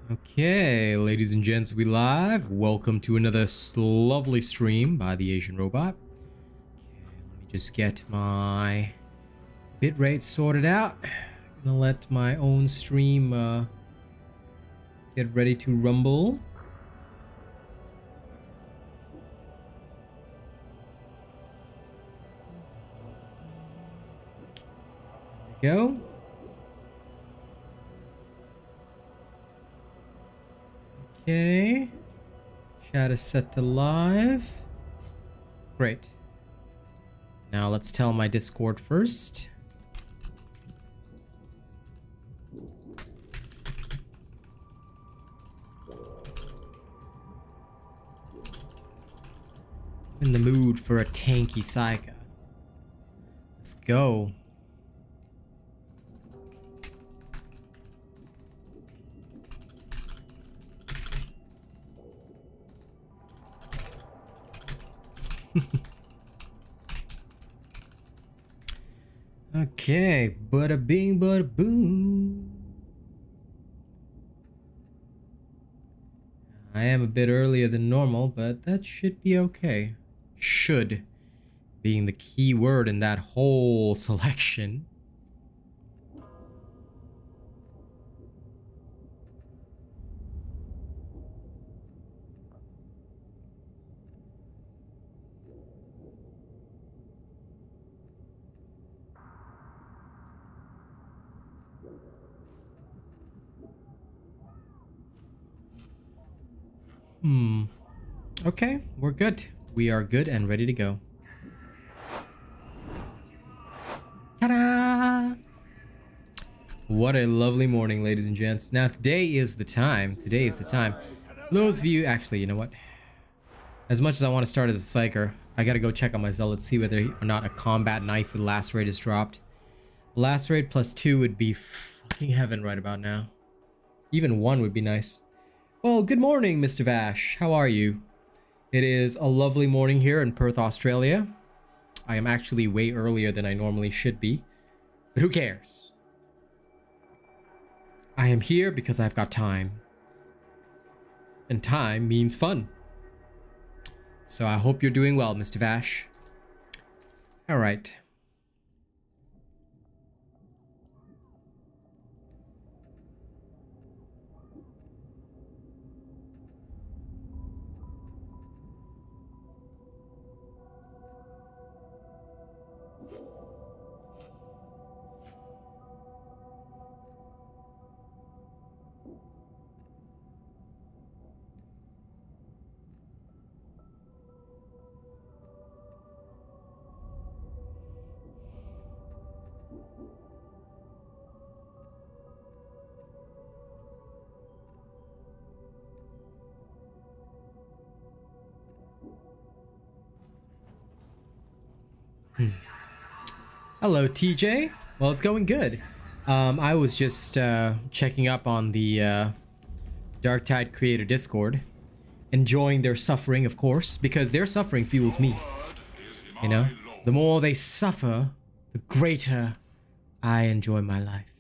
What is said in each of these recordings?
Okay, ladies and gents, we live. Welcome to another lovely stream by the Asian Robot. Okay, let me just get my bitrate sorted out. Gonna let my own stream get ready to rumble. There we go. Okay, chat is set to live. Great. Now let's tell my Discord first. In the mood for a Tanky Psyker. Let's go. Okay, bada bing, bada boom. I am a bit earlier than normal, but that should be okay. Should being the key word in that whole selection. Okay, we're good. We are good and ready to go. Ta-da! What a lovely morning, ladies and gents. Now, today is the time. Today is the time. Those of you, actually, you know what? As much as I want to start as a psyker, I gotta go check on my zealot, see whether or not a combat knife with lacerate is dropped. Lacerate +2 would be fucking heaven right about now. Even 1 would be nice. Well, good morning, Mr. Vash. How are you? It is a lovely morning here in Perth, Australia. I am actually way earlier than I normally should be, but who cares? I am here because I've got time. And time means fun. So I hope you're doing well, Mr. Vash. All right. Hello, TJ. Well, it's going good. I was just checking up on the Darktide creator Discord, enjoying their suffering, of course, because their suffering fuels me. You know, the more they suffer, the greater I enjoy my life.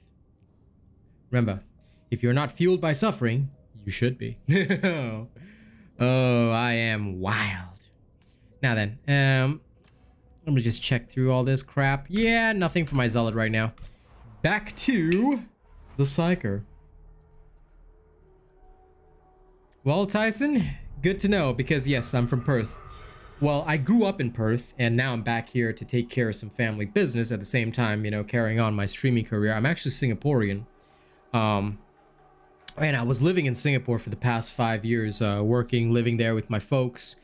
Remember, if you're not fueled by suffering, you should be. Oh, I am wild. Now then, let me just check through all this crap. Yeah, nothing for my zealot right now. Back to the Psyker. Well, Tyson, good to know, because yes, I'm from Perth. Well, I grew up in Perth, and now I'm back here to take care of some family business at the same time, you know, carrying on my streaming career. I'm actually Singaporean. And I was living in Singapore for the past 5 years, living there with my folks.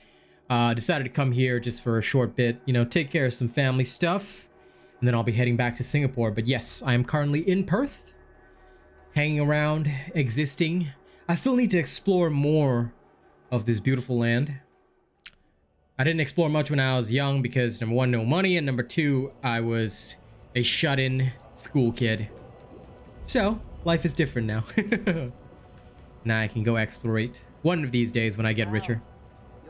Decided to come here just for a short bit, you know, take care of some family stuff, and then I'll be heading back to Singapore. But yes, I am currently in Perth, hanging around, existing. I still need to explore more of this beautiful land. I didn't explore much when I was young because number 1, no money, and number 2, I was a shut-in school kid. So, life is different now. Now I can go explorate one of these days when I get richer.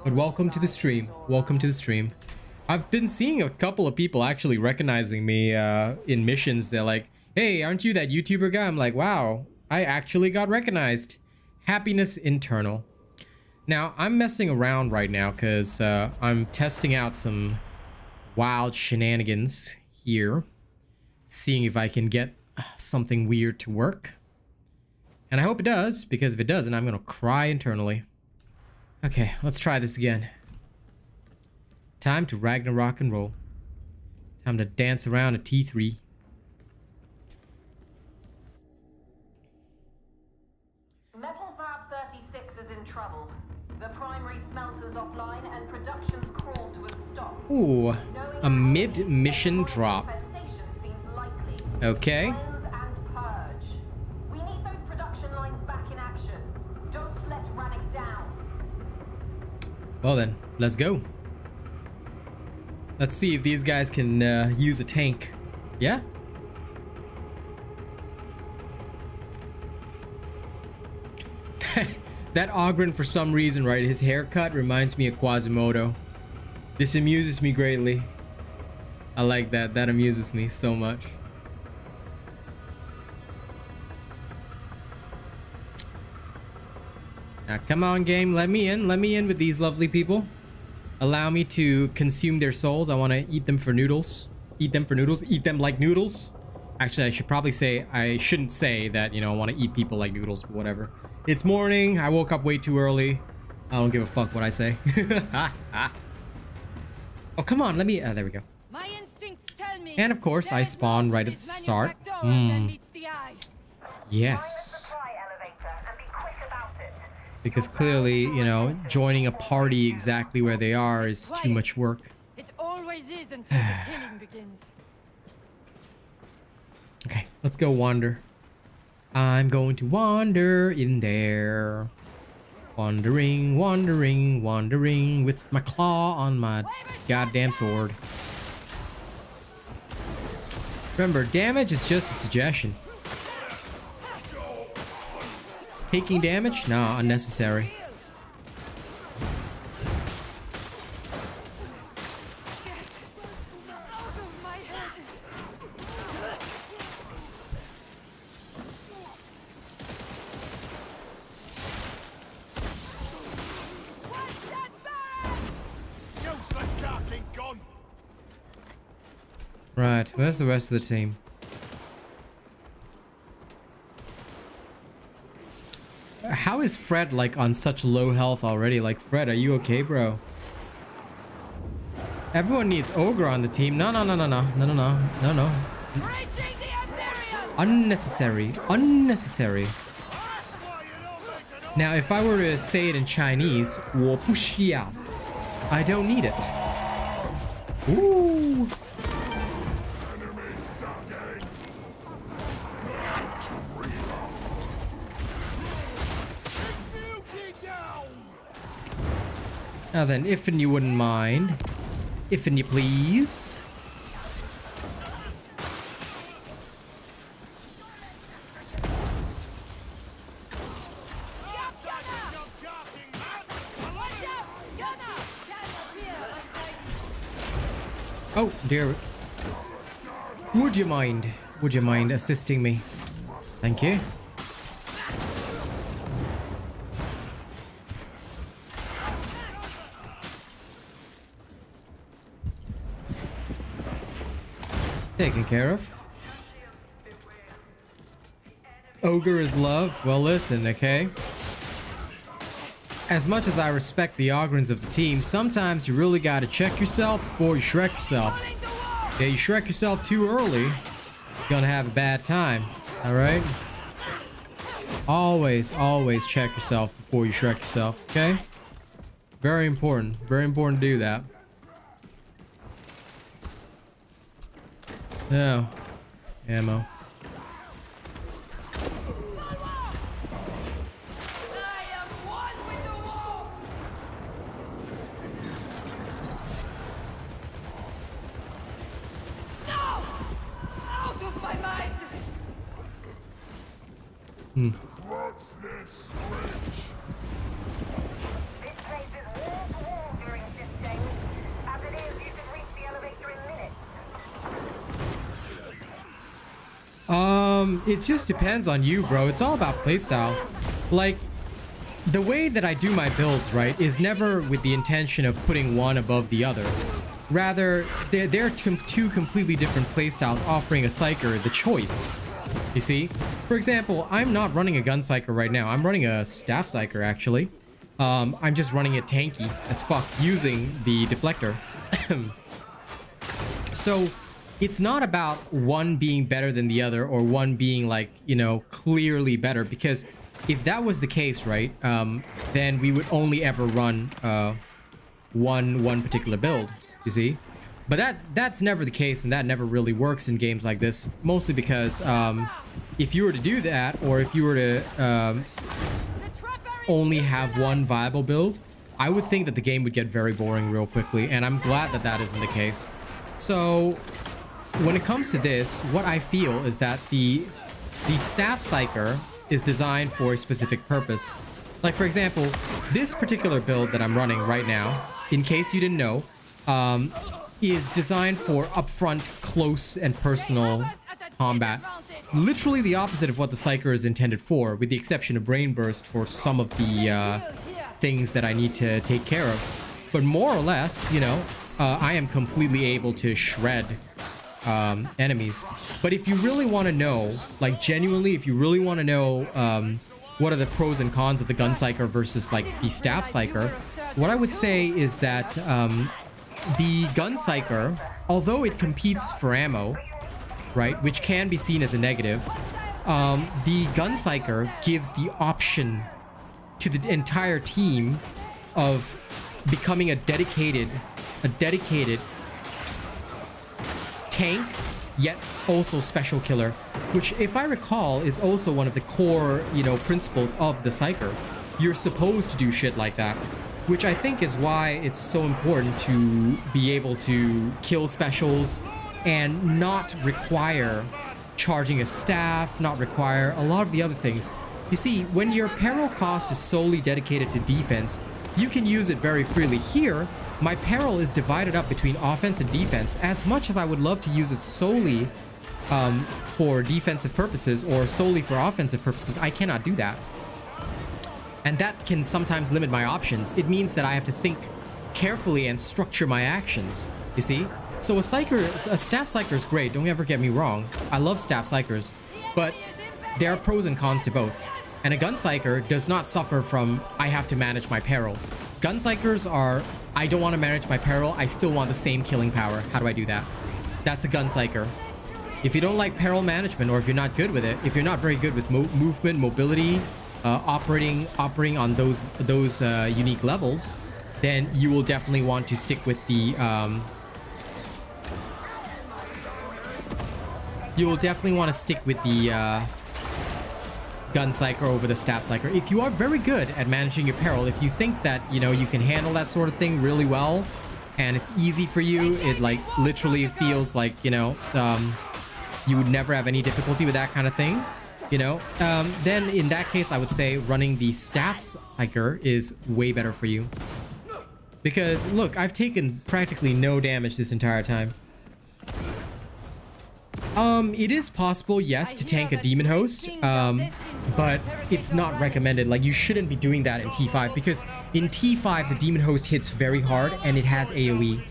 But welcome to the stream. Welcome to the stream. I've been seeing a couple of people actually recognizing me in missions. They're like, hey, aren't you that YouTuber guy? I'm like, wow, I actually got recognized. Happiness internal. Now, I'm messing around right now because I'm testing out some wild shenanigans here. Seeing if I can get something weird to work. And I hope it does, because if it doesn't, I'm going to cry internally. Okay, let's try this again. Time to Ragnarok and roll. Time to dance around a T3. Metal Fab 36 is in trouble. The primary smelter's offline and production's crawled to a stop. Ooh, a mid-mission drop. Okay. And purge. We need those production lines back in action. Don't let Rannick down. Well then, let's go. Let's see if these guys can use a tank. Yeah? That Ogren, for some reason, right, his haircut reminds me of Quasimodo. This amuses me greatly. I like that. That amuses me so much. Now, come on, game. Let me in. Let me in with these lovely people. Allow me to consume their souls. I want to eat them for noodles. Eat them for noodles. Eat them like noodles. Actually, I should probably say, I shouldn't say that, you know, I want to eat people like noodles, but whatever. It's morning. I woke up way too early. I don't give a fuck what I say. Oh, come on. Let me... there we go. My instincts tell me. And of course, I spawn right at the start. Yes. Because clearly, you know, joining a party exactly where they are is too much work. It always is until the killing begins. Okay, let's go wander. I'm going to wander in there. Wandering, wandering, wandering with my claw on my goddamn sword. Remember, damage is just a suggestion. Taking damage? No, unnecessary. Right, where's the rest of the team? How is Fred like on such low health already? Like, Fred, are you okay, bro? Everyone needs Ogre on the team. No, no, no, no, no, no, no, no, no, no. Unnecessary. Unnecessary. Now, if I were to say it in Chinese, 我不需要. I don't need it. Ooh. Now then, if and you wouldn't mind. If and you please. Oh, dear. Would you mind? Would you mind assisting me? Thank you. Taken care of. Ogre is love. Well, listen, okay? As much as I respect the Ogrins of the team, sometimes you really gotta check yourself before you Shrek yourself. Yeah, you Shrek yourself too early, you're gonna have a bad time, alright? Always, always check yourself before you Shrek yourself, okay? Very important to do that. No. Ammo. What's this This place is wall to wall during shift change. As it is, you can reach the elevator in minutes. It just depends on you, bro. It's all about playstyle. Like, the way that I do my builds, right, is never with the intention of putting one above the other. Rather, they're two completely different playstyles offering a Psyker the choice. You see? For example, I'm not running a Gun Psyker right now. I'm running a Staff Psyker, actually. I'm just running it tanky as fuck using the Deflector. So, it's not about one being better than the other or one being, like, you know, clearly better. Because if that was the case, right, then we would only ever run one particular build, you see? But that's never the case, and that never really works in games like this. Mostly because if you were to do that, or if you were to only have one viable build, I would think that the game would get very boring real quickly, and I'm glad that that isn't the case. So when it comes to this, what I feel is that the Staff Psyker is designed for a specific purpose. Like, for example, this particular build that I'm running right now, in case you didn't know, is designed for upfront, close, and personal combat. Literally the opposite of what the Psyker is intended for, with the exception of Brain Burst for some of the things that I need to take care of. But more or less, you know, I am completely able to shred enemies. But if you really want to know, like genuinely, if you really want to know what are the pros and cons of the Gun Psyker versus like the Staff Psyker, what I would say is that the Gun Psyker, although it competes for ammo, right, which can be seen as a negative, the Gun Psyker gives the option to the entire team of becoming a dedicated tank, yet also special killer, which, if I recall, is also one of the core, you know, principles of the Psyker. You're supposed to do shit like that, which I think is why it's so important to be able to kill specials and not require charging a staff, not require a lot of the other things. You see, when your peril cost is solely dedicated to defense, you can use it very freely. Here, my peril is divided up between offense and defense. As much as I would love to use it solely for defensive purposes or solely for offensive purposes, I cannot do that. And that can sometimes limit my options. It means that I have to think carefully and structure my actions, you see? So a Staff Psyker is great, don't ever get me wrong. I love Staff Psykers, but there are pros and cons to both. And a Gun Psyker does not suffer from, I have to manage my peril. Gun Psykers are, I don't want to manage my peril, I still want the same killing power. How do I do that? That's a Gun Psyker. If you don't like peril management, or if you're not good with it, if you're not very good with movement, mobility, operating on those unique levels, then you will definitely want to stick with the Gun Psyker over the Staff Psyker. If you are very good at managing your peril, if you think that, you know, you can handle that sort of thing really well, and it's easy for you, it like literally feels like, you know, you would never have any difficulty with that kind of thing, you know, then in that case, I would say running the Staff Psyker is way better for you. Because, look, I've taken practically no damage this entire time. It is possible, yes, to tank a demon host, but it's not recommended. Like, you shouldn't be doing that in T5, because in T5, the demon host hits very hard, and it has AoE.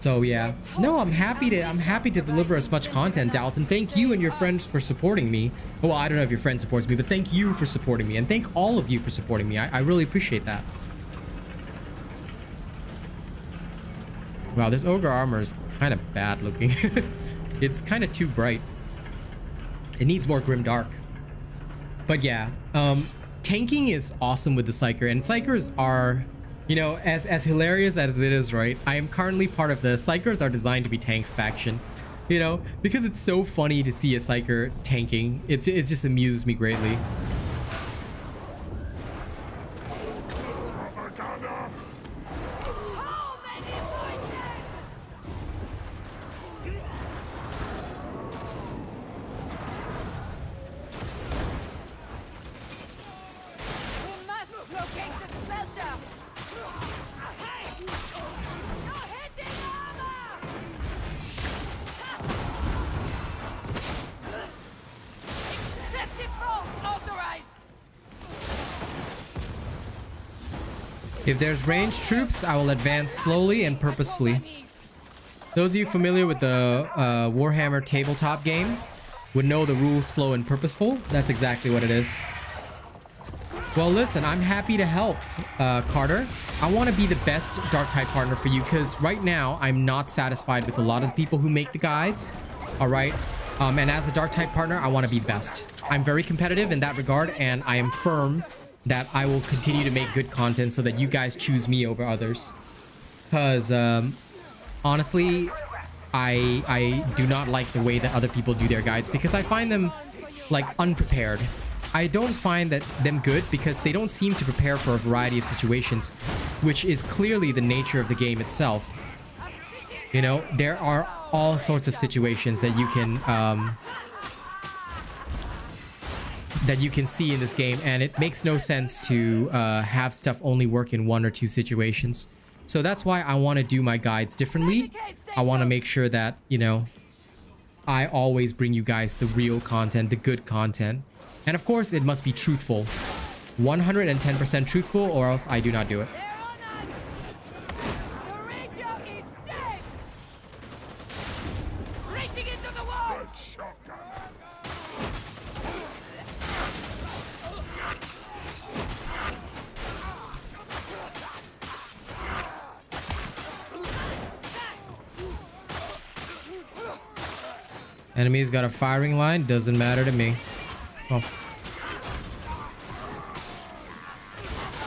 So, yeah. No, I'm happy to deliver as much content, Dalton. Thank you and your friends for supporting me. Well, I don't know if your friend supports me, but thank you for supporting me, and thank all of you for supporting me. I really appreciate that. Wow, this ogre armor is kind of bad looking. It's kind of too bright. It needs more grim dark. But yeah, tanking is awesome with the Psyker, and Psykers are, you know, as hilarious as it is, right? I am currently part of the Psykers are designed to be tanks faction, you know, because it's so funny to see a Psyker tanking. It just amuses me greatly. Excessive force authorized! If there's ranged troops, I will advance slowly and purposefully. Those of you familiar with the Warhammer tabletop game would know the rules slow and purposeful. That's exactly what it is. Well, listen, I'm happy to help, Carter. I want to be the best Darktide partner for you because right now I'm not satisfied with a lot of the people who make the guides. All right. And as a Darktide partner, I want to be best. I'm very competitive in that regard, and I am firm that I will continue to make good content so that you guys choose me over others. Because, honestly, I do not like the way that other people do their guides because I find them, like, unprepared. I don't find them good because they don't seem to prepare for a variety of situations, which is clearly the nature of the game itself. You know, there are all sorts of situations that you can see in this game, and it makes no sense to have stuff only work in 1 or 2 situations. So that's why I want to do my guides differently. I want to make sure that, you know, I always bring you guys the real content, the good content. And of course, it must be truthful. 110% truthful, or else I do not do it. Enemy's got a firing line, doesn't matter to me. Oh.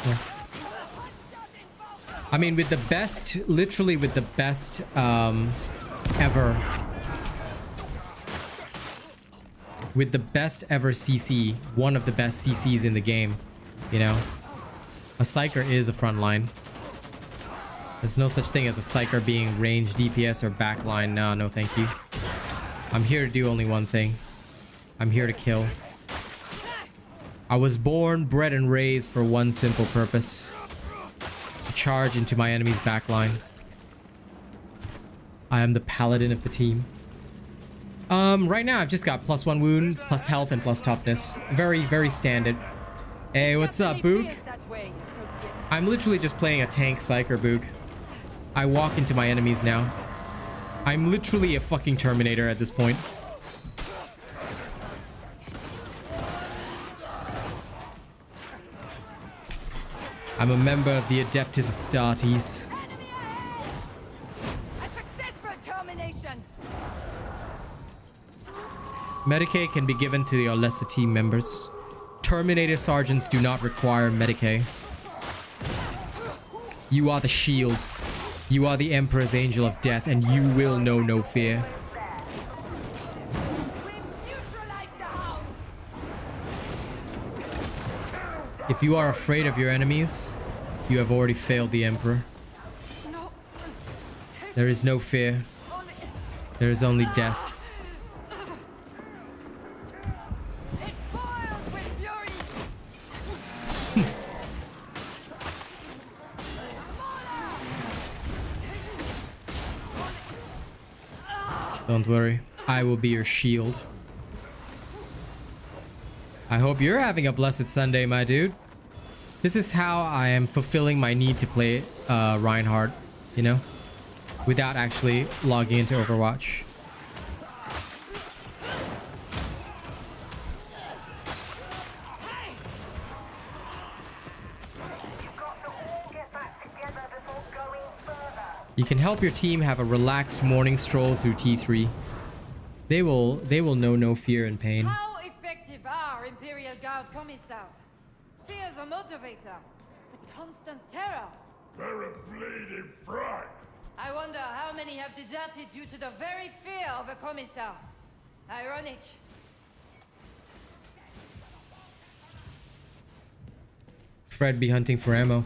Yeah. I mean, with the best, literally with the best ever. With the best ever CC, one of the best CCs in the game, you know. A Psyker is a front line. There's no such thing as a Psyker being range, DPS, or backline. No, thank you. I'm here to do only one thing. I'm here to kill. I was born, bred, and raised for one simple purpose. To charge into my enemy's backline. I am the paladin of the team. Right now I've just got +1 wound, plus health, and plus toughness. Very, very standard. Hey, what's up, Book? I'm literally just playing a Tanky Psyker, Book. I walk into my enemies now. I'm literally a fucking Terminator at this point. I'm a member of the Adeptus Astartes. A successful termination. Medicae can be given to your lesser team members. Terminator sergeants do not require Medicae. You are the shield. You are the Emperor's Angel of Death, and you will know no fear. If you are afraid of your enemies, you have already failed the Emperor. There is no fear. There is only death. Don't worry, I will be your shield. I hope you're having a blessed Sunday, my dude. This is how I am fulfilling my need to play Reinhardt, you know, without actually logging into Overwatch. You can help your team have a relaxed morning stroll through T3. They will know no fear and pain. How effective are Imperial Guard commissars? Fear's a motivator, but constant terror. They're a bleeding fright. I wonder how many have deserted due to the very fear of a commissar. Ironic. Fred be hunting for ammo.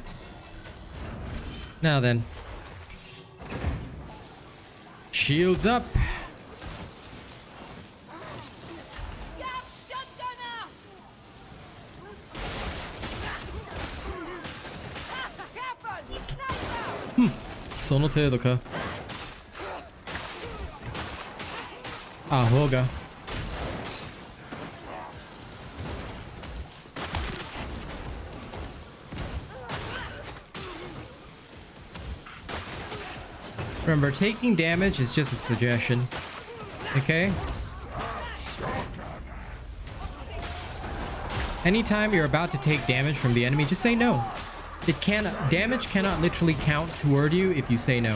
Now then. Shields up. Sono te ka. Ahoga. Remember, taking damage is just a suggestion. Okay? Anytime you're about to take damage from the enemy, just say no. Damage cannot literally count toward you if you say no.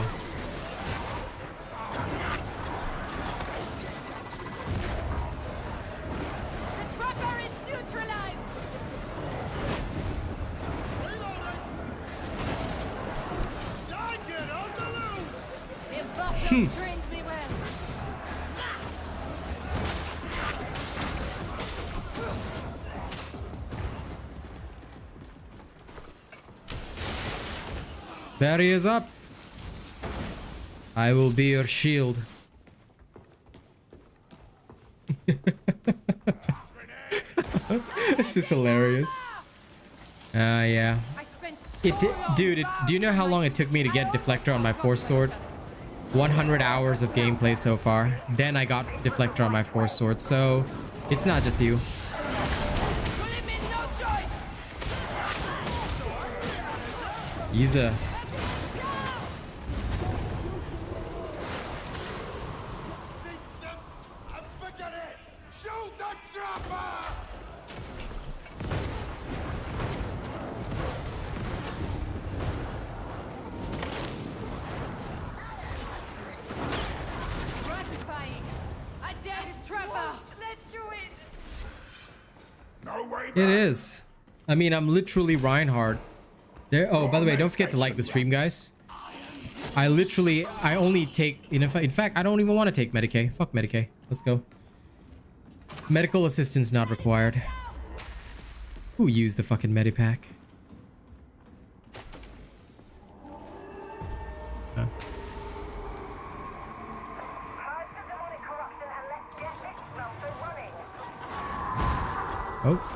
The trapper is neutralized. The Imposters trained me well. Barrier is up. I will be your shield. This is hilarious. Yeah. Dude, do you know how long it took me to get Deflector on my Force Sword? 100 hours of gameplay so far. Then I got Deflector on my Force Sword, so it's not just you. Easy. It is. I mean, I'm literally Reinhardt. There. Oh, by the way, don't forget to like the stream, guys. I only take... In fact, I don't even want to take Medicae. Fuck Medicae. Let's go. Medical assistance not required. Who used the fucking Medipack? Huh. Oh.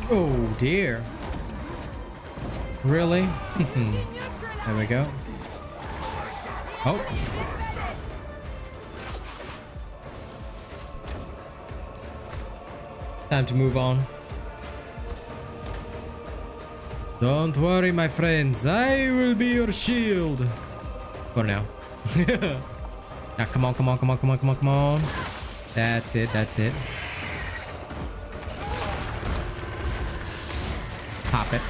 Oh dear. Really? There we go. Oh. Time to move on. Don't worry, my friends. I will be your shield. For now. Now, come on, come on, come on, come on, come on, come on. That's it, that's it. Pop it.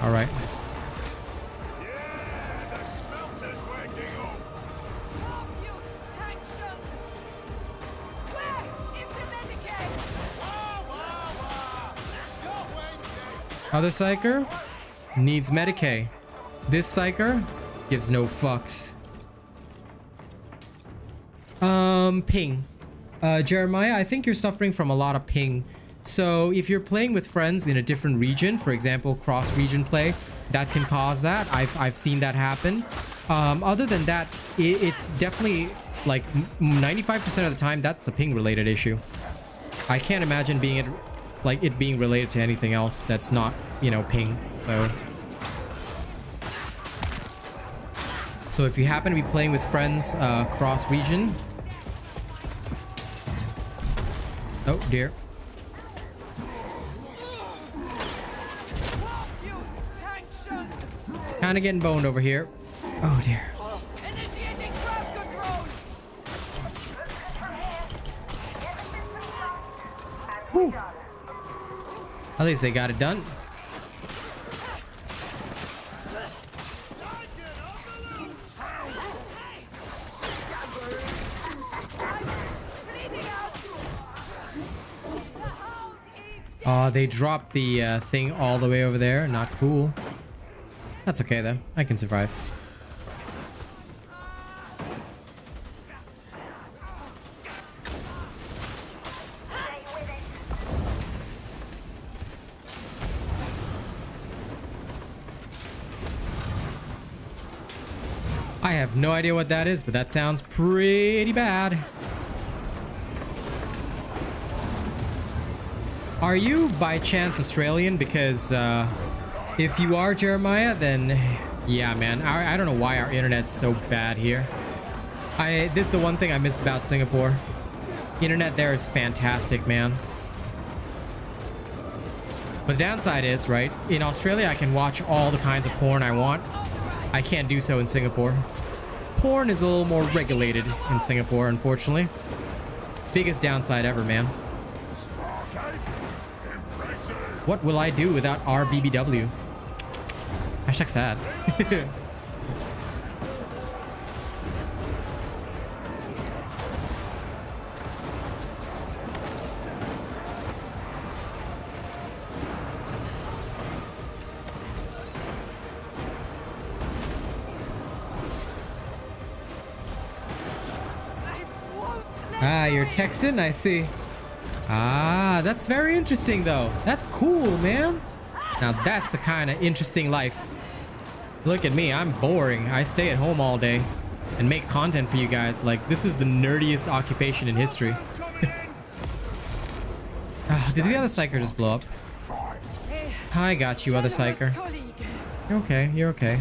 All right. Other Psyker needs Medicae. This Psyker gives no fucks. Ping. Jeremiah, I think you're suffering from a lot of ping. So if you're playing with friends in a different region, for example, cross-region play, that can cause that. I've seen that happen. Other than that, it's definitely like 95% of the time that's a ping-related issue. I can't imagine it being related to anything else that's not, you know, ping. So if you happen to be playing with friends cross-region. Oh dear. Kind of getting boned over here. Oh dear. Whew. At least they got it done. They dropped the thing all the way over there. Not cool. That's okay though. I can survive. I have no idea what that is, but that sounds pretty bad. Are you by chance Australian? Because if you are, Jeremiah, then yeah, man. I don't know why our internet's so bad here. This is the one thing I miss about Singapore. Internet there is fantastic, man. But the downside is, right, in Australia I can watch all the kinds of porn I want. I can't do so in Singapore. Porn is a little more regulated in Singapore, unfortunately. Biggest downside ever, man. What will I do without RBBW? Hashtag sad. Ah, you're Texan? I see. Ah, that's very interesting though. That's cool, man. Now that's the kind of interesting life. Look at me, I'm boring. I stay at home all day and make content for you guys. Like, this is the nerdiest occupation in history. Did the other Psyker just blow up? I got you, other Psyker. You're okay, you're okay.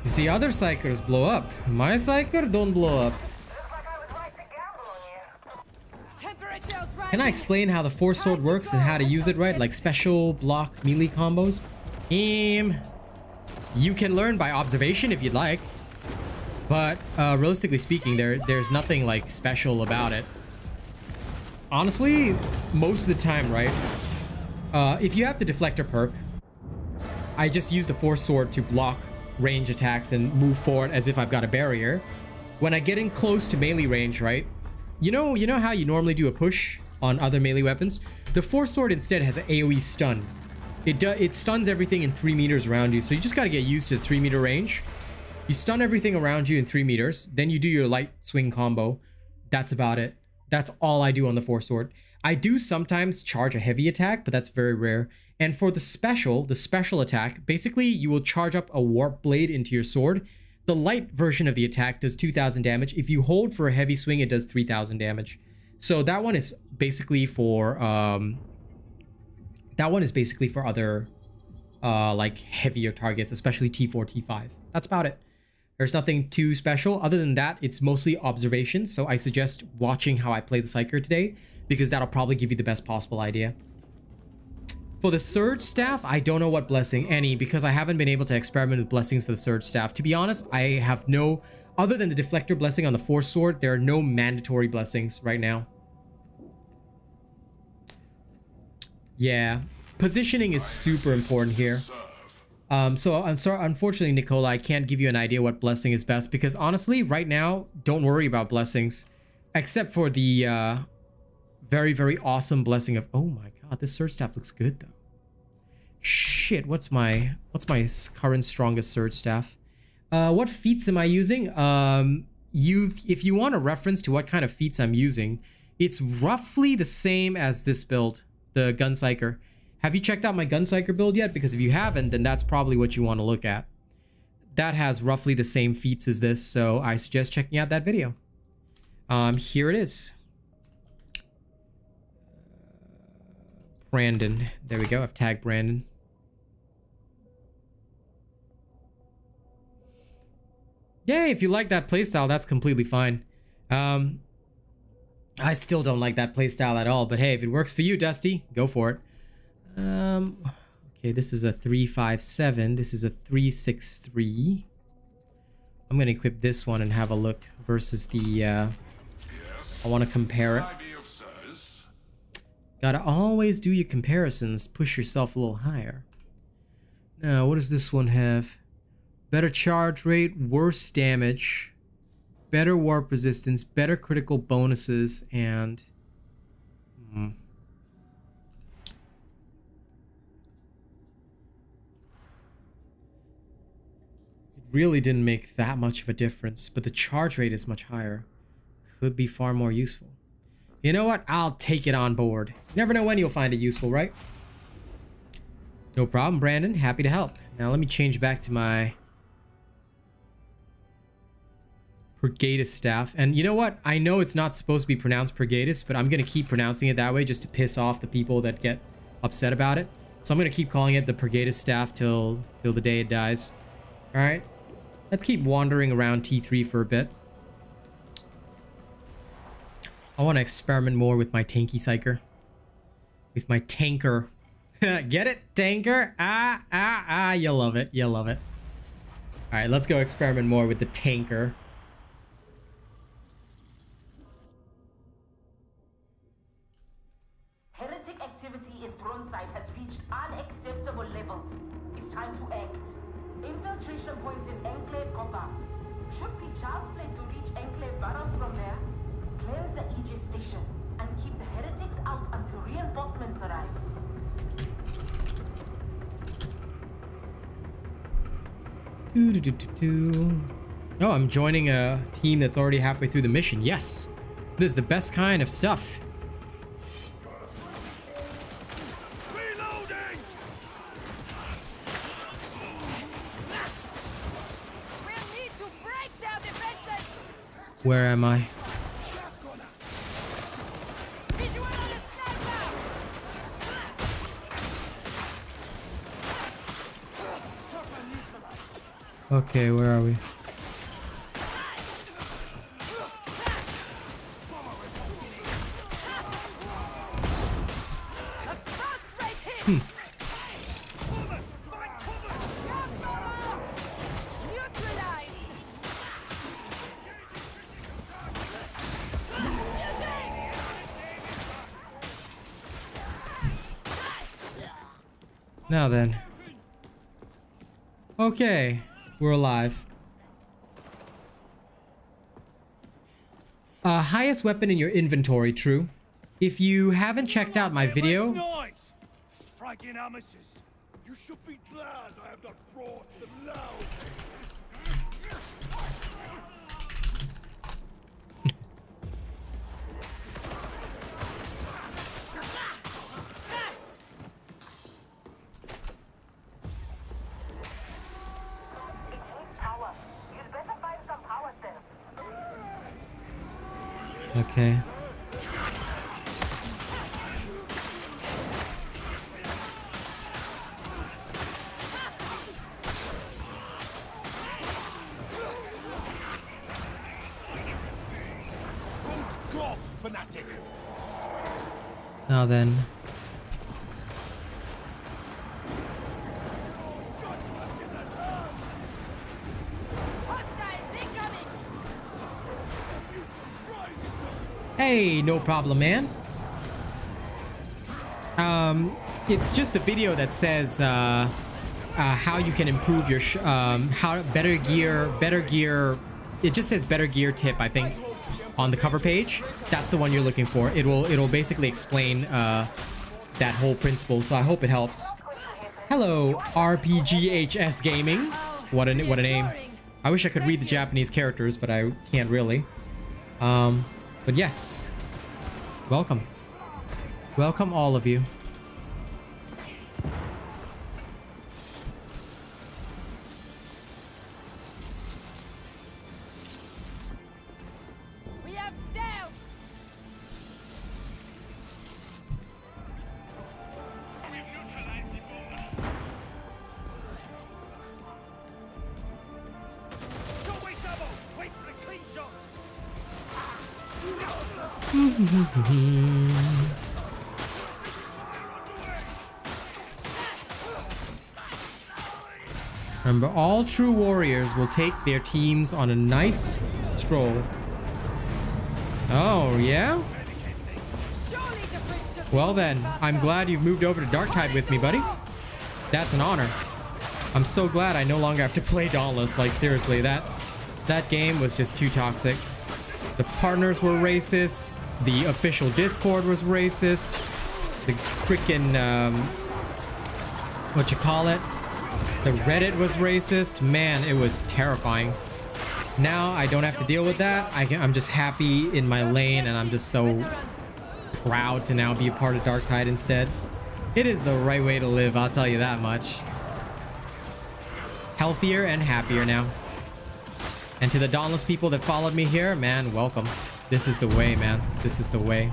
You see, other Psykers blow up. My Psyker don't blow up. Can I explain how the Force Sword works and how to use it right? Like special block melee combos? You can learn by observation if you'd like. But realistically speaking, there's nothing like special about it. Honestly, most of the time, right? If you have the Deflector perk, I just use the Force Sword to block range attacks and move forward as if I've got a barrier. When I get in close to melee range, right? You know how you normally do a push on other melee weapons? The Force Sword instead has an AoE stun. It stuns everything in 3 meters around you, so you just gotta get used to the 3 meter range. You stun everything around you in 3 meters, then you do your light swing combo. That's about it. That's all I do on the Force Sword. I do sometimes charge a heavy attack, but that's very rare. And for the special attack, basically you will charge up a warp blade into your sword. The light version of the attack does 2,000 damage. If you hold for a heavy swing, it does 3,000 damage. So that one is basically for other like heavier targets, especially T4, T5. That's about it. There's nothing too special. Other than that, it's mostly observation. So I suggest watching how I play the Psyker today, because that'll probably give you the best possible idea. For the Surge Staff, I don't know what blessing, any, because I haven't been able to experiment with blessings for the Surge Staff. To be honest, I have no, other than the Deflector blessing on the Force Sword, there are no mandatory blessings right now. Yeah, positioning is super important here. So I'm sorry, unfortunately, Nicola, I can't give you an idea what blessing is best, because honestly, right now, don't worry about blessings, except for the very, very awesome blessing of, oh my god, this Surge Staff looks good though. Shit, what's my current strongest Surge Staff? What feats am I using? If you want a reference to what kind of feats I'm using, it's roughly the same as this build, the Gun Psyker. Have you checked out my Gun Psyker build yet? Because if you haven't, then that's probably what you want to look at. That has roughly the same feats as this, so I suggest checking out that video. Here it is. Brandon. There we go. I've tagged Brandon. Yeah, if you like that playstyle, that's completely fine. I still don't like that playstyle at all, but hey, if it works for you, Dusty, go for it. Okay, this is a 357. This is a 363. I'm gonna equip this one and have a look versus the I want to compare it. Gotta always do your comparisons, push yourself a little higher. Now, what does this one have? Better charge rate, worse damage, better warp resistance, better critical bonuses, and it really didn't make that much of a difference, but the charge rate is much higher. Could be far more useful. You know what? I'll take it on board. Never know when you'll find it useful, right? No problem, Brandon. Happy to help. Now let me change back to my Pergatus staff. And you know what? I know it's not supposed to be pronounced Pergatus, but I'm going to keep pronouncing it that way just to piss off the people that get upset about it. So I'm going to keep calling it the Pergatus staff till the day it dies. All right. Let's keep wandering around T3 for a bit. I want to experiment more with my Tanky Psyker. With my tanker. Get it? Tanker? You love it. You love it. All right, let's go experiment more with the tanker. Heretic activity in Bronzide has reached unacceptable levels. It's time to act. Infiltration points in Enclave Copper. Should be child's play to reach Enclave Barrows from there. Cleanse the Aegis station and keep the heretics out until reinforcements arrive. Oh, I'm joining a team that's already halfway through the mission. Yes, this is the best kind of stuff. Reloading! We'll need to break their defenses. Where am I? Visual on a sniper. Okay, where are we? A first-rate hit. Neutralized. Now then. Okay, we're alive. Highest weapon in your inventory, true. If you haven't checked out my video, Nice! Fragging amateurs. You should be glad I have not brought them loud. Power. You'd better find some power cells. okay. God, fanatic. Now then. Hostiles incoming. Hey, no problem, man. It's just a video that says how you can improve your how better gear. It just says better gear tip, I think, on the cover page. That's the one you're looking for. It'll basically explain that whole principle. So I hope it helps. Hello, RPGHS Gaming. What a name. I wish I could read the Japanese characters, but I can't really. But yes, welcome. Welcome all of you. We have stealth. Don't waste ammo. Wait for a clean shot. Remember, all true warriors will take their teams on a nice stroll. Oh, yeah? Surely the bridge should Well then, I'm glad you've moved over to Darktide with me, buddy. That's an honor. I'm so glad I no longer have to play Dauntless. Like, seriously, that game was just too toxic. The partners were racist. The official Discord was racist. The freaking, what you call it? The Reddit was racist. Man, it was terrifying. Now I don't have to deal with that. I'm just happy in my lane, and I'm just so proud to now be a part of Darktide instead. It is the right way to live, I'll tell you that much. healthier and happier now. And to the dauntless people that followed me here, man, welcome. This is the way, man. This is the way.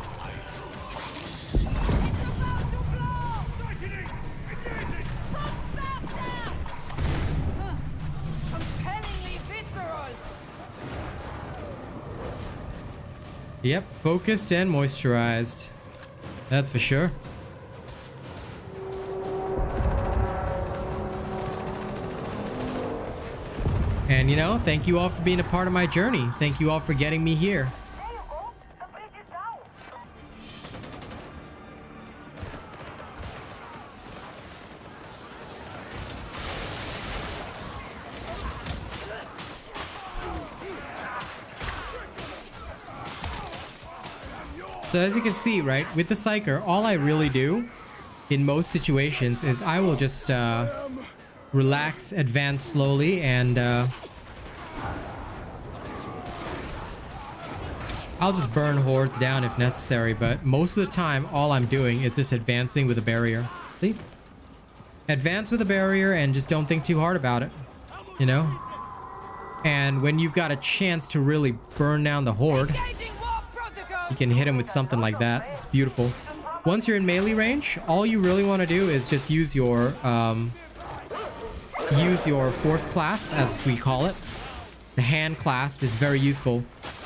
Yep, focused and moisturized. That's for sure. And you know, thank you all for being a part of my journey. Thank you all for getting me here. There you go. The bridge is down. So as you can see, right, with the Psyker, all I really do in most situations is I will just relax, advance slowly, and I'll just burn hordes down if necessary, but most of the time all I'm doing is just advancing with a barrier. See? Advance with a barrier and just don't think too hard about it, you know? And when you've got a chance to really burn down the horde, you can hit him with something like that. It's beautiful. Once you're in melee range, all you really want to do is just use your force clasp, as we call it. The hand clasp is very useful.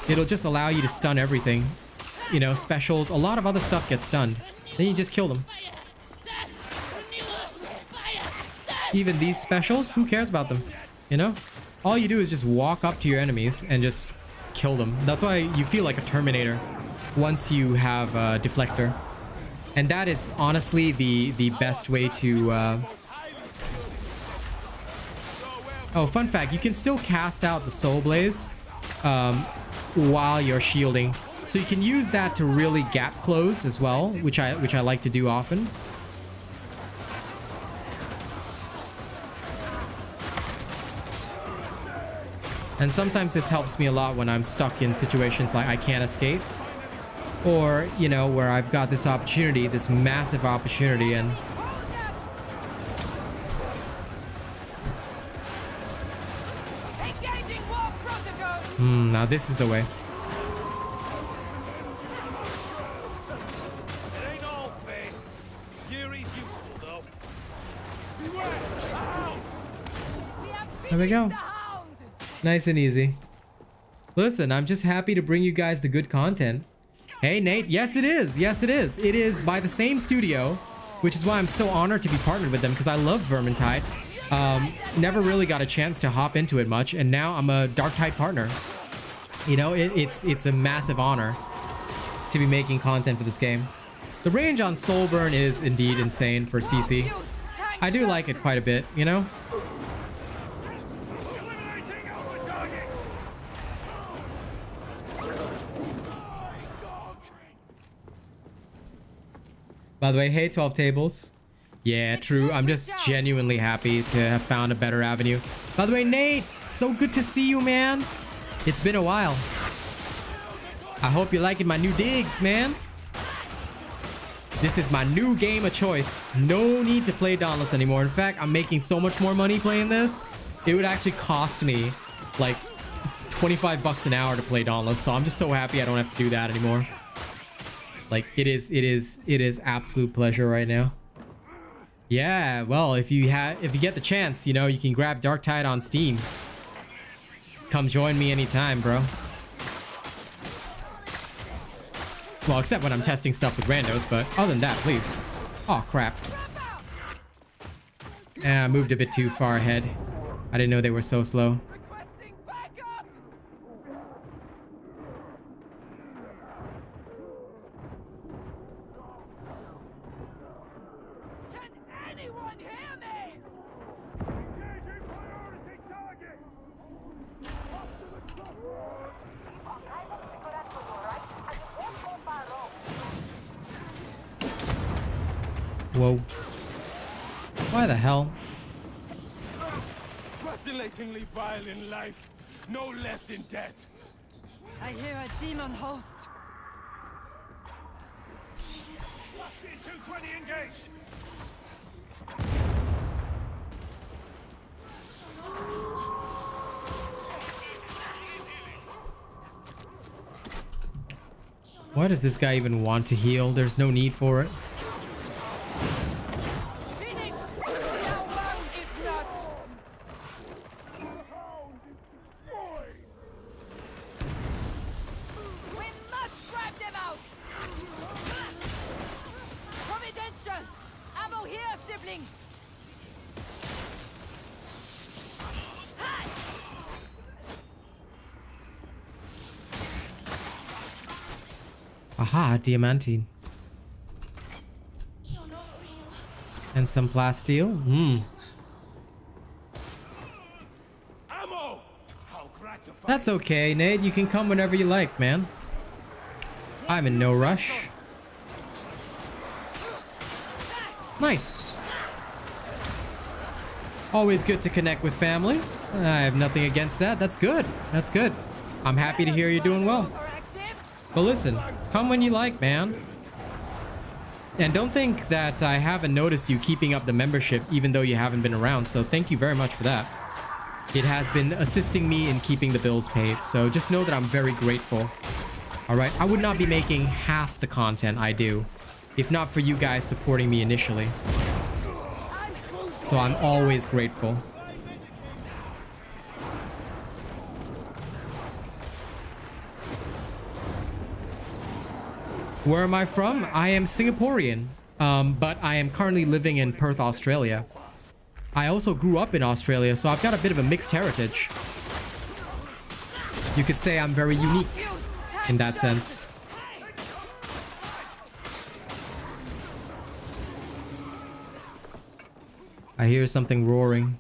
It'll just allow you to stun everything. You know, specials, a lot of other stuff gets stunned. Then you just kill them. Even these specials, who cares about them? You know? All you do is just walk up to your enemies and just kill them. That's why you feel like a Terminator once you have a Deflector. And that is honestly the best way to... Oh, fun fact, you can still cast out the Soul Blaze while you're shielding. So you can use that to really gap close as well, which I like to do often. And sometimes this helps me a lot when I'm stuck in situations like I can't escape. Or, you know, where I've got this opportunity, this massive opportunity, and... now this is the way. It ain't all fake. Yuri's useful, though. Beware! Out! There we go. Nice and easy. Listen, I'm just happy to bring you guys the good content. Hey, Nate. Yes, it is. Yes, it is. It is by the same studio, which is why I'm so honored to be partnered with them, because I love Vermintide. Never really got a chance to hop into it much, and now I'm a Darktide partner. You know, it's a massive honor to be making content for this game. The range on Soulburn is indeed insane for CC. I do like it quite a bit, you know? Eliminating our target! By the way, hey, 12 tables. Yeah, true. I'm just genuinely happy to have found a better avenue. By the way, Nate, so good to see you, man. It's been a while. I hope you're liking my new digs, man. This is my new game of choice. No need to play Dauntless anymore. In fact, I'm making so much more money playing this. It would actually cost me like 25 bucks an hour to play Dauntless. So I'm just so happy I don't have to do that anymore. Like it is absolute pleasure right now. Yeah, well, if you get the chance, you know, you can grab Darktide on Steam. Come join me anytime, bro. Well, except when I'm testing stuff with randos, but other than that, please. Oh, crap. I moved a bit too far ahead. I didn't know they were so slow. Requesting backup! Can anyone hear me? Engaging priority target! Up to the clock! Whoa. Why the hell? Fascinatingly vile in life, no less in death. I hear a demon host. Bastion 220 engaged. Why does this guy even want to heal? There's no need for it. Finished! Now one is not! We must drive them out! Providential! Ammo here, sibling! Hi! Aha, diamantine. And some plasteel. Ammo! How gratifying. That's okay, Nate. You can come whenever you like, man. I'm in no rush. Nice. Always good to connect with family. I have nothing against that. That's good. That's good. I'm happy to hear you're doing well. But listen, come when you like, man. And don't think that I haven't noticed you keeping up the membership even though you haven't been around, so thank you very much for that. It has been assisting me in keeping the bills paid, so just know that I'm very grateful. Alright, I would not be making half the content I do if not for you guys supporting me initially. So I'm always grateful. Where am I from? I am Singaporean, but I am currently living in Perth, Australia. I also grew up in Australia, so I've got a bit of a mixed heritage. You could say I'm very unique in that sense. I hear something roaring.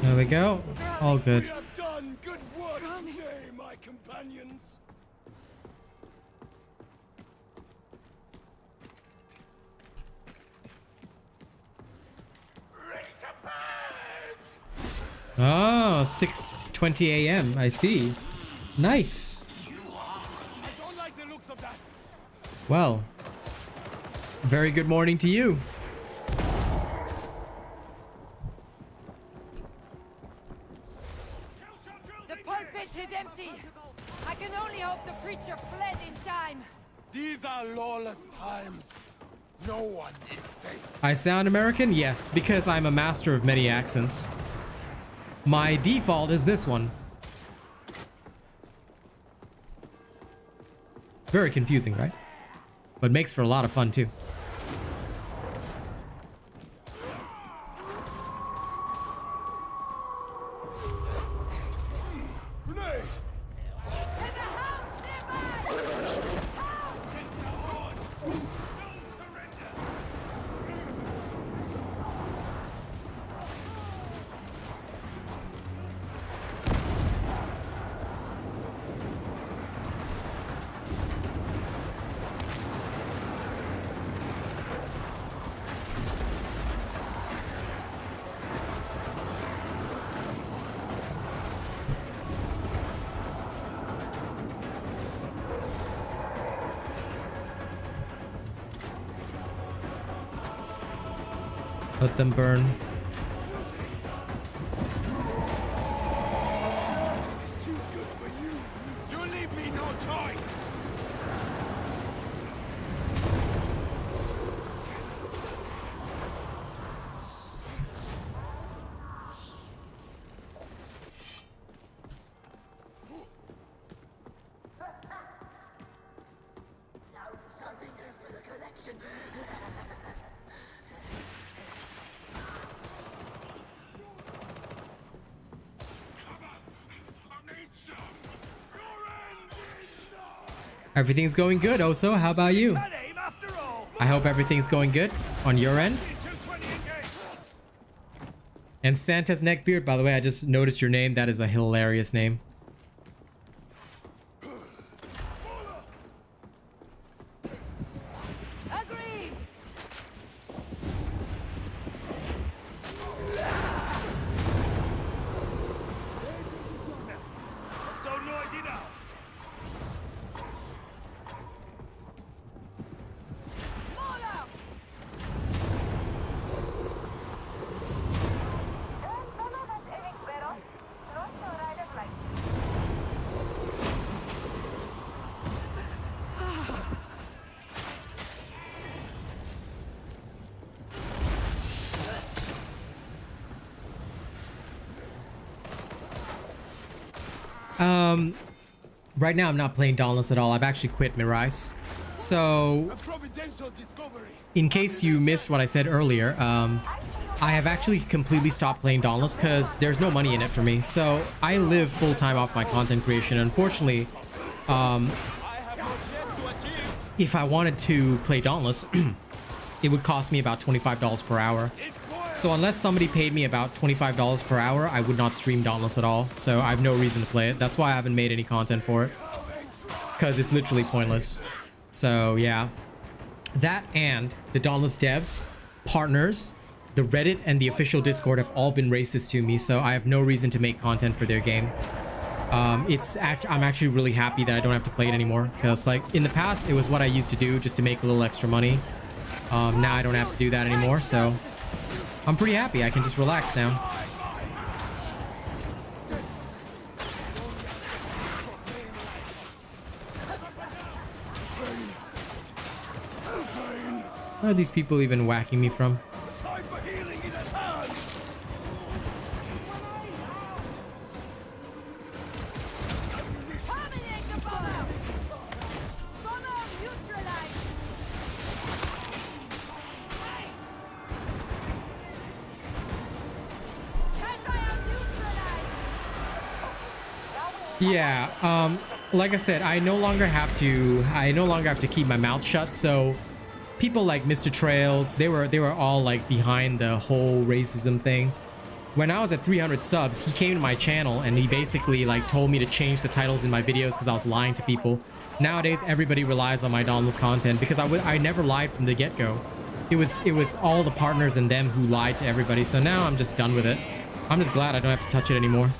There we go. All good. We have done good work today, my companions. Oh, 6:20 a.m. I see. Nice. I don't like the looks of that. Well, very good morning to you. The pulpit is empty. I can only hope the preacher fled in time. These are lawless times. No one is safe. I sound American? Yes, because I'm a master of many accents. My default is this one. Very confusing, right? But makes for a lot of fun too. Grenade! There's a hound nearby! Let them burn. It's too good for you. You leave me no choice. Something good for the collection. I need Everything's going good, Oso. How about you? Bad aim after all. I hope everything's going good on your end. 220 engaged. And Santa's neckbeard, by the way, I just noticed your name. That is a hilarious name. Agreed. So noisy now. Mola. Right now I'm not playing Dauntless at all. I've actually quit Mirais. So, A providential discovery. in case you missed what I said earlier, I have actually completely stopped playing Dauntless because there's no money in it for me. So, I live full-time off my content creation. Unfortunately, if I wanted to play Dauntless, it would cost me about $25 per hour. So unless somebody paid me about $25 per hour, I would not stream Dauntless at all. So I have no reason to play it. That's why I haven't made any content for it. Because it's literally pointless. So yeah. That and the Dauntless devs, partners, the Reddit and the official Discord have all been racist to me. So I have no reason to make content for their game. I'm actually really happy that I don't have to play it anymore. Because like in the past, it was what I used to do just to make a little extra money. Now I don't have to do that anymore. So I'm pretty happy. I can just relax now. Where are these people even whacking me from? Time for healing is at hand. Terminate the bomber. Bomber neutralized. Skyfire neutralized. Yeah, like I said, I no longer have to keep my mouth shut. So people like Mr. Trails, they were all like behind the whole racism thing. When I was at 300 subs, he came to my channel and he basically like told me to change the titles in my videos because I was lying to people. Nowadays, everybody relies on my Dauntless content because I never lied from the get-go. It was all the partners and them who lied to everybody. So now I'm just done with it. I'm just glad I don't have to touch it anymore.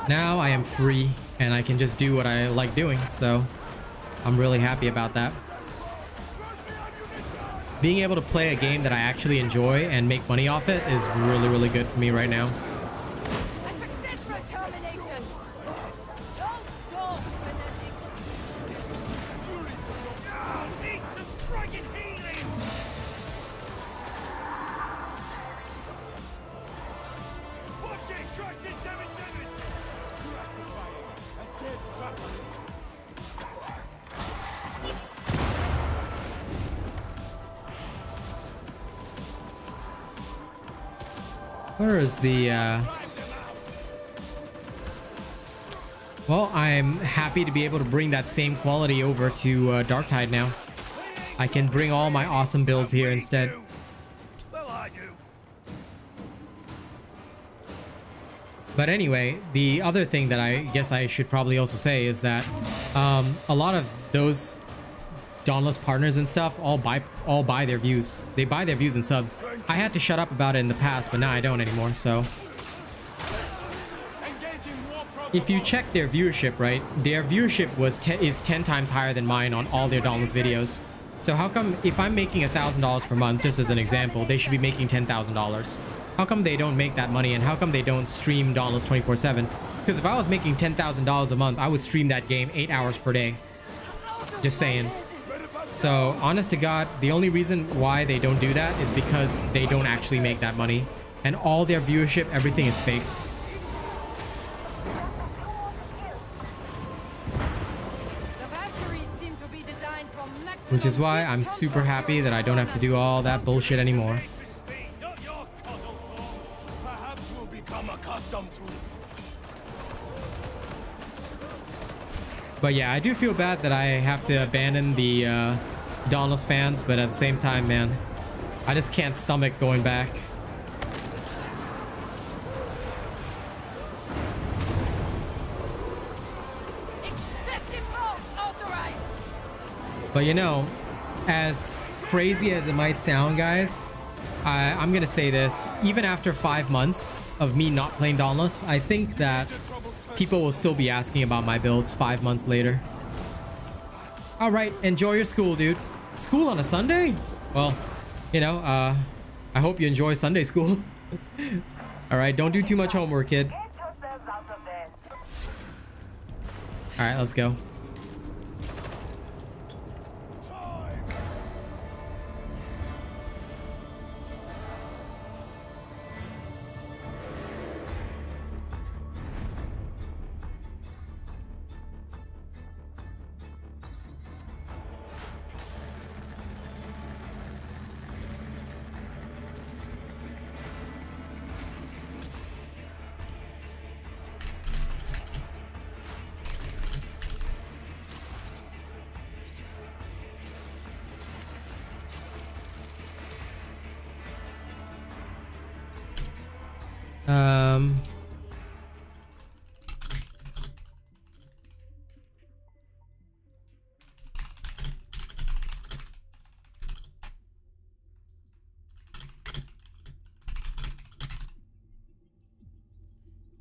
Now I am free and I can just do what I like doing. So I'm really happy about that. Being able to play a game that I actually enjoy and make money off it is really, really good for me right now. A successful termination. Don't go, fanatic. Need some friggin' healing. Watch it, Trucks in 77. A dead truck. Where is the, Well, I'm happy to be able to bring that same quality over to Darktide now. I can bring all my awesome builds here instead. Well, I do. But anyway, the other thing that I guess I should probably also say is that a lot of those Dauntless partners and stuff all buy their views. They buy their views and subs. I had to shut up about it in the past, but now I don't anymore. So if you check their viewership, right, their viewership is 10 times higher than mine on all their Dauntless videos. So how come if I'm making $1,000 per month, just as an example, they should be making $10,000? How come they don't make that money, and how come they don't stream Dauntless 24/7? Because if I was making $10,000 a month, I would stream that game 8 hours per day. Just saying. So, honest to God, the only reason why they don't do that is because they don't actually make that money. And all their viewership, everything is fake. The batteries seem to be designed for maximum. Which is why I'm super happy that I don't have to do all that bullshit anymore. Not your cuddle balls. Perhaps we'll become accustomed to it. But yeah, I do feel bad that I have to abandon the Dauntless fans, but at the same time, man, I just can't stomach going back. Excessive force authorized. But you know, as crazy as it might sound, guys, I'm gonna say this. Even after 5 months of me not playing Dauntless, I think that people will still be asking about my builds 5 months later. All right, enjoy your school, dude. School on a Sunday? Well, you know, I hope you enjoy Sunday school. All right, don't do too much homework, kid. Get yourselves out of there. All right, let's go.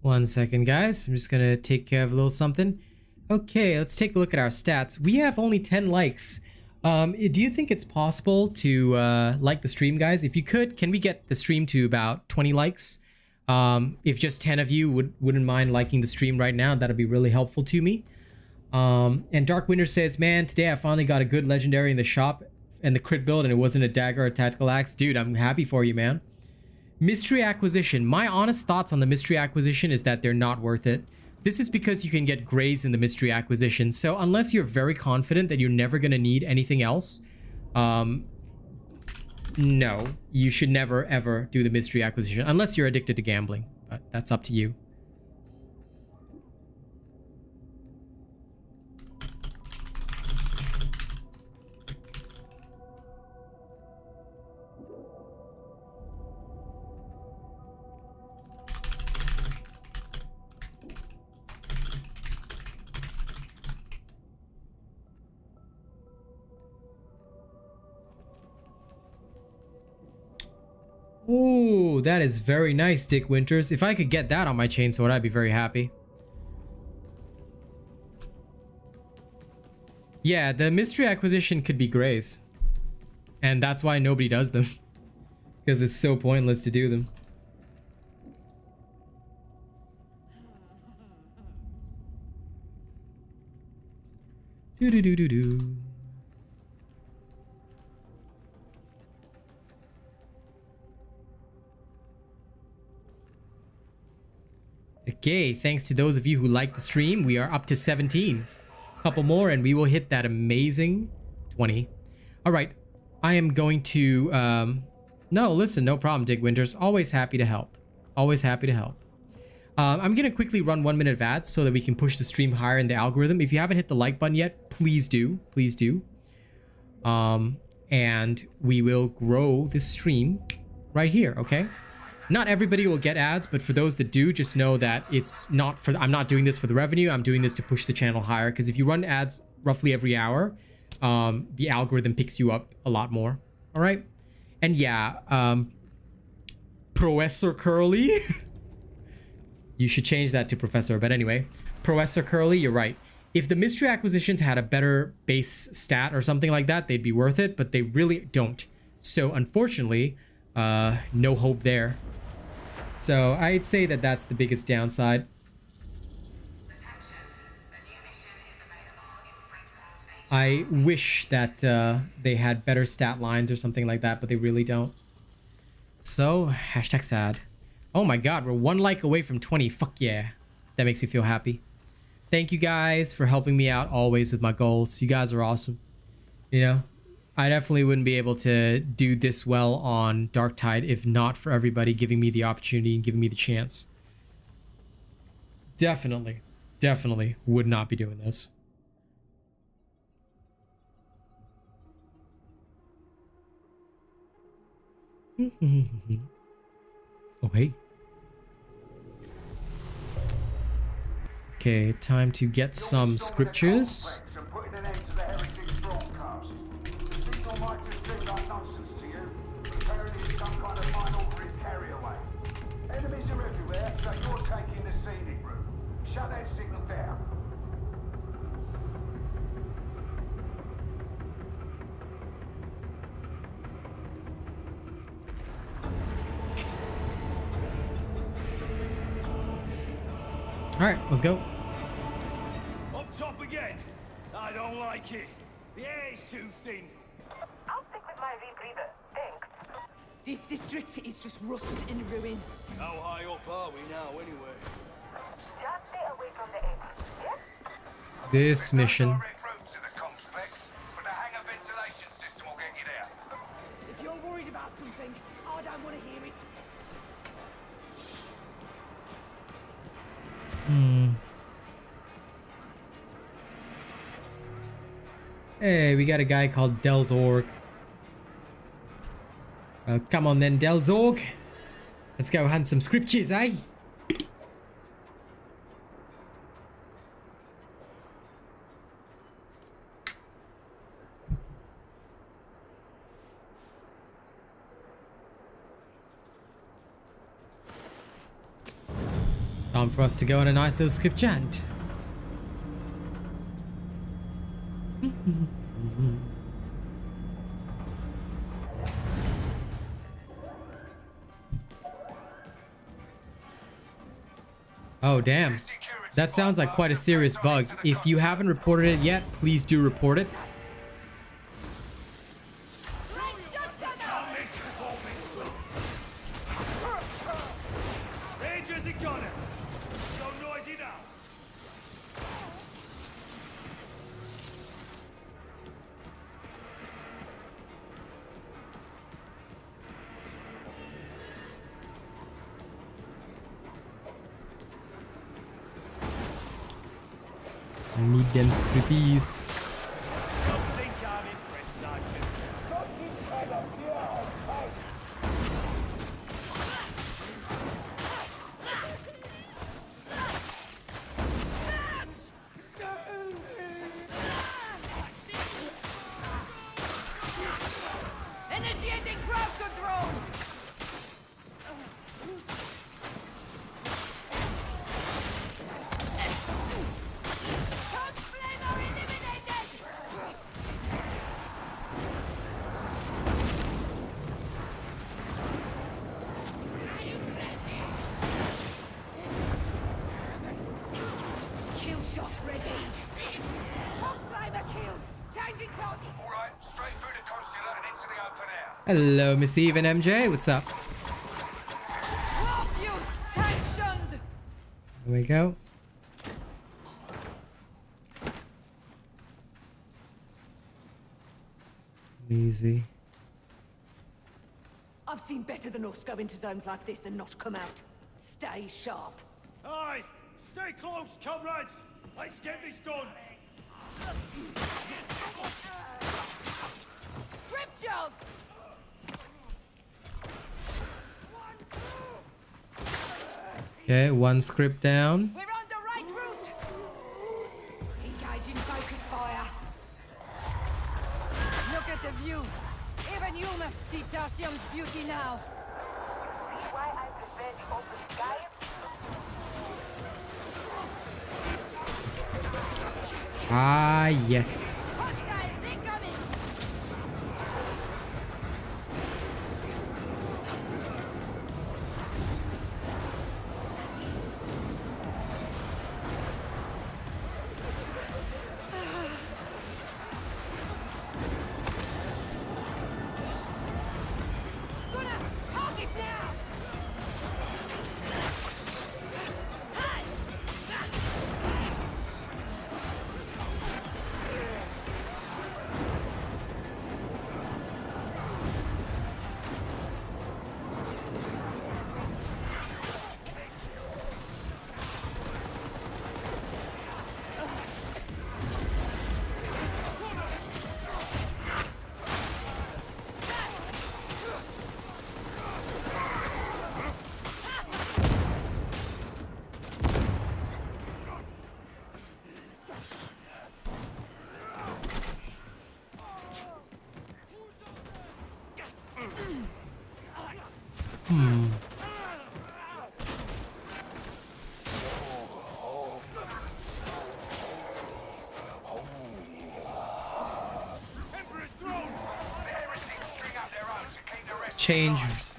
One second, guys. I'm just gonna take care of a little something. Okay, let's take a look at our stats. We have only 10 likes. Do you think it's possible to like the stream, guys? If you could, can we get the stream to about 20 likes? If just 10 of you wouldn't mind liking the stream right now, that'd be really helpful to me. And Dark Winter says, man, today I finally got a good legendary in the shop and the crit build and it wasn't a dagger or a tactical axe. Dude, I'm happy for you, man. Mystery acquisition. My honest thoughts on the mystery acquisition is that they're not worth it. This is because you can get grays in the mystery acquisition. So unless you're very confident that you're never going to need anything else, no, you should never ever do the mystery acquisition unless you're addicted to gambling, but that's up to you. Ooh, that is very nice, Dick Winters. If I could get that on my chainsword, I'd be very happy. Yeah, the mystery acquisition could be grays. And that's why nobody does them. Because it's so pointless to do them. Do-do-do-do-do. Okay, thanks to those of you who liked the stream, we are up to 17. Couple more and we will hit that amazing 20. All right, I am going to... no, listen, no problem, Dick Winters. Always happy to help. Always happy to help. I'm going to quickly run 1 minute of ads so that we can push the stream higher in the algorithm. If you haven't hit the like button yet, please do. Please do. And we will grow this stream right here, okay? Not everybody will get ads, but for those that do, just know that it's not for... I'm not doing this for the revenue. I'm doing this to push the channel higher. Because if you run ads roughly every hour, the algorithm picks you up a lot more. All right? And yeah, Professor Curly. You should change that to Professor. But anyway, Professor Curly, you're right. If the mystery acquisitions had a better base stat or something like that, they'd be worth it. But they really don't. So unfortunately, no hope there. So I'd say that that's the biggest downside. I wish that they had better stat lines or something like that, but they really don't. So, hashtag sad. Oh my god, we're 1 like away from 20. Fuck yeah. That makes me feel happy. Thank you guys for helping me out always with my goals. You guys are awesome. You know? I definitely wouldn't be able to do this well on Darktide if not for everybody giving me the opportunity and giving me the chance. Definitely would not be doing this. Oh, hey. Okay, time to get some scriptures. And putting an end to the heritage broadcast. The signal might just seem like nonsense to you. Apparently it's some kind of mind-altering carry-away. Enemies are everywhere, so you're taking the scenic route. Shut that signal down. Alright, let's go. Up top again. I don't like it. The air is too thin. I'll stick with my rebreather. Thanks. This district is just rust and ruin. How high up are we now, anyway? Just stay away from the edge. Yeah? This mission. Direct route to the complex, but the hangar ventilation system will get you there. If you're worried about something, I don't want to hear it. Hey, we got a guy called Delzorg. Well, come on then, Delzorg. Let's go hunt some scriptures, eh? Time for us to go on a nice little scripture hunt. Oh, damn. That sounds like quite a serious bug. If you haven't reported it yet, please do report it. Rangers are got it. So noisy now. I need them scrippies. Don't think I'm impressed, Psyker. Initiating crowd control! Toad flamer eliminated! Kill shot ready. Toad flamer killed! Changing target! All right, straight through the consular and into the open air. Hello, Miss Eve and MJ. What's up? Drop you sanctioned! There we go. Easy. I've seen better than us go into zones like this and not come out. Stay sharp. Aye, stay close, comrades. Let's get this done. Scriptures! Okay, one script down. We're on the right route! Engage in focus fire. Look at the view! Even you must see Tarshiam's beauty now! See why I prefer the open sky? Ah, yes. Hostiles incoming! Gonna target now!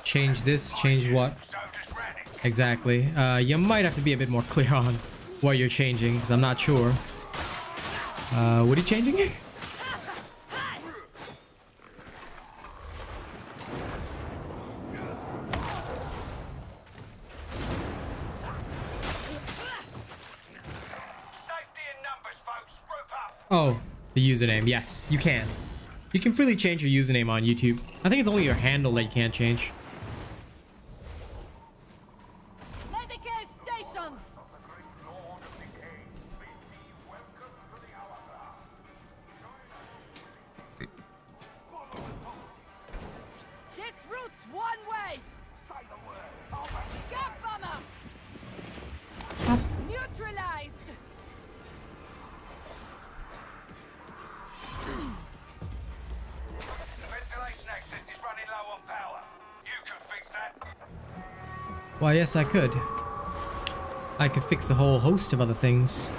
Change this, change what? Exactly. You might have to be a bit more clear on what you're changing, because I'm not sure. What are you changing? Oh, the username. Yes, you can. You can freely change your username on YouTube. I think it's only your handle that you can't change. Medicaid station! This route's one way! Scab bomber! Neutralized! Why, yes, I could. I could fix a whole host of other things.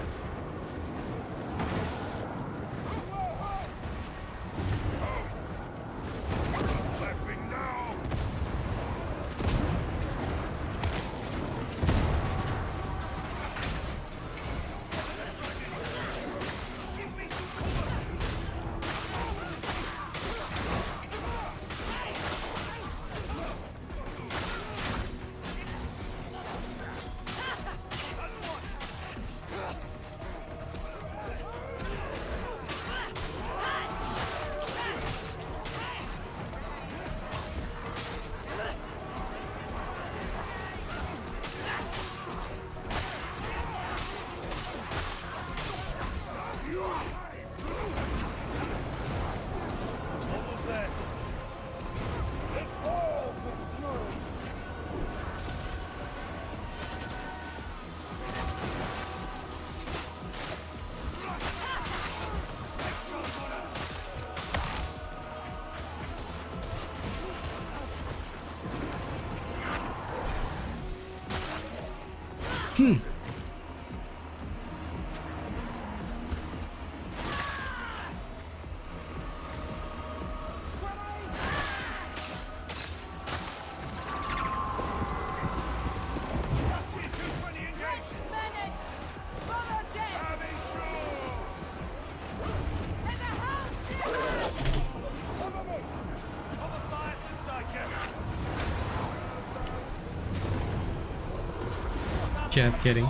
Just kidding.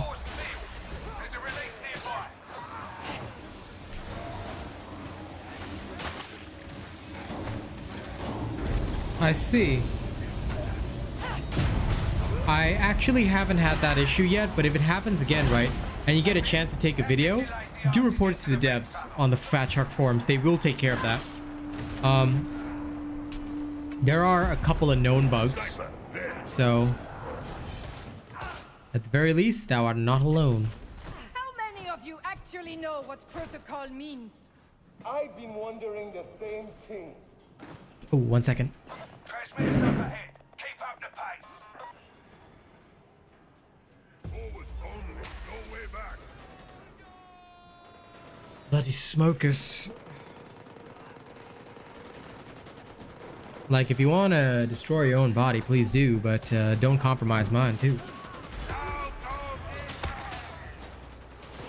I see. I actually haven't had that issue yet, but if it happens again, right, and you get a chance to take a video, do report it to the devs on the Fat Shark forums. They will take care of that. There are a couple of known bugs, so at the very least, thou art not alone. How many of you actually know what protocol means? I've been wondering the same thing. Oh, 1 second. Transmitter's up ahead. Keep up the pace. Forward only, no way back. Bloody smokers. Like, if you want to destroy your own body, please do, but don't compromise mine, too.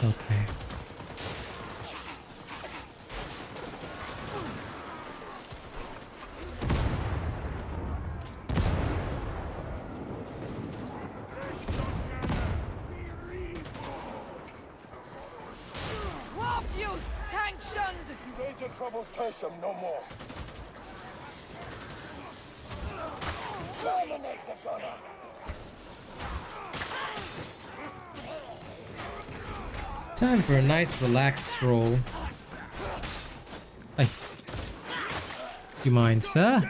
Okay. What you sanctioned? Major trouble Tertium, no more. Dominate the gunner. Time for a nice relaxed stroll. Hey. You mind, sir?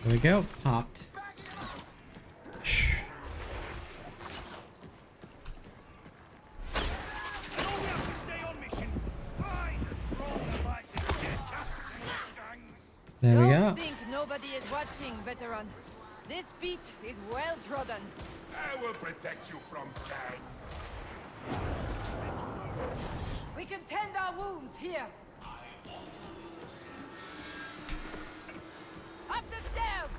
There we go. Popped. There we Don't go. think nobody is watching, veteran. This beat is well trodden. I will protect you from gangs. We can tend our wounds here. Up the stairs!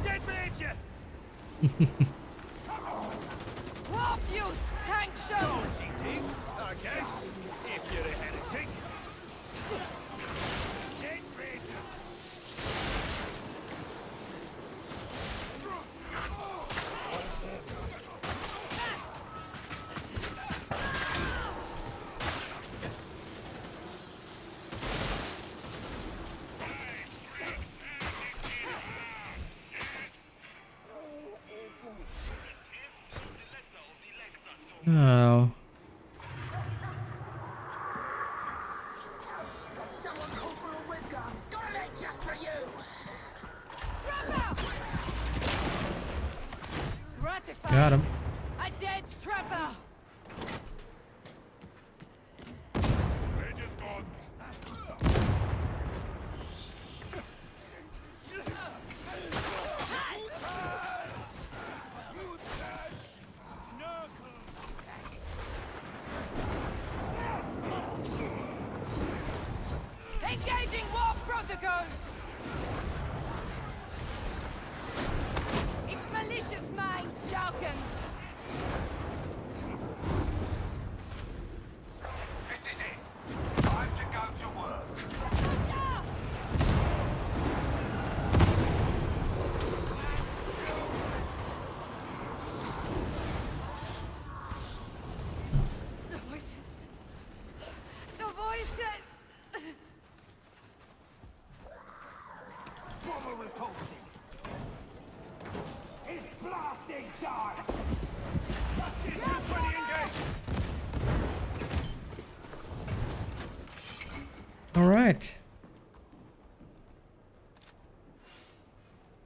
Dead major! Off, you sanction! She digs, I guess, if you're a heretic. Dead major! Oh. Someone call for a whip gun. Got an egg just for you. Gratified. Got him. A dead trapper! Major's gone. Engaging war protocols! Its malicious mind darkens. This is it. Time to go to work. Ah! The voices. The voices. Bomber reporting. It's blasting time. Busted 220 engaged! All right.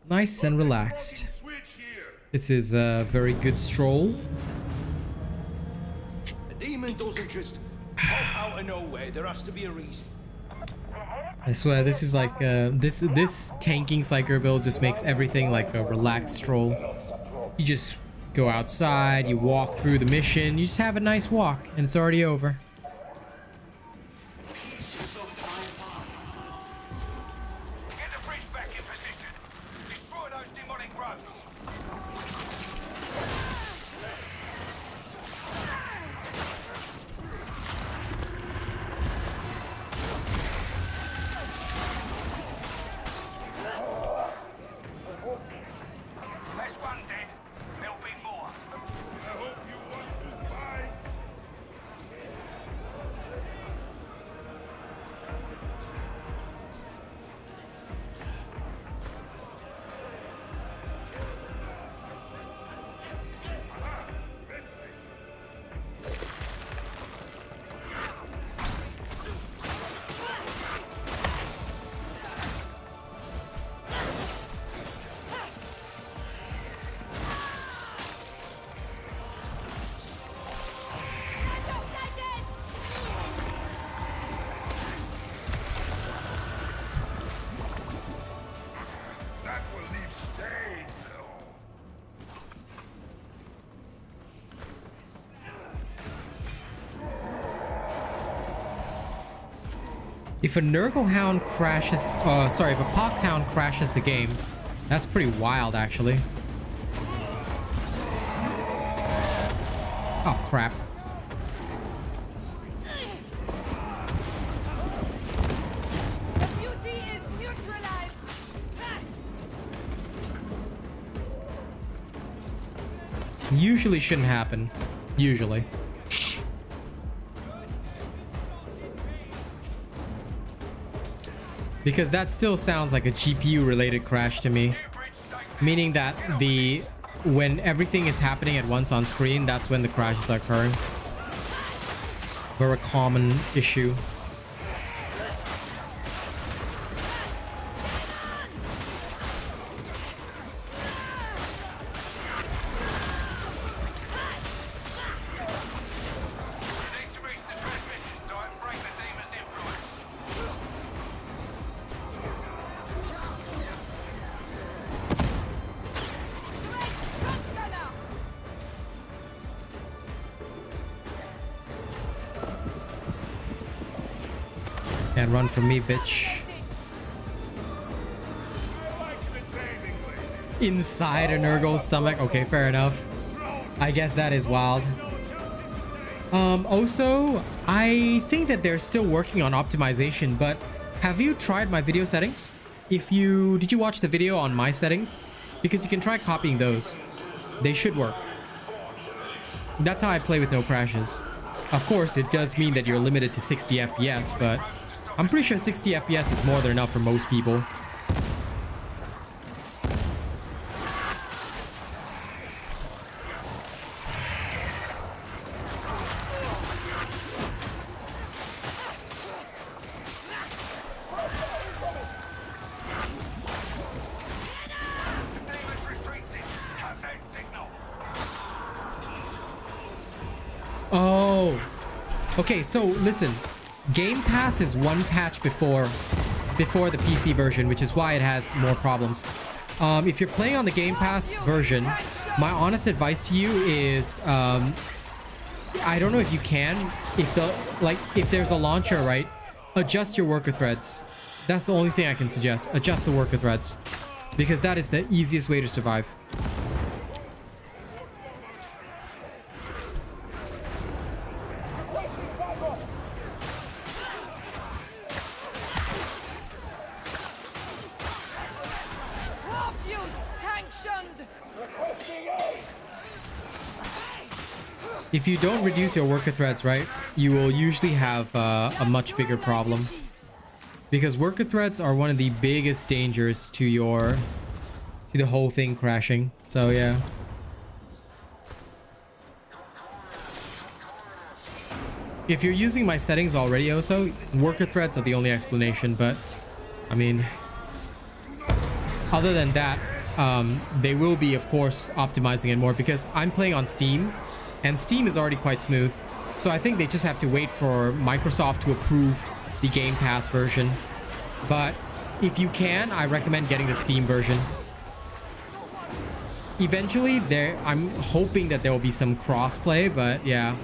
Nice and relaxed. Switch here. This is a very good stroll. A demon doesn't just pop out of nowhere. There has to be a reason. I swear, this is like this tanking psyker build just makes everything like a relaxed stroll. You just go outside, you walk through the mission, you just have a nice walk, and it's already over. Get the bridge back in position. Destroy those demonic roads. That's one dead. There'll be more. I hope you want to fight. That will leave stain, though. If a Nurgle Hound crashes, sorry, if a Pox Hound crashes the game, that's pretty wild, actually. Oh crap! The beauty is neutralized. Usually shouldn't happen. Usually. Because that still sounds like a GPU related crash to me. Meaning that the when everything is happening at once on screen, that's when the crashes are occurring. Very common issue. Can't run from me, bitch. Inside a Nurgle's stomach. Okay, fair enough. I guess that is wild. Also, I think that they're still working on optimization, but have you tried my video settings? Did you watch the video on my settings? Because you can try copying those. They should work. That's how I play with no crashes. Of course, it does mean that you're limited to 60 FPS, but I'm pretty sure 60 FPS is more than enough for most people. Oh, okay, so listen, Game Pass is one patch before the PC version, which is why it has more problems. If you're playing on the Game Pass version, my honest advice to you is, I don't know if you can, if there's a launcher, right, adjust your worker threads. That's the only thing I can suggest. Adjust the worker threads, because that is the easiest way to survive. If you don't reduce your worker threads, right, you will usually have a much bigger problem, because worker threads are one of the biggest dangers to the whole thing crashing. So yeah. If you're using my settings already also, worker threads are the only explanation, but I mean, other than that, they will be, of course, optimizing it more, because I'm playing on Steam, and Steam is already quite smooth. So I think they just have to wait for Microsoft to approve the Game Pass version. But if you can, I recommend getting the Steam version. Eventually, I'm hoping that there will be some crossplay, but yeah.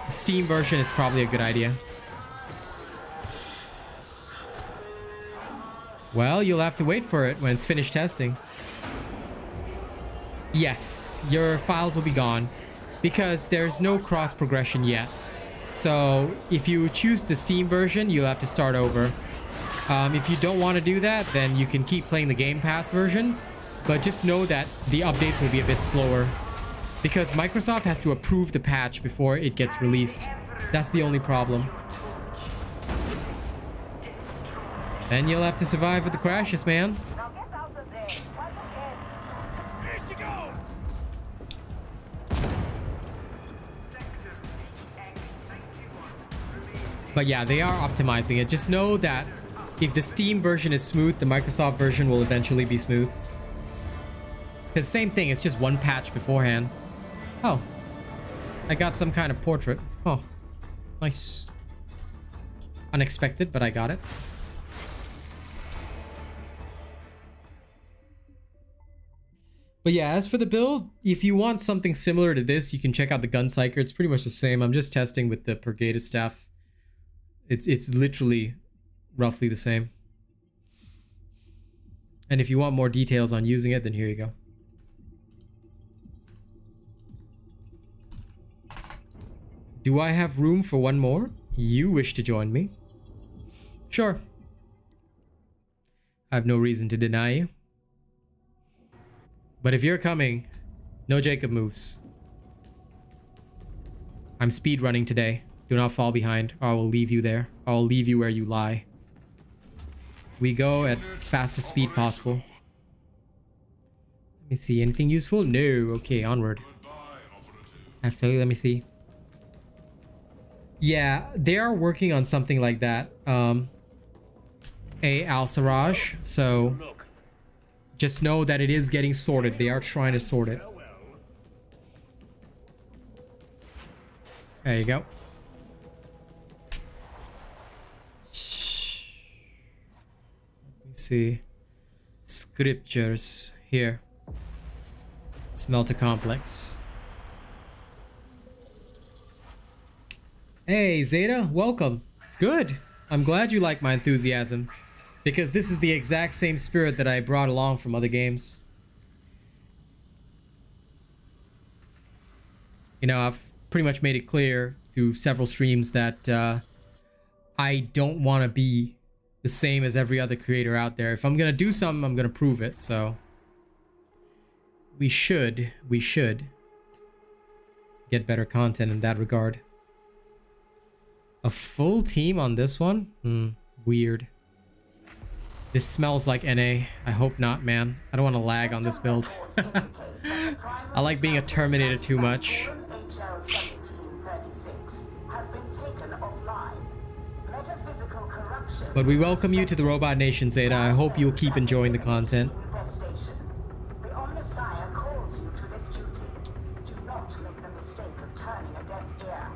Steam version is probably a good idea. Well, you'll have to wait for it when it's finished testing. Yes, your files will be gone because there's no cross progression yet. So if you choose the Steam version, you'll have to start over. If you don't want to do that, then you can keep playing the Game Pass version, but just know that the updates will be a bit slower because Microsoft has to approve the patch before it gets released. That's the only problem. Then you'll have to survive with the crashes, man. But yeah, they are optimizing it. Just know that if the Steam version is smooth, the Microsoft version will eventually be smooth. Because same thing, it's just one patch beforehand. Oh, I got some kind of portrait. Oh, nice. Unexpected, but I got it. But yeah, as for the build, if you want something similar to this, you can check out the Gun Psyker. It's pretty much the same. I'm just testing with the Pergada staff. It's literally roughly the same. And if you want more details on using it, then here you go. Do I have room for one more? You wish to join me? Sure. I have no reason to deny you. But if you're coming, no Jacob moves. I'm speed running today. Do not fall behind, or I will leave you there. I will leave you where you lie. We go at fastest speed possible. Let me see. Anything useful? No. Okay, onward. Actually, let me see. Yeah, they are working on something like that. A Al-Sarraj. So just know that it is getting sorted. They are trying to sort it. There you go. Let me see. Scriptures here. Smelter complex. Hey Zeta, welcome. Good. I'm glad you like my enthusiasm, because this is the exact same spirit that I brought along from other games. You know, I've pretty much made it clear through several streams that I don't want to be the same as every other creator out there. If I'm gonna do something, I'm gonna prove it. So we should get better content in that regard. A full team on this one? Weird. This smells like NA. I hope not, man. I don't want to lag on this build. I like being a Terminator too much. But we welcome you to the Robot Nation, Zeta. I hope you'll keep enjoying the content. The Omnissiah calls you to this duty. Do not make the mistake of turning a deaf ear.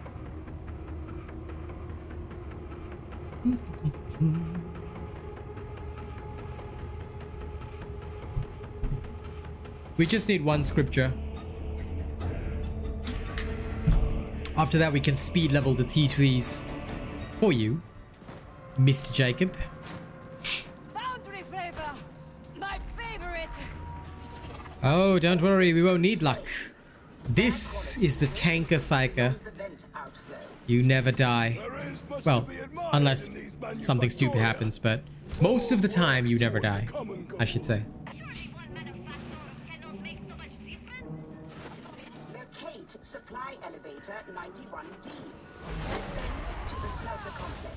We just need one scripture. After that, we can speed level the T3s for you, Mr. Jacob. Foundry flavor, my favorite. Oh, don't worry, we won't need luck. This is the Tanky Psyker. You never die. Well, unless something stupid happens, but most of the time you never die, I should say. Locate supply elevator 91D. Descend to the smelter complex.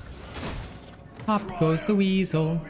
Up goes the weasel.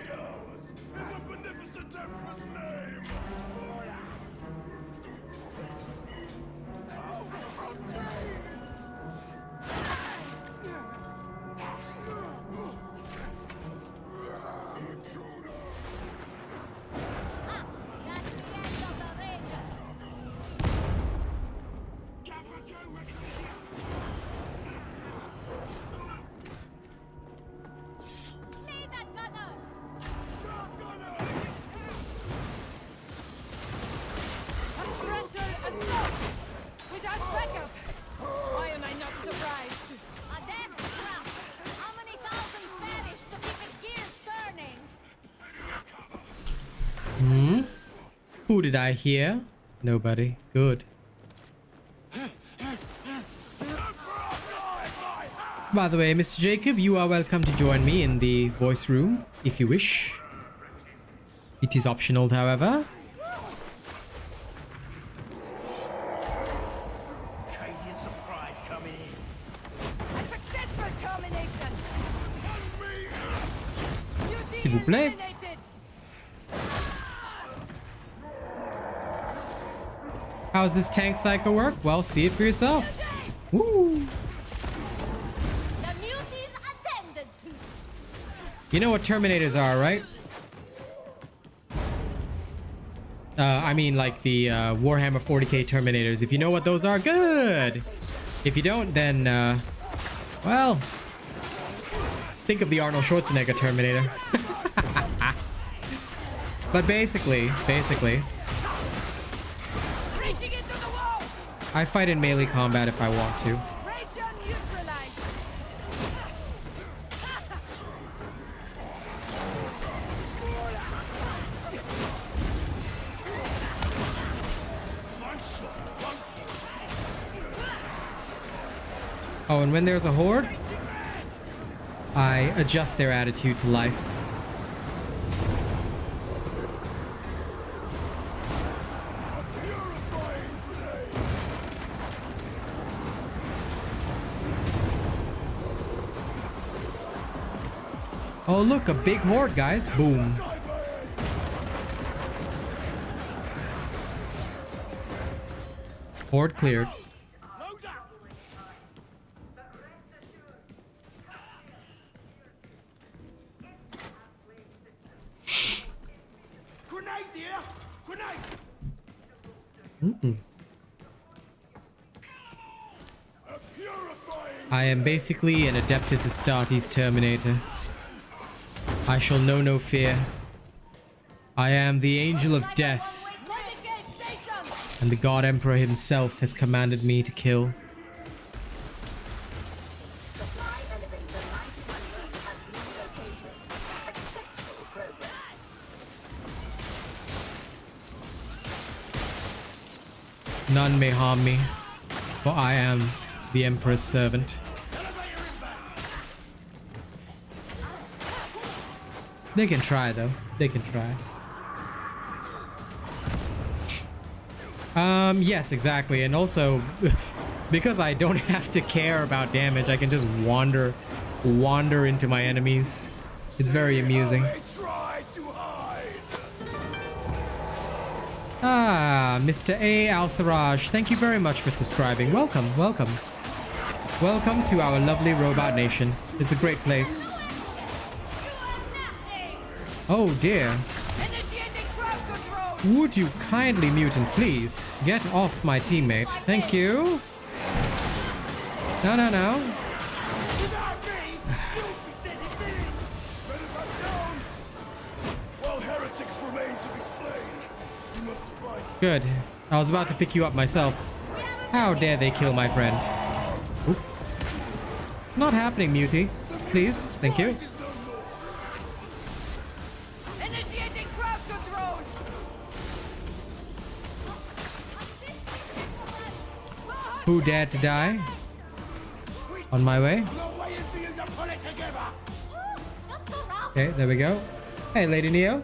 Who did I hear? Nobody. Good. By the way, Mr. Jacob, you are welcome to join me in the voice room if you wish. It is optional, however. Surprise coming in. A successful culmination. S'il vous plaît. How does this Tanky Psyker work? Well, see it for yourself. Woo! You know what Terminators are, right? I mean, like the Warhammer 40k Terminators. If you know what those are, good! If you don't, then, well, think of the Arnold Schwarzenegger Terminator. But basically, I fight in melee combat if I want to. Oh, and when there's a horde, I adjust their attitude to life. Oh, look, a big horde, guys. Boom. Horde cleared. Load up! Grenade here! Grenade! I am basically an Adeptus Astartes Terminator. I shall know no fear. I am the Angel of Death, and the God Emperor himself has commanded me to kill. Supply elevator 91B has been located. Acceptable progress. None may harm me, for I am the Emperor's servant. They can try though. They can try. Yes, exactly. And also, because I don't have to care about damage, I can just wander into my enemies. It's very amusing. Try to hide. Ah, Mr. A. Al-Sarraj, thank you very much for subscribing. Welcome, welcome. Welcome to our lovely robot nation. It's a great place. Oh dear. Would you kindly, mutant, please get off my teammate? Thank you. No, no, no. While heretics remain to be slain, you must fight. Good. I was about to pick you up myself. How dare they kill my friend? Oop. Not happening, Mutie. Please, thank you. Who dared to die? On my way. Okay, there we go. Hey, Lady Neo.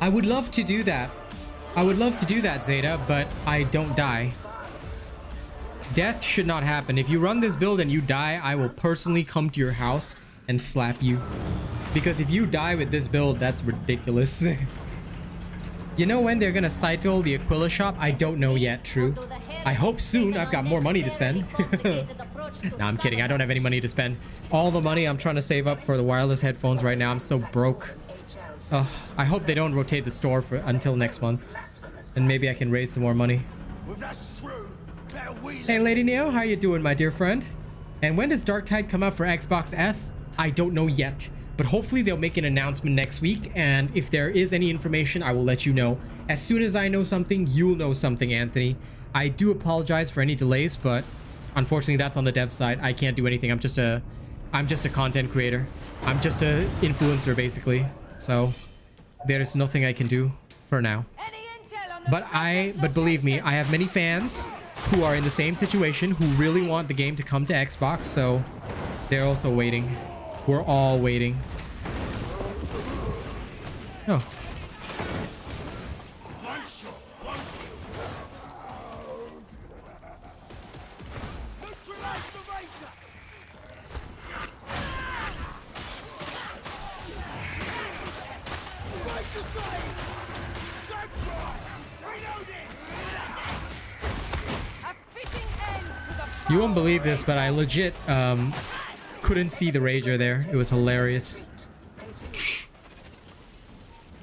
I would love to do that. I would love to do that, Zeta, but I don't die. Death should not happen. If you run this build and you die, I will personally come to your house and slap you. Because if you die with this build, that's ridiculous. You know when they're gonna cycle the Aquila shop? I don't know yet, true. I hope soon. I've got more money to spend. Nah, I'm kidding. I don't have any money to spend. All the money I'm trying to save up for the wireless headphones right now. I'm so broke. I hope they don't rotate the store until next month. And maybe I can raise some more money. Hey, Lady Neo. How you doing, my dear friend? And when does Darktide come out for Xbox S? I don't know yet. But hopefully they'll make an announcement next week, and if there is any information, I will let you know. As soon as I know something, you'll know something, Anthony. I do apologize for any delays, but unfortunately that's on the dev side. I can't do anything. I'm just a content creator. I'm just a influencer, basically. So there's nothing I can do for now. But believe me, I have many fans who are in the same situation, who really want the game to come to Xbox, so they're also waiting. We're all waiting. Oh. You won't believe this, but I legit couldn't see the Rager there. It was hilarious.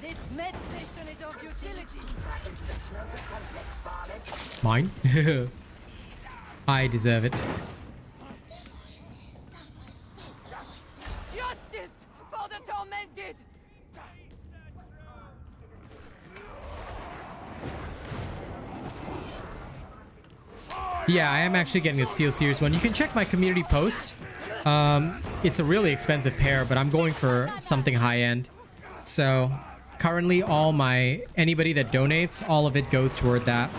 This med station is of utility. Mine? I deserve it. Justice for the tormented. Yeah, I am actually getting a Steel Series one. You can check my community post. It's a really expensive pair, but I'm going for something high-end. So currently anybody that donates, all of it goes toward that.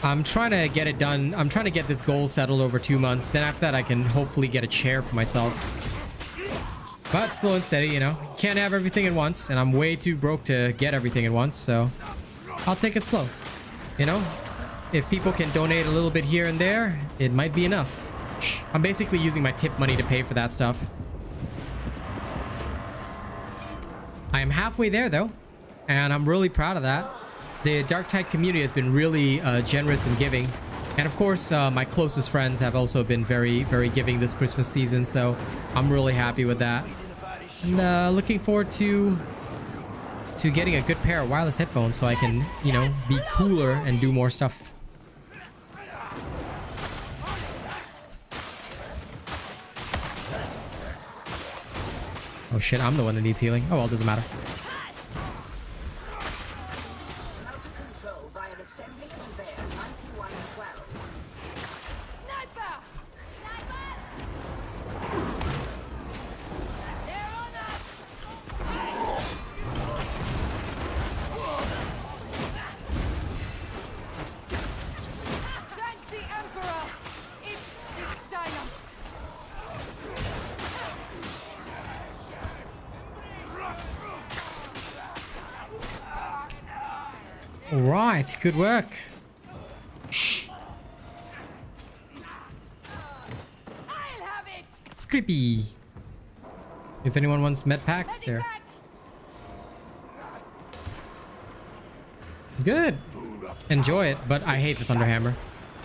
I'm trying to get it done. I'm trying to get this goal settled over 2 months. Then after that, I can hopefully get a chair for myself. But slow and steady, you know. Can't have everything at once, and I'm way too broke to get everything at once, so I'll take it slow. You know, if people can donate a little bit here and there, it might be enough. I'm basically using my tip money to pay for that stuff. I am halfway there, though, and I'm really proud of that. The Darktide community has been really generous and giving. And of course, my closest friends have also been very, very giving this Christmas season. So I'm really happy with that. And looking forward to getting a good pair of wireless headphones so I can, you know, be cooler and do more stuff. Oh shit, I'm the one that needs healing. Oh well, doesn't matter. Alright, good work. Scrippy. If anyone wants med packs, there. Good. Enjoy it, but I hate the Thunderhammer.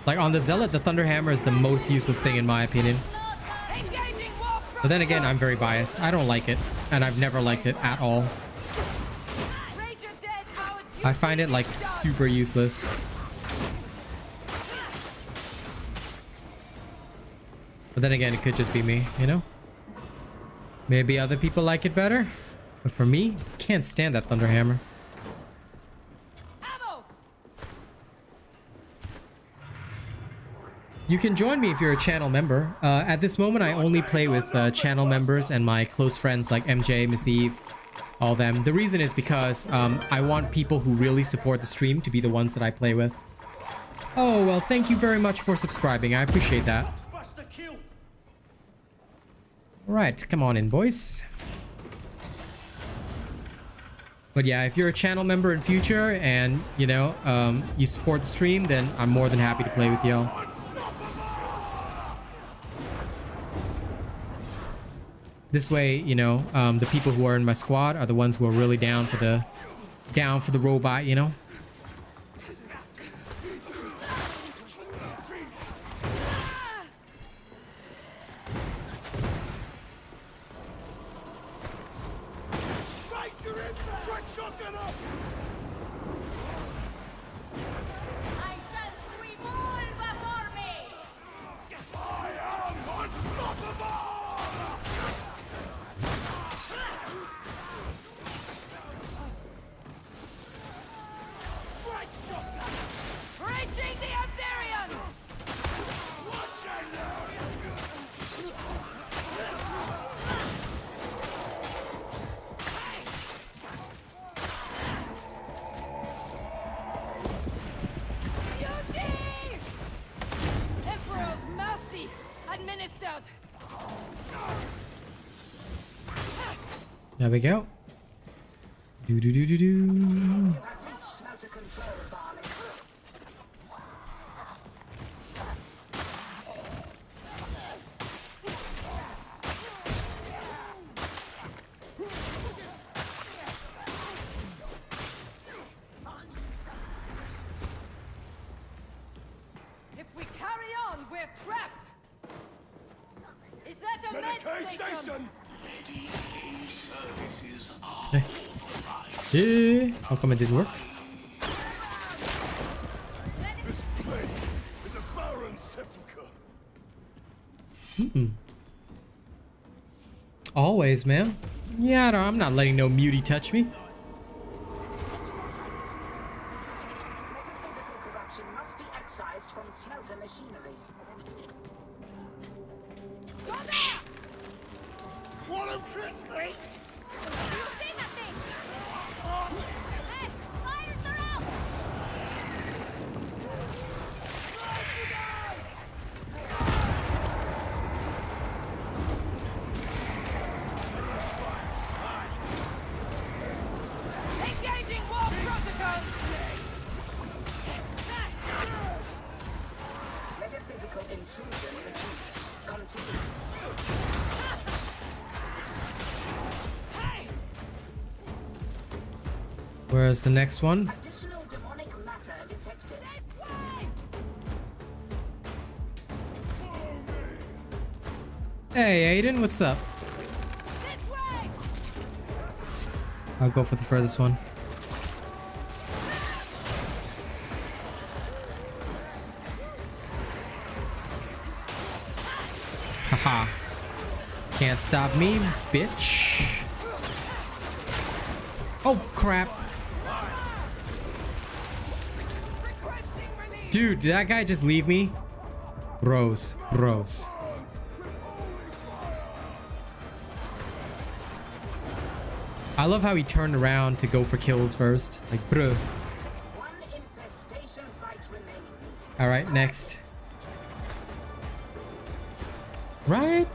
Like on the Zealot, the Thunderhammer is the most useless thing in my opinion. But then again, I'm very biased. I don't like it, and I've never liked it at all. I find it like super useless. But then again, it could just be me, you know? Maybe other people like it better. But for me, can't stand that Thunderhammer. You can join me if you're a channel member. At this moment, I only play with channel members and my close friends like MJ, Miss Eve, all them. The reason is because I want people who really support the stream to be the ones that I play with. Oh, well, thank you very much for subscribing. I appreciate that. Alright, come on in, boys. But yeah, if you're a channel member in future and, you know, you support the stream, then I'm more than happy to play with y'all. This way, you know, the people who are in my squad are the ones who are really down for the robot, you know. There we go. Do do do do do. If we carry on, we're trapped. Is that a med station? Yeah. How come it didn't work? This place is a barren sepulcher. Always, man. Yeah, I'm not letting no mutie touch me. Metaphysical corruption must be excised from smelter machinery. Want him crispy? Engaging war protocols. Metaphysical intrusion reduced. Continue. Where's the next one? Additional Hey, Aiden, what's up? I'll go for the furthest one. Haha. Can't stop me, bitch. Oh, crap. Dude, did that guy just leave me? Bros. I love how he turned around to go for kills first. Like, bro. Alright, next. Right?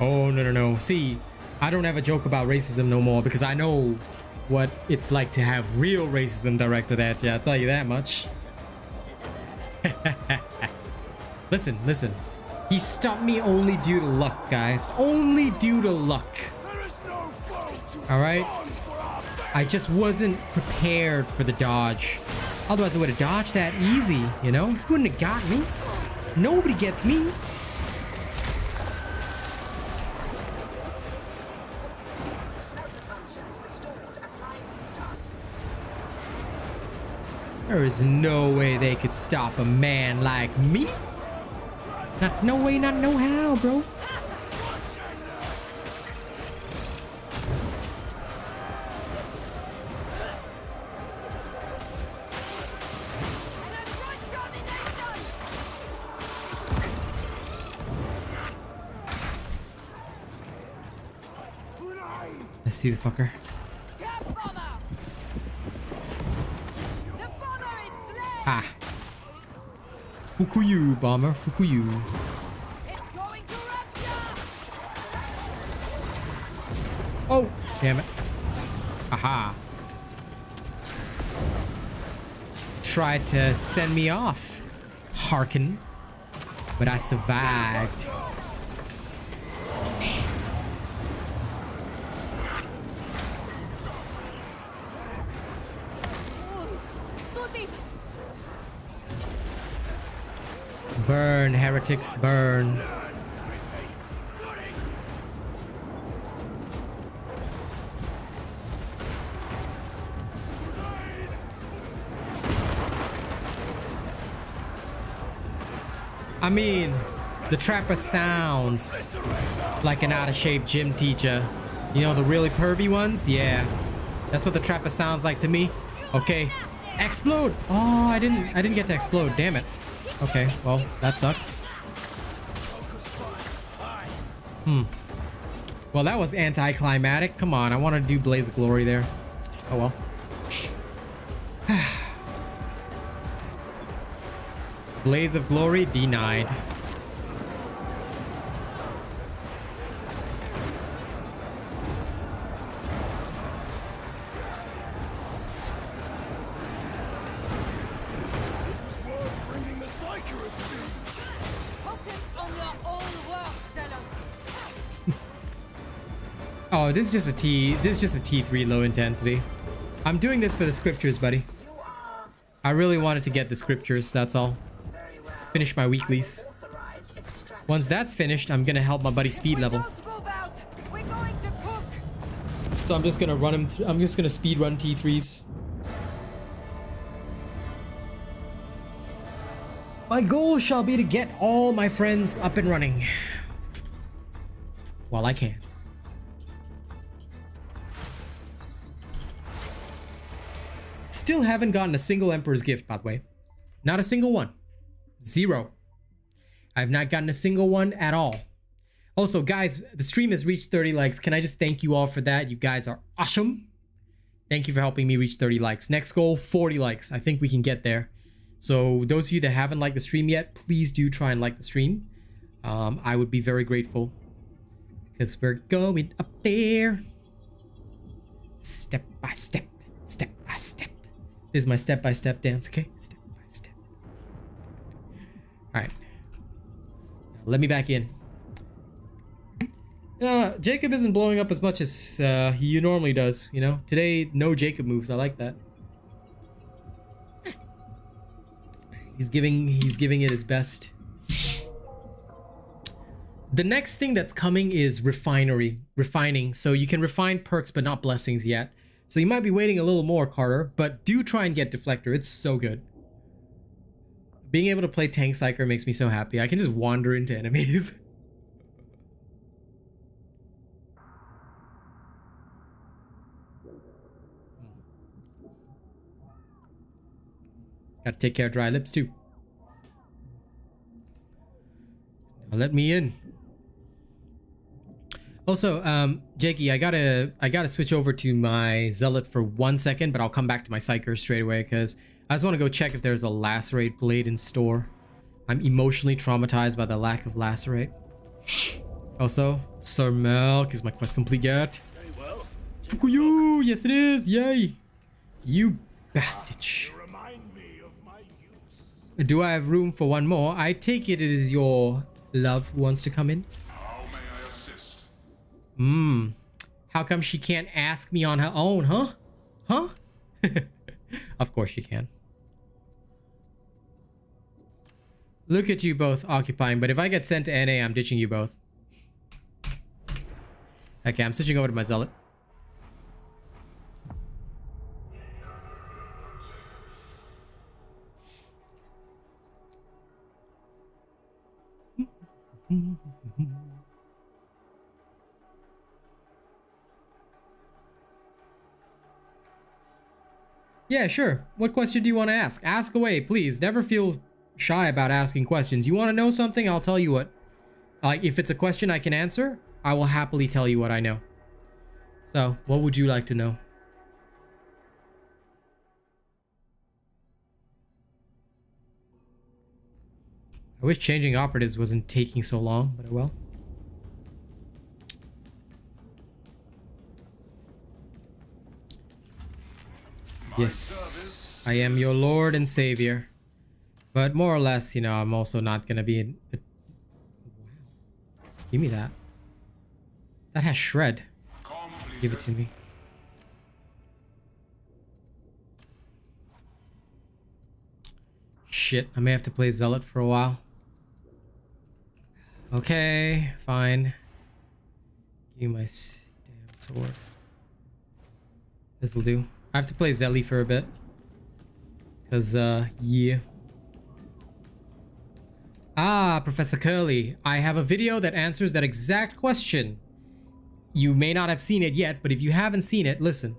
Oh, no. See, I don't have a joke about racism no more because I know what it's like to have real racism directed at you. I'll tell you that much. Listen. He stopped me only due to luck, guys. Only due to luck. Alright? I just wasn't prepared for the dodge. Otherwise, I would have dodged that easy, you know? He wouldn't have got me. Nobody gets me. There is no way they could stop a man like me. No way, not no how, bro. I see the fucker. Ah. Fukuyu, bomber. Fukuyu. Oh, damn it. Aha. Tried to send me off. Harkin. But I survived. Burn, heretics, burn. I mean, the trapper sounds like an out-of-shape gym teacher. You know, the really pervy ones? Yeah. That's what the trapper sounds like to me. Okay. Explode! Oh, I didn't get to explode. Damn it. Okay, well, that sucks. Well, that was anticlimactic. Come on, I want to do Blaze of Glory there. Oh well. Blaze of Glory denied. Oh, this is just a T3 low intensity. I'm doing this for the scriptures, buddy. I really wanted to get the scriptures, that's all. Finish my weeklies. Once that's finished, I'm gonna help my buddy speed level. So I'm just gonna run him. I'm just gonna speed run T3s. My goal shall be to get all my friends up and running while I can. Still haven't gotten a single Emperor's Gift, by the way. Not a single one. Zero. I've not gotten a single one at all. Also, guys, the stream has reached 30 likes. Can I just thank you all for that? You guys are awesome. Thank you for helping me reach 30 likes. Next goal, 40 likes. I think we can get there. So those of you that haven't liked the stream yet, please do try and like the stream. I would be very grateful. Because we're going up there. Step by step. Step by step. This is my step-by-step dance, okay? Step by step. Alright. Let me back in. Jacob isn't blowing up as much as he normally does, you know? Today, no Jacob moves. I like that. He's giving it his best. The next thing that's coming is refining. So you can refine perks, but not blessings yet. So you might be waiting a little more, Carter, but do try and get Deflector. It's so good. Being able to play Tanky Psyker makes me so happy. I can just wander into enemies. Gotta take care of dry lips too. Now let me in. Also, Jakey, I gotta switch over to my Zealot for 1 second, but I'll come back to my Psyker straight away because I just want to go check if there's a Lacerate blade in store. I'm emotionally traumatized by the lack of Lacerate. Also, Sir Milk, is my quest complete yet? Well, Fukuyu! Yes it is! Yay! You bastard. remind me of my youth. Do I have room for one more? I take it is your love who wants to come in? How may I assist? How come she can't ask me on her own, huh? Huh? Of course she can. Look at you both occupying, but if I get sent to NA, I'm ditching you both. Okay, I'm switching over to my Zealot. Yeah, sure. What question do you want to ask? Ask away, please. Never feel shy about asking questions. You want to know something? I'll tell you what. Like, if it's a question I can answer, I will happily tell you what I know. So, what would you like to know? I wish changing operatives wasn't taking so long, but well. Yes, I am your Lord and Savior. But more or less, you know, I'm also not gonna be in... Wow. Give me that. That has shred. Give it to me. Shit, I may have to play Zealot for a while. Okay, fine. Give me my damn sword. This'll do. I have to play Zelly for a bit. Cause, yeah. Ah, Professor Curly. I have a video that answers that exact question. You may not have seen it yet, but if you haven't seen it, listen.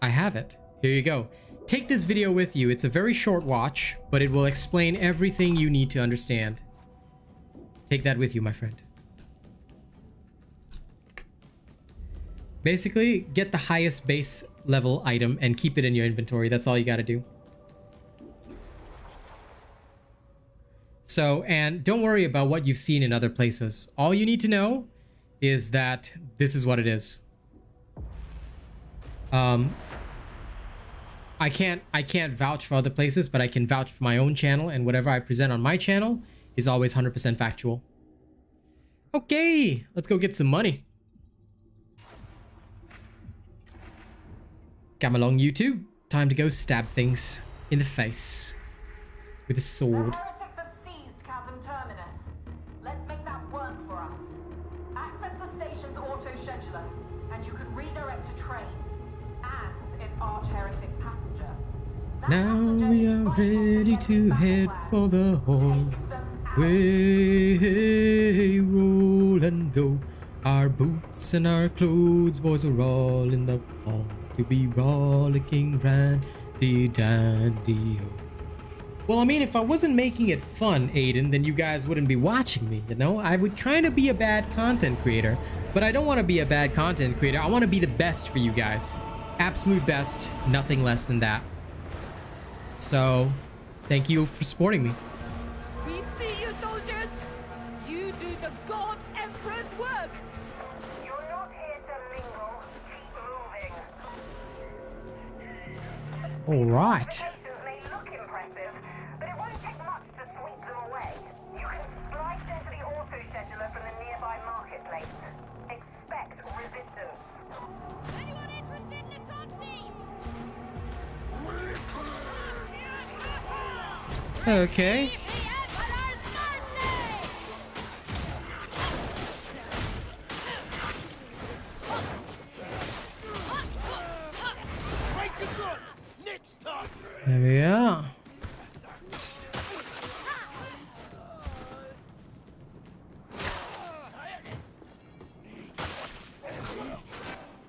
I have it. Here you go. Take this video with you. It's a very short watch, but it will explain everything you need to understand. Take that with you, my friend. Basically, get the highest base level item and keep it in your inventory. That's all you gotta do. So, and don't worry about what you've seen in other places. All you need to know is that this is what it is. I can't vouch for other places, but I can vouch for my own channel, and whatever I present on my channel is always 100% factual. Okay, let's go get some money. Come along, you two. Time to go stab things in the face with a sword. The heretics have seized Chasm Terminus. Let's make that work for us. Access the station's auto-scheduler, and you can redirect to train and its arch-heretic passenger. That Now passenger we is are vital ready get to these head battle for the plans. home. Take them out. Way, roll and go. Our boots and our clothes, boys, are all in the hall to be rollicking randy dandy. Well, I mean, if I wasn't making it fun, Aiden, then you guys wouldn't be watching me, you know? I would kind of be a bad content creator, but I don't want to be a bad content creator. I want to be the best for you guys. Absolute best, nothing less than that. So, thank you for supporting me. We see you, soldiers! You do the God Emperor's work! You're not here to mingle. Keep moving. All right. Applications may look impressive, but it won't take much to sweep them away. You can splice into the auto-scheduler from the nearby marketplace. Expect resistance. Anyone interested in a Tonsi? Okay. There we are.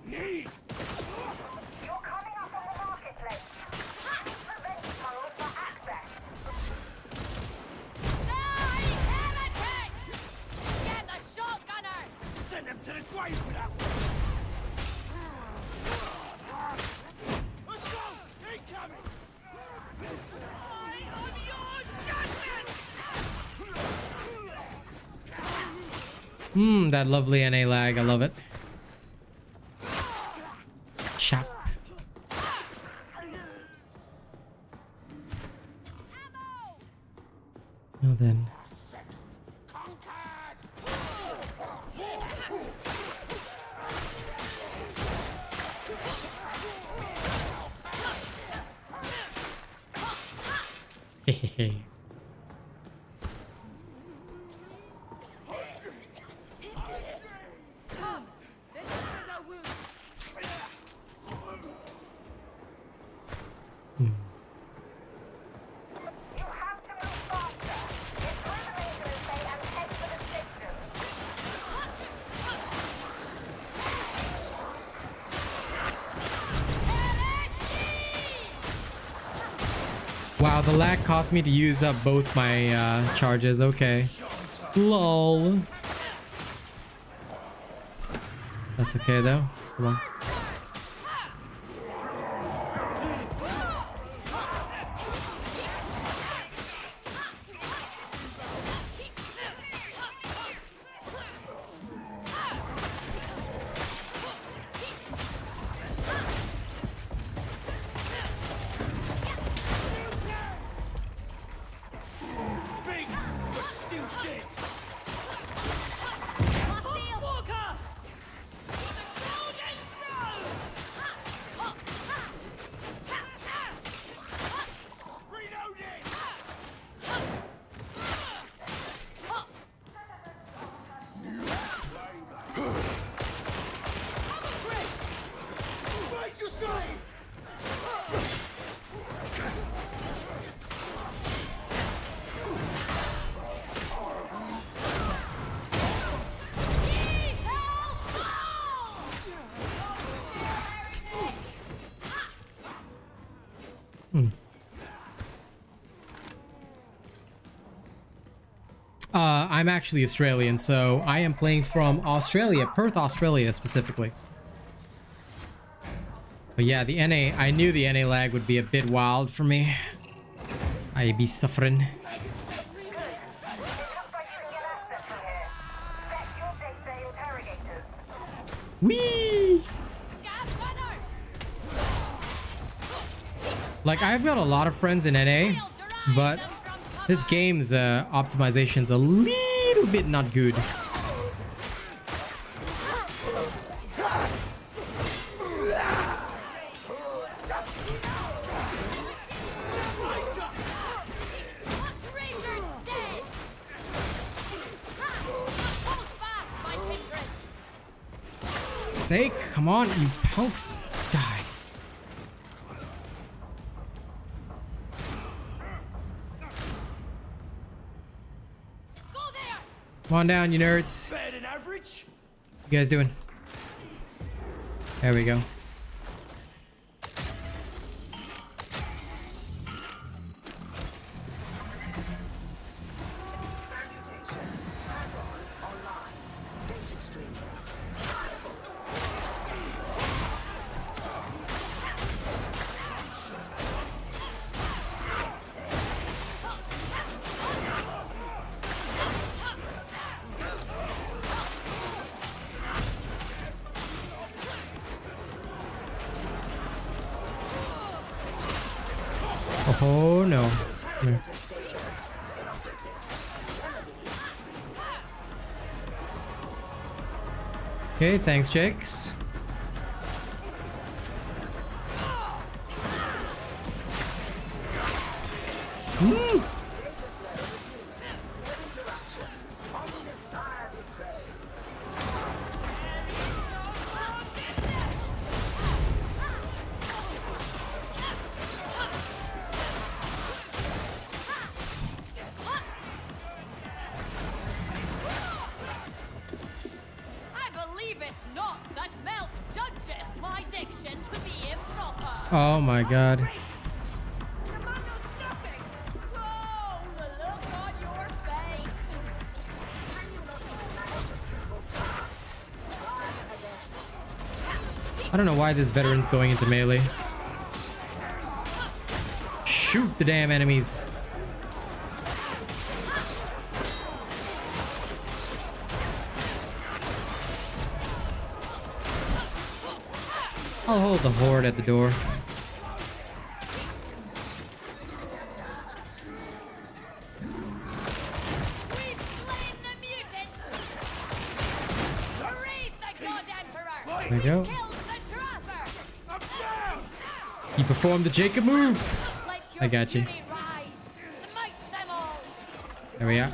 You're coming up on the marketplace. Prevent tunnels for access. Get the shotgunner! Send them to the grave with that one. Let's go! Incoming! That lovely NA lag. I love it. Chop. Well then. Hehehe. You have to move faster. Get through the maintenance bay and head for the station. Wow, the lag caused me to use up both my charges. Okay. Lol. That's okay though. Come on. Big, but still dead. Walker! Reloading! Fight yourself! I'm actually Australian, so I am playing from Australia, Perth, Australia specifically. But yeah, the NA, I knew the NA lag would be a bit wild for me. I'd be suffering. Looks like you can get access from here. Set your day-to-day interrogators. Whee! Like, I've got a lot of friends in NA, but this game's optimization's a little bit not good. Sake, come on, you punks, die. Come on down, you nerds. Better than average? You guys doing? There we go. Oh no. No. Okay, thanks, Jakes. Oh my god. The man knows nothing. Oh, the look on your face. I don't know why this veteran's going into melee. Shoot the damn enemies. I'll hold the horde at the door. We've slain the mutants! Praise the God Emperor! There we go. Killed the trapper! He performed the Jacob move. Let I got you. fury rise! Smite them all! There we are.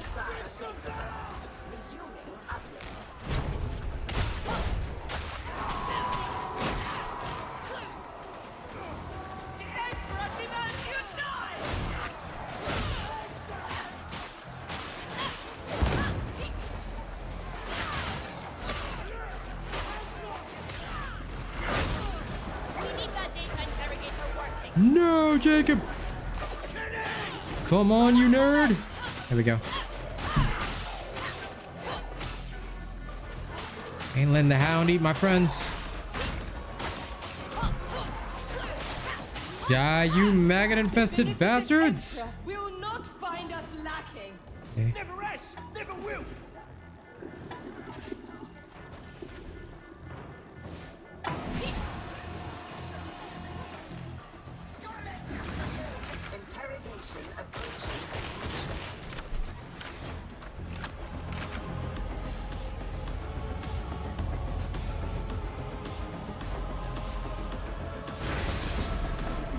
Emperor demands you die. We need that data interrogator working! No, Jacob. Come on, you nerd. There we go. Ain't letting the hound eat my friends. Die, you maggot-infested bastards! Will not find us lacking. Okay. Never has, never will. Interrogation approaching completion.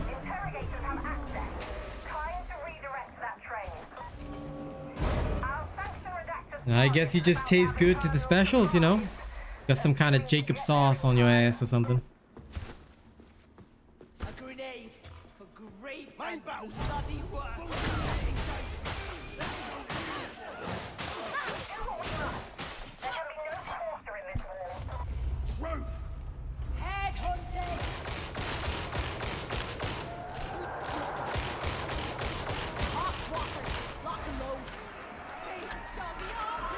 Interrogators have access. Time to redirect that train. I'll sanction redactors. I guess you just taste good to the specials, you know? Got some kind of Jacob sauce on your ass or something. A grenade for great Main and battle. bloody work. Do what we must. There can be no quarter in this war. Truth. Head hunting. Hot water. Lock and load. Beats on the arm.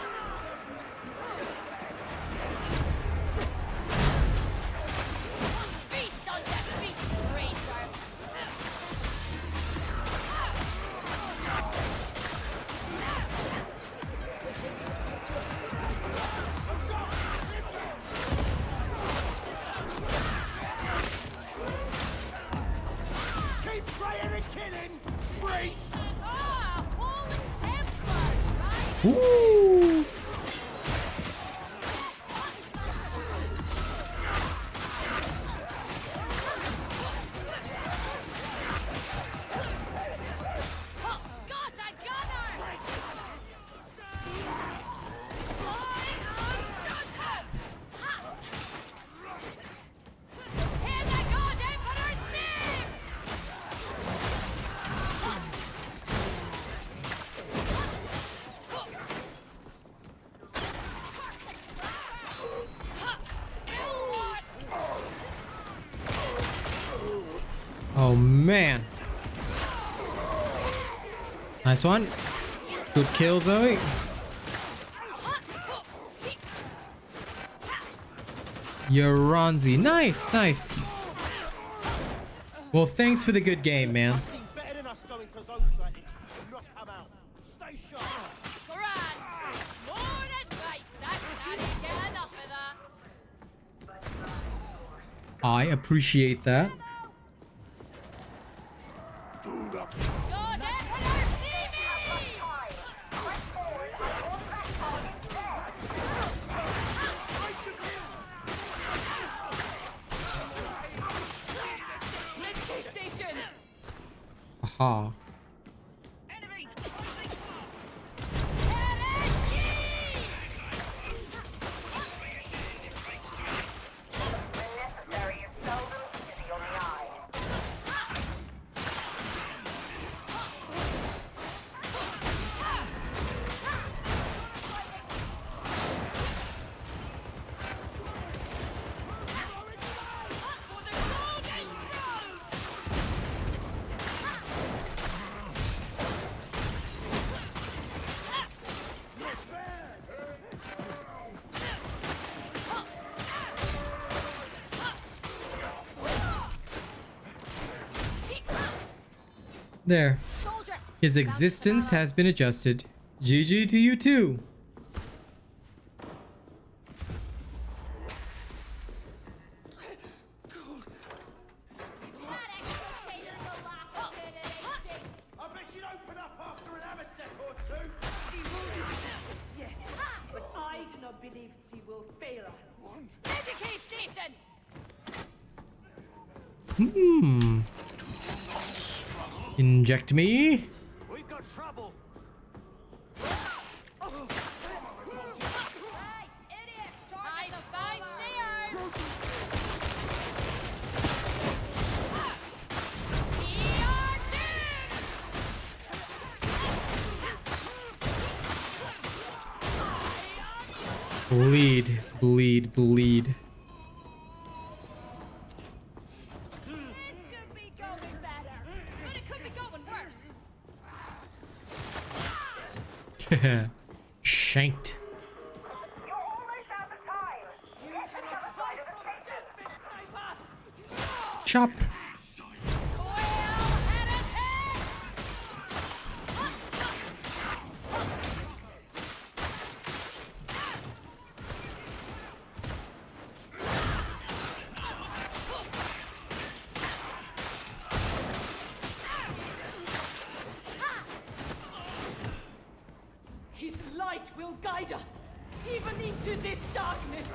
Feast on defeat, Ranger! Keep praying and killing. Priest. Ah, holy temper, right? Woo! Oh, got a gunner! Hear the God Emperor's name! Oh man. Nice one. Good kill, Zoe. Yoronzi. Nice, nice. Well, thanks for the good game, man. Better than us going to zones like this. Do not come out. Stay sharp. Grand! More advice! I can't get enough of that! I appreciate that. God Emperor, see me! Press forward and hold that target there. Midway station. Aha. Enemies closing fast. The necessary is seldom easy on the eye. For the golden throne. There. Soldier! His existence has been adjusted. GG to you too. I bet you'd open up after an hammerstep or two. Yes, but I do not believe she will fail us. Medicaid station! Inject me. We've got trouble. Hey, idiots! Trying to find stairs! We are doomed! Bleed, bleed, bleed. This could be going better. But it could be going worse. Shanked. You're almost out of time. Get to the other side of the station. Chop. His light will guide us, even into this darkness.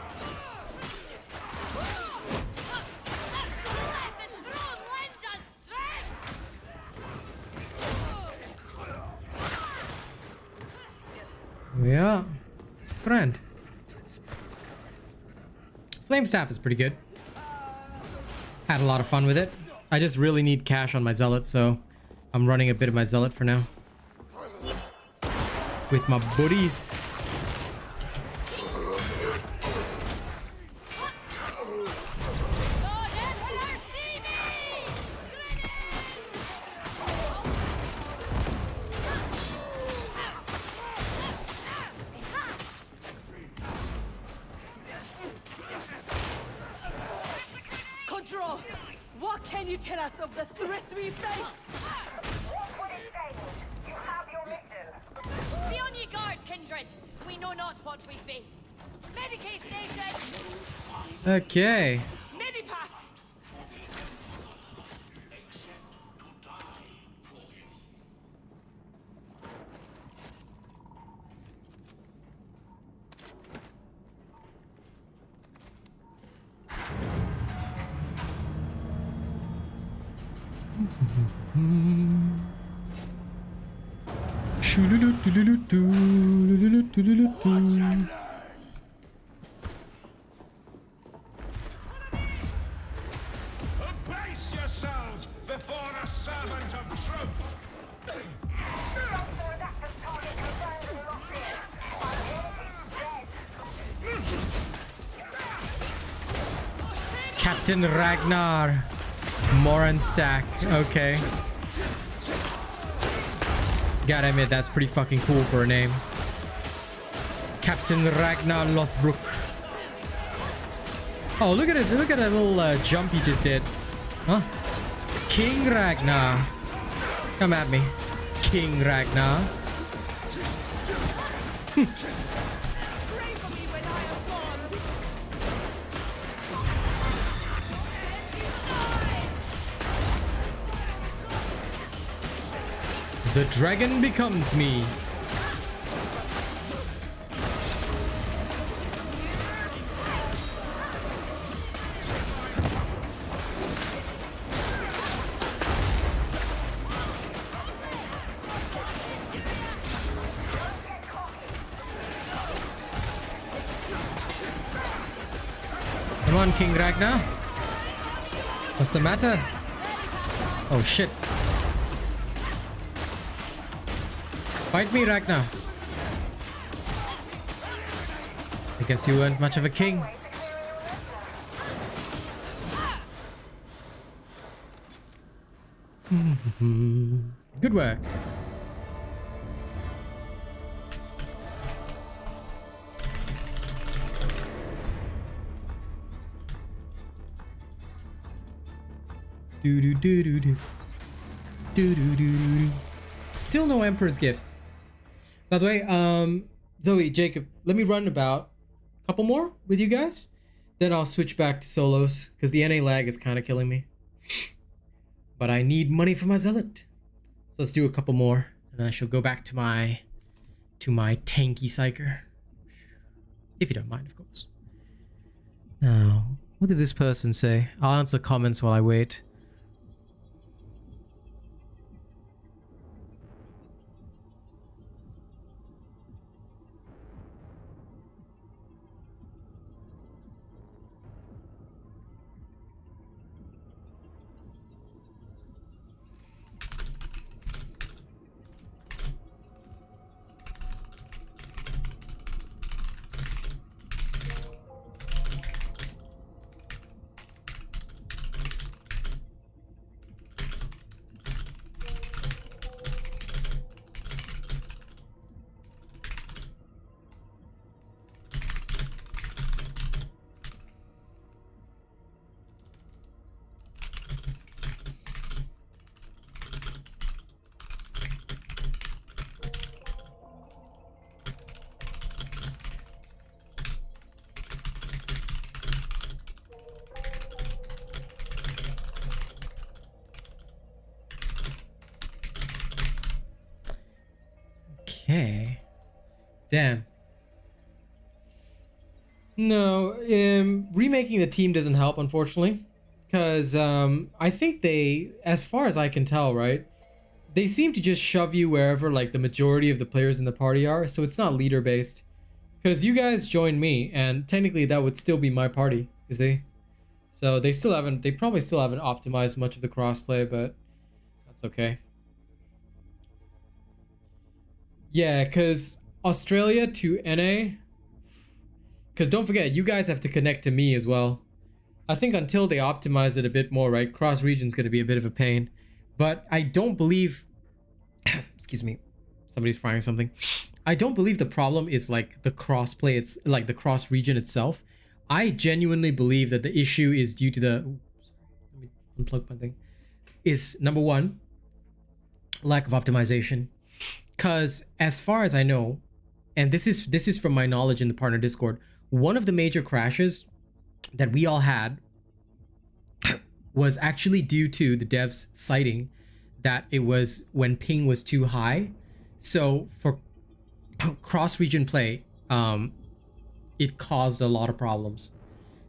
Blessed throne lend us strength! Yeah. Grand. Flame staff is pretty good. Had a lot of fun with it. I just really need cash on my zealot, so I'm running a bit of my zealot for now. With my buddies. Lord Emperor, see me! Control, what can you tell us of the threat we face? What would it change? You have your mission. Be on your guard, kindred. We know not what we face. Medicaid station! Okay. Medipack! Abase yourselves before a servant of truth. Officer Redactor's target confirmed and locked in. Our enemy is dead. Captain Ragnar. Moran Stack. Okay. Gotta admit, that's pretty fucking cool for a name. Captain Ragnar Lothbrok. Oh, look at it. Look at that little jump he just did. Huh? King Ragnar. Come at me. King Ragnar. Pray for me when I am gone. The dragon becomes me. Come on, King Ragnar. What's the matter? Oh shit. Fight me, Ragnar. I guess you weren't much of a king. Good work. Do do do do do. Still no Emperor's Gifts. By the way, Zoe, Jacob, let me run about a couple more with you guys. Then I'll switch back to solos because the NA lag is kind of killing me. But I need money for my zealot. So let's do a couple more and then I shall go back to my Tanky Psyker. If you don't mind, of course. Now, what did this person say? I'll answer comments while I wait. Okay. Damn. No, remaking the team doesn't help, unfortunately. Because I think they, as far as I can tell, right? They seem to just shove you wherever like the majority of the players in the party are. So it's not leader based. Because you guys joined me and technically that would still be my party, you see? So they probably still haven't optimized much of the crossplay, but that's okay. Yeah, because Australia to NA, because don't forget, you guys have to connect to me as well. I think until they optimize it a bit more, right? Cross region's going to be a bit of a pain. But I don't believe, excuse me, somebody's frying something. I don't believe the problem is like the crossplay, it's like the cross region itself. I genuinely believe that the issue is due to the, let me unplug my thing, is number one, lack of optimization. Because as far as I know, and this is from my knowledge in the partner Discord, one of the major crashes that we all had was actually due to the devs citing that it was when ping was too high. So for cross-region play, it caused a lot of problems.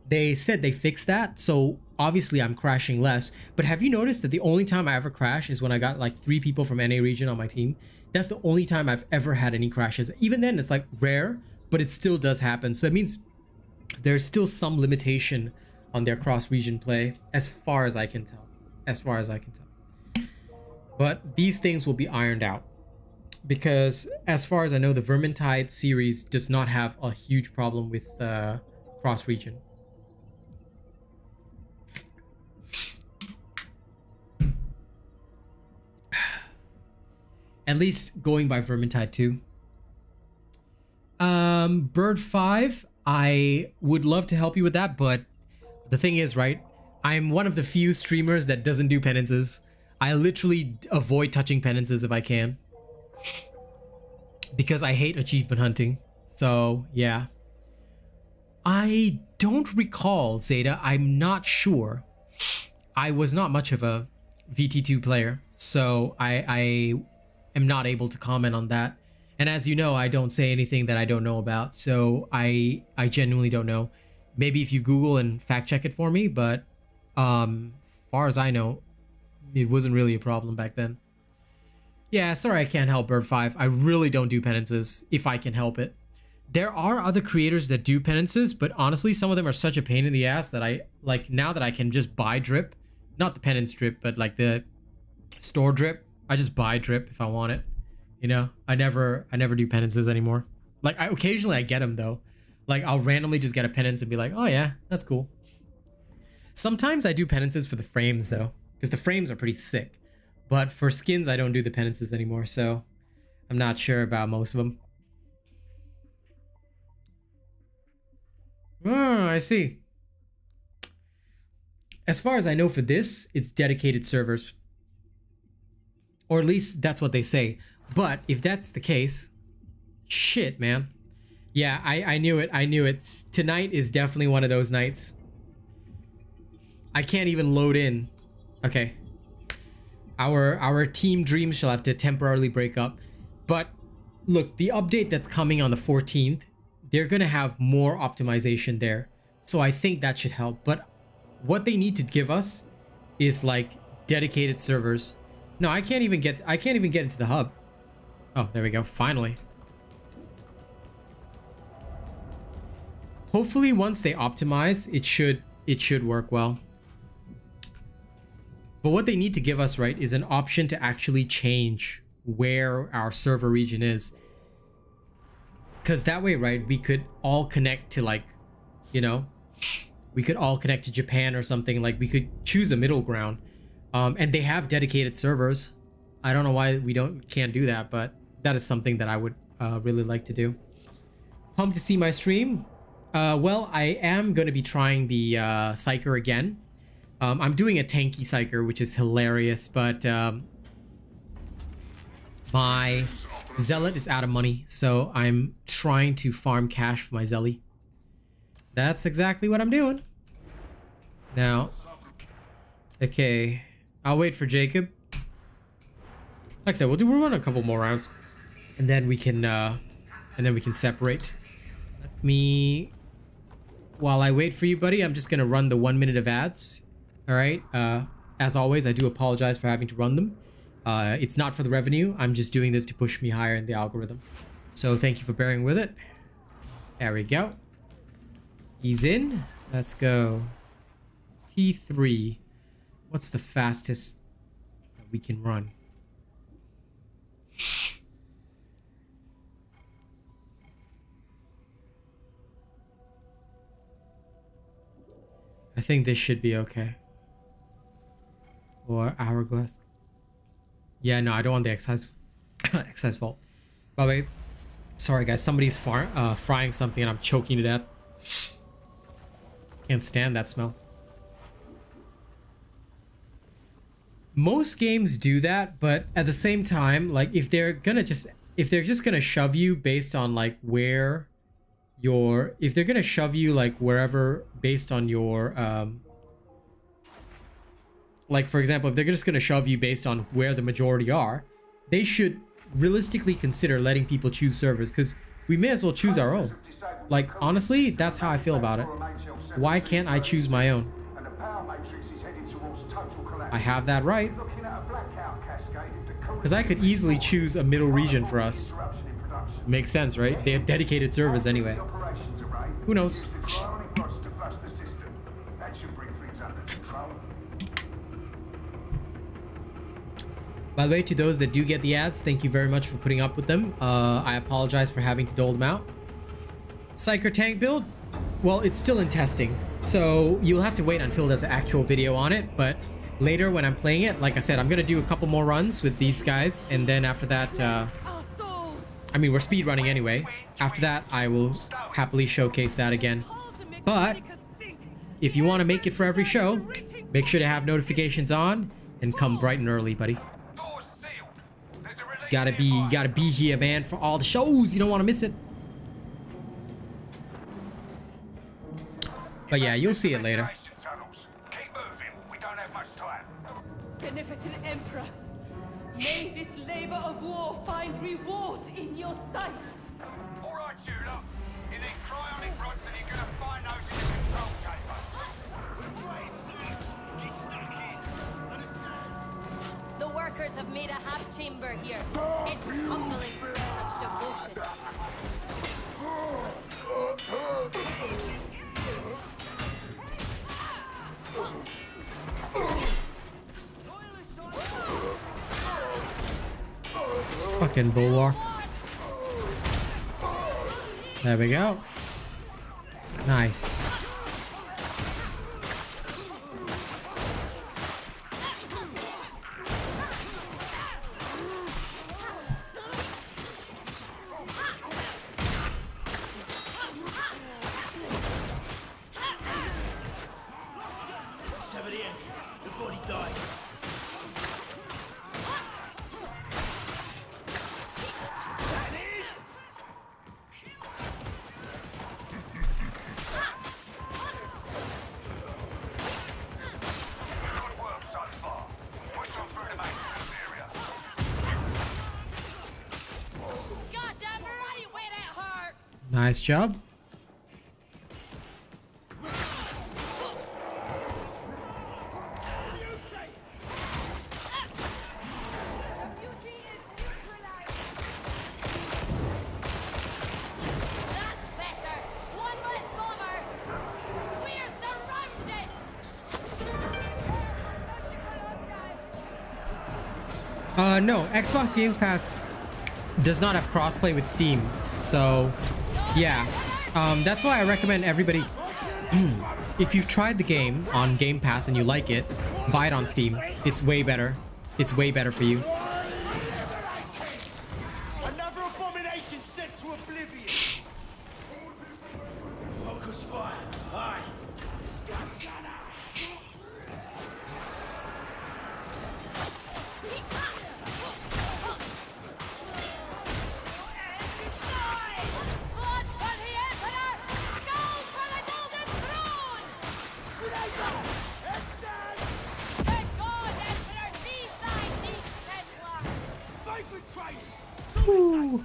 They said they fixed that, so obviously I'm crashing less. But have you noticed that the only time I ever crash is when I got like 3 people from NA region on my team? That's the only time I've ever had any crashes. Even then, it's like rare, but it still does happen. So it means there's still some limitation on their cross-region play, as far as I can tell. As far as I can tell. But these things will be ironed out. Because as far as I know, the Vermintide series does not have a huge problem with cross-region. At least going by Vermintide 2. Bird 5, I would love to help you with that, but the thing is, right, I'm one of the few streamers that doesn't do penances. I literally avoid touching penances if I can. Because I hate achievement hunting. So, yeah. I don't recall, Zeta. I'm not sure. I was not much of a VT2 player, so I am not able to comment on that. And as you know, I don't say anything that I don't know about, so I genuinely don't know. Maybe if you Google and fact check it for me, but far as I know, it wasn't really a problem back then. Yeah, sorry I can't help Bird 5. I really don't do penances if I can help it. There are other creators that do penances, but honestly, some of them are such a pain in the ass that I, like, now that I can just buy drip, not the penance drip, but like the store drip, I just buy drip if I want it. You know, I never do penances anymore. Like, occasionally I get them though. Like, I'll randomly just get a penance and be like, oh yeah, that's cool. Sometimes I do penances for the frames though, because the frames are pretty sick. But for skins, I don't do the penances anymore, so I'm not sure about most of them. Oh, I see. As far as I know for this, it's dedicated servers. Or at least that's what they say. But if that's the case, shit, man. Yeah, I knew it. I knew it. Tonight is definitely one of those nights. I can't even load in. Okay. Our team dreams shall have to temporarily break up. But look, the update that's coming on the 14th, they're going to have more optimization there. So I think that should help. But what they need to give us is like dedicated servers. No, I can't even get into the hub. Oh, there we go. Finally. Hopefully once they optimize, it should work well. But what they need to give us, right, is an option to actually change where our server region is. Because that way, right, we could all connect to, like, you know, we could all connect to Japan or something. Like, we could choose a middle ground. And they have dedicated servers. I don't know why we can't do that, but that is something that I would really like to do. Pumped to see my stream. Well, I am going to be trying the Psyker again. I'm doing a Tanky Psyker, which is hilarious, but my Zealot is out of money, so I'm trying to farm cash for my Zelly. That's exactly what I'm doing. Now, okay, I'll wait for Jacob. Like I said, we'll run a couple more rounds, and then we can separate. Let me, while I wait for you, buddy, I'm just gonna run the 1 minute of ads. All right. As always, I do apologize for having to run them. It's not for the revenue. I'm just doing this to push me higher in the algorithm. So thank you for bearing with it. There we go. He's in. Let's go. T3. What's the fastest that we can run? I think this should be okay. Or hourglass. Yeah, no, I don't want the excise vault. By the way, sorry guys, somebody's frying something and I'm choking to death. Can't stand that smell. Most games do that, but at the same time, like if they're just gonna shove you based on like where if they're gonna shove you like wherever based on your like, for example, if they're just going to shove you based on where the majority are, they should realistically consider letting people choose servers, because we may as well choose our own. Like, honestly, that's how I feel about it. Why can't I choose my own? I have that right. Because I could easily choose a middle region for us. Makes sense, right? They have dedicated servers anyway. Who knows? By the way, to those that do get the ads, thank you very much for putting up with them. I apologize for having to dole them out. Psyker tank build? Well, it's still in testing, so you'll have to wait until there's an actual video on it. But later when I'm playing it, like I said, I'm going to do a couple more runs with these guys. And then after that, I mean, we're speed running anyway. After that, I will happily showcase that again. But if you want to make it for every show, make sure to have notifications on and come bright and early, buddy. Gotta be here, man, for all the shows. You don't want to miss it. But yeah, you'll see it later. Beneficent Emperor, may this labor of war find reward in your sight. All right, Judah. You need cryonic rods and you're gonna find those in the control chamber. The workers have made a half chamber here. It's humbling to see such devotion. Fucking bulwark. There we go. Nice. Nice job. No, Xbox Games Pass does not have crossplay with Steam. So, yeah. That's why I recommend everybody, if you've tried the game on Game Pass and you like it, buy it on Steam. It's way better. It's way better for you. Another abomination sent to oblivion. Focus fire. Aye. Ooh.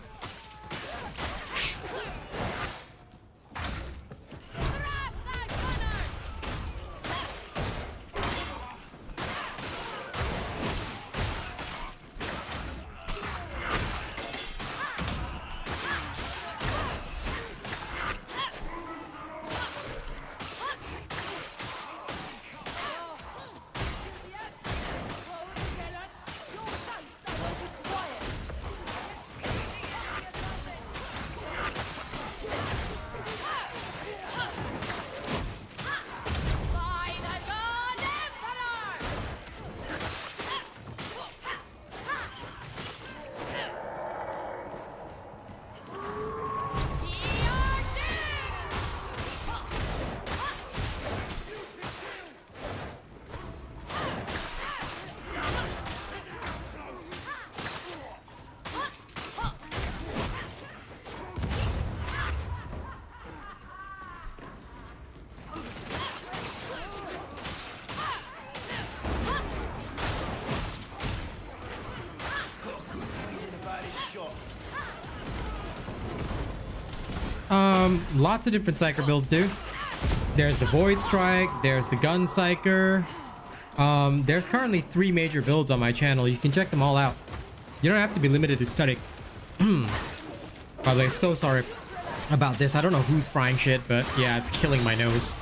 Lots of different Psyker builds, dude. There's the Void Strike, there's the Gun Psyker. There's currently 3 major builds on my channel. You can check them all out. You don't have to be limited to static. By the way, so sorry about this. I don't know who's frying shit, but yeah, it's killing my nose.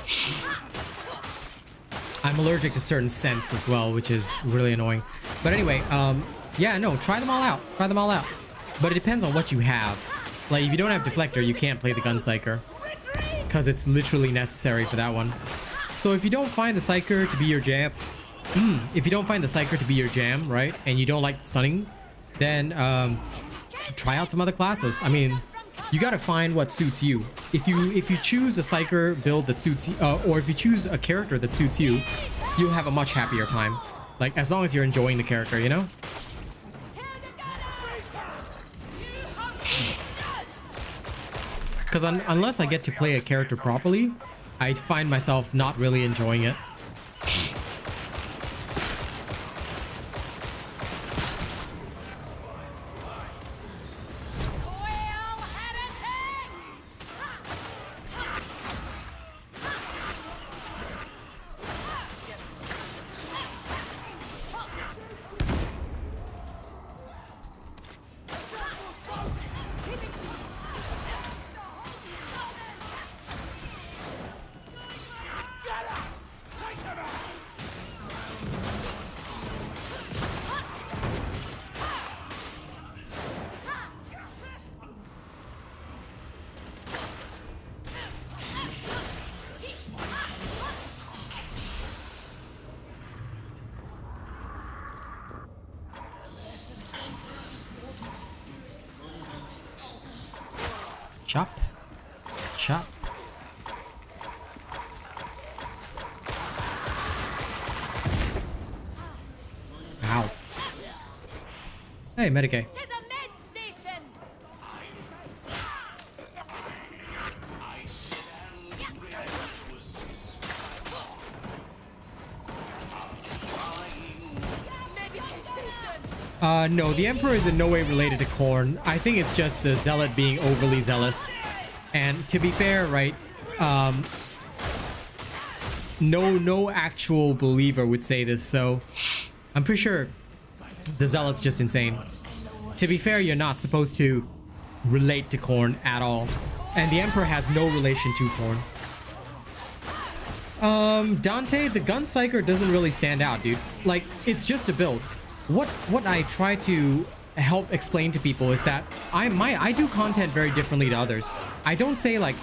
I'm allergic to certain scents as well, which is really annoying. But anyway, yeah, no, try them all out. Try them all out. But it depends on what you have. Like, if you don't have Deflector, you can't play the Gun Psyker, because it's literally necessary for that one. So if you don't find the Psyker to be your jam, right, and you don't like stunning, then try out some other classes. I mean, you gotta find what suits you. If you choose a Psyker build that suits you, or if you choose a character that suits you, you'll have a much happier time. Like, as long as you're enjoying the character, you know? Because unless I get to play a character properly, I find myself not really enjoying it. Chop. Chop. Ow. Hey, Medicaid. No, the Emperor is in no way related to Korn. I think it's just the Zealot being overly zealous. And to be fair, right, no actual believer would say this, so I'm pretty sure the Zealot's just insane. To be fair, you're not supposed to relate to Korn at all, and the Emperor has no relation to Korn. Dante, the Gun Psyker doesn't really stand out, dude. Like, it's just a build. What I try to help explain to people is that I do content very differently to others. I don't say like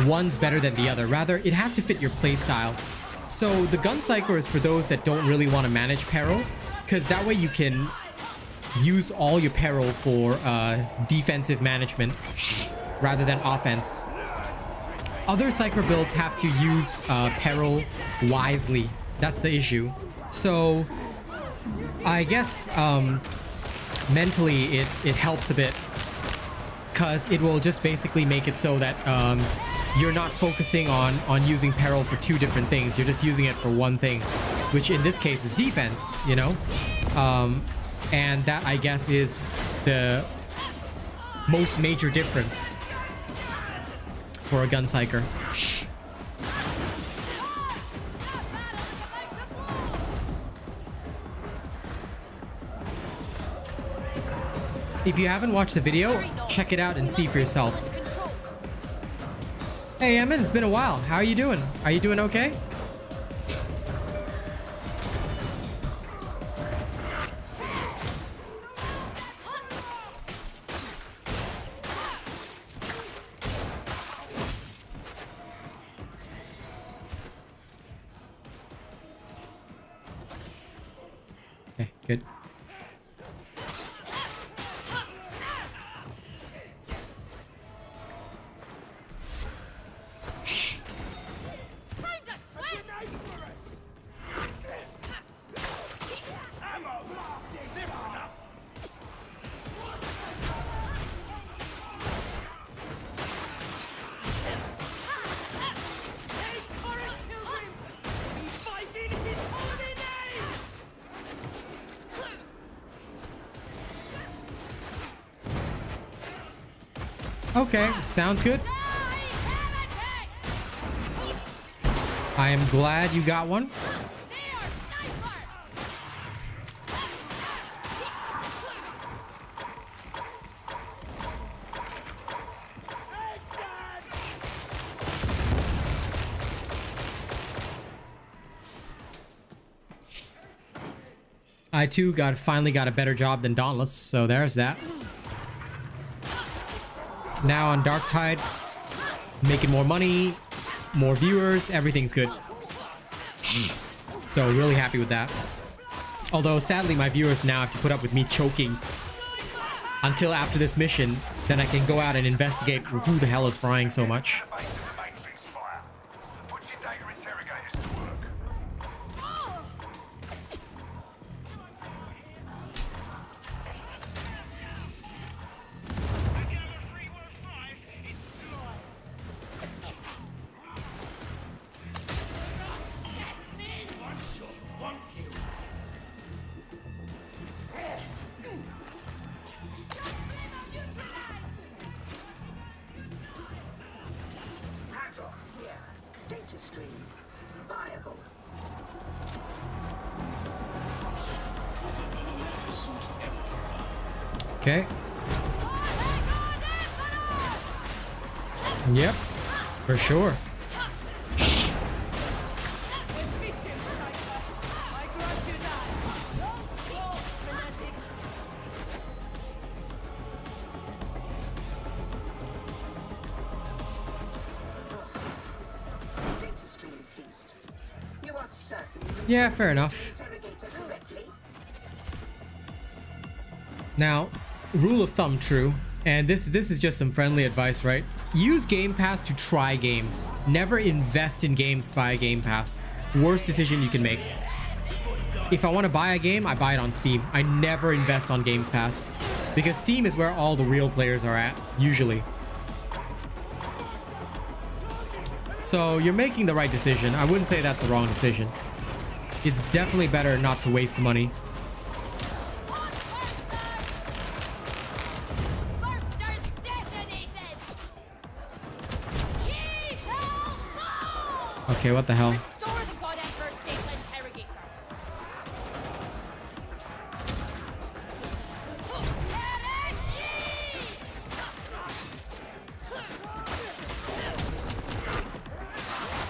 one's better than the other. Rather, it has to fit your play style. So the Gun Psyker is for those that don't really want to manage peril, because that way you can use all your peril for defensive management rather than offense. Other Psyker builds have to use peril wisely. That's the issue. So I guess mentally it helps a bit, because it will just basically make it so that you're not focusing on using peril for two different things. You're just using it for one thing, which in this case is defense, you know? And that, I guess, is the most major difference for a Gun Psyker. If you haven't watched the video, check it out and see for yourself. Hey, Emin, it's been a while. How are you doing? Are you doing okay? Okay, good. Okay, sounds good. I am glad you got one. I too finally got a better job than Dauntless, so there's that. Now on Darktide, making more money, more viewers, everything's good. So really happy with that. Although sadly my viewers now have to put up with me choking until after this mission, then I can go out and investigate who the hell is frying so much. Okay. Yep, for sure. Yeah, fair enough. Now, rule of thumb true, and this is just some friendly advice, right? Use Game Pass to try games. Never invest in games via Game Pass. Worst decision you can make. If I want to buy a game, I buy it on Steam. I never invest on Games Pass, because Steam is where all the real players are at, usually. So you're making the right decision. I wouldn't say that's the wrong decision. It's definitely better not to waste money. Okay, what the hell? Restore the God Emperor's data interrogator.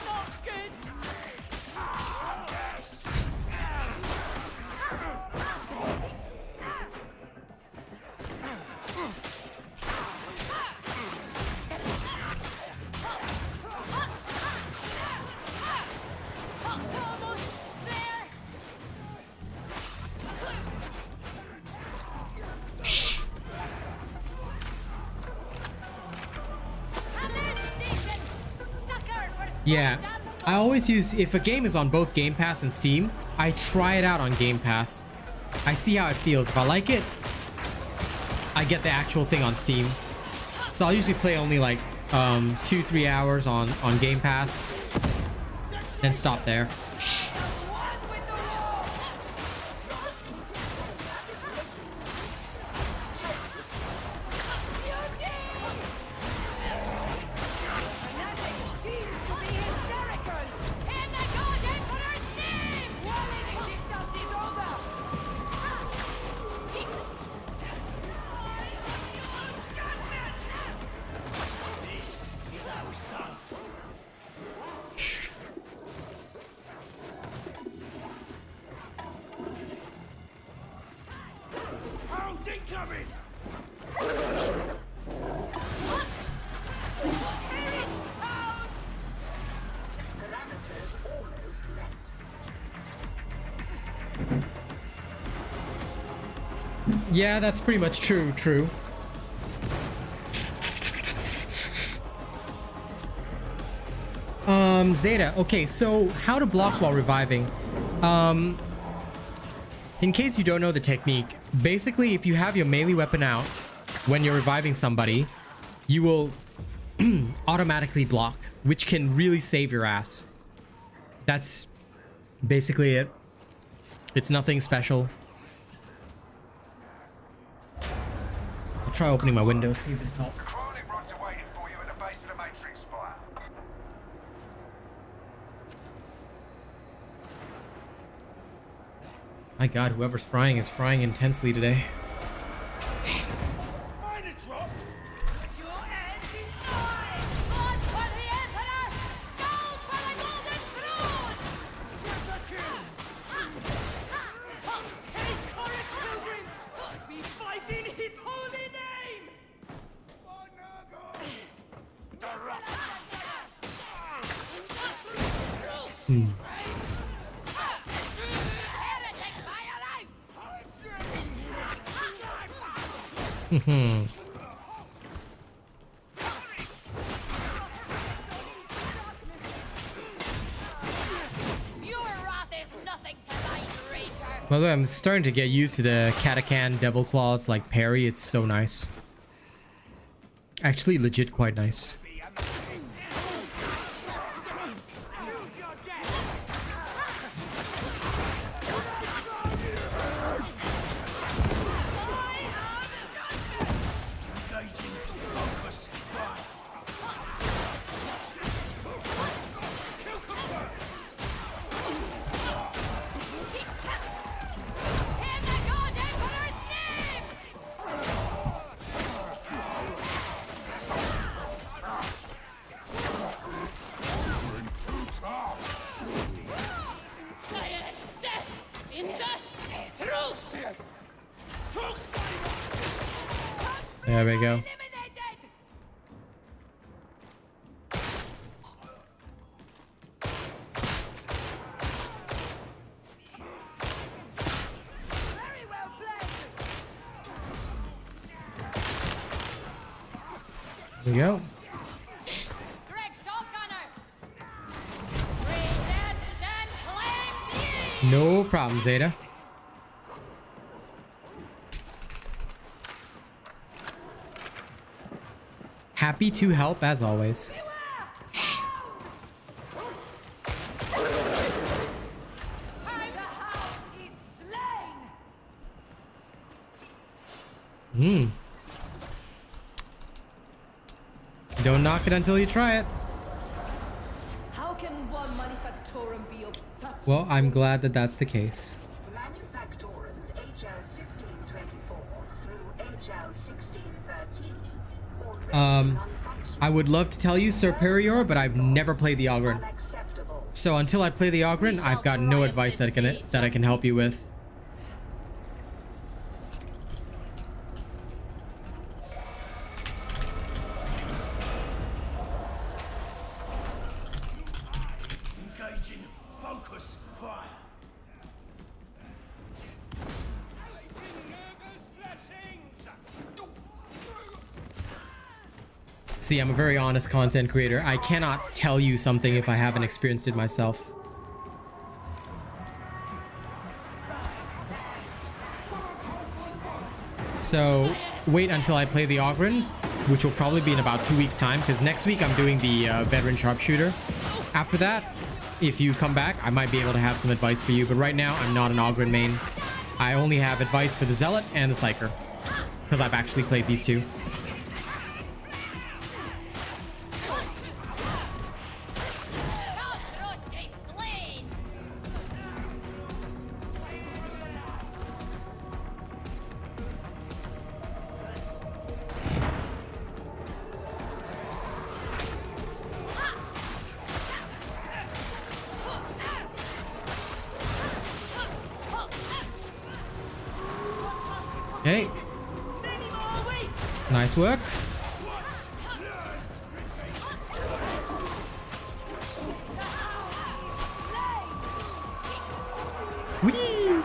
Not good. Almost there. Yeah, I always use, if a game is on both Game Pass and Steam, I try it out on Game Pass. I see how it feels. If I like it, I get the actual thing on Steam. So I'll usually play only like 2-3 hours on Game Pass, then stop there. Yeah, that's pretty much true. Zeta. Okay, so how to block while reviving. In case you don't know the technique, basically if you have your melee weapon out when you're reviving somebody, you will automatically block, which can really save your ass. That's basically it. It's nothing special. I'll try opening my window, see if this helps. Chronic rods are waiting for you at the base of the Matrix spire. My god, whoever's frying is frying intensely today. By the way, I'm starting to get used to the Katakan Devil Claws like parry. It's so nice. Actually, legit quite nice. There we go. There we go. No problem, Zeta. Happy to help as always. Don't knock it until you try it. How can one manufactorum be of such? Well, I'm glad that that's the case. Manufactorums HL1524 through HL1613. I would love to tell you, Superior, but I've never played the Ogryn. So until I play the Ogryn, I've got no advice that I can help you with. Engaging. Focus. Fire. See, I'm a very honest content creator. I cannot tell you something if I haven't experienced it myself. So wait until I play the Ogryn, which will probably be in about 2 weeks time, because next week I'm doing the veteran sharpshooter. After that, if you come back, I might be able to have some advice for you, but right now I'm not an Ogryn main. I only have advice for the Zealot and the Psyker, because I've actually played these two. Okay. Nice work. Whee!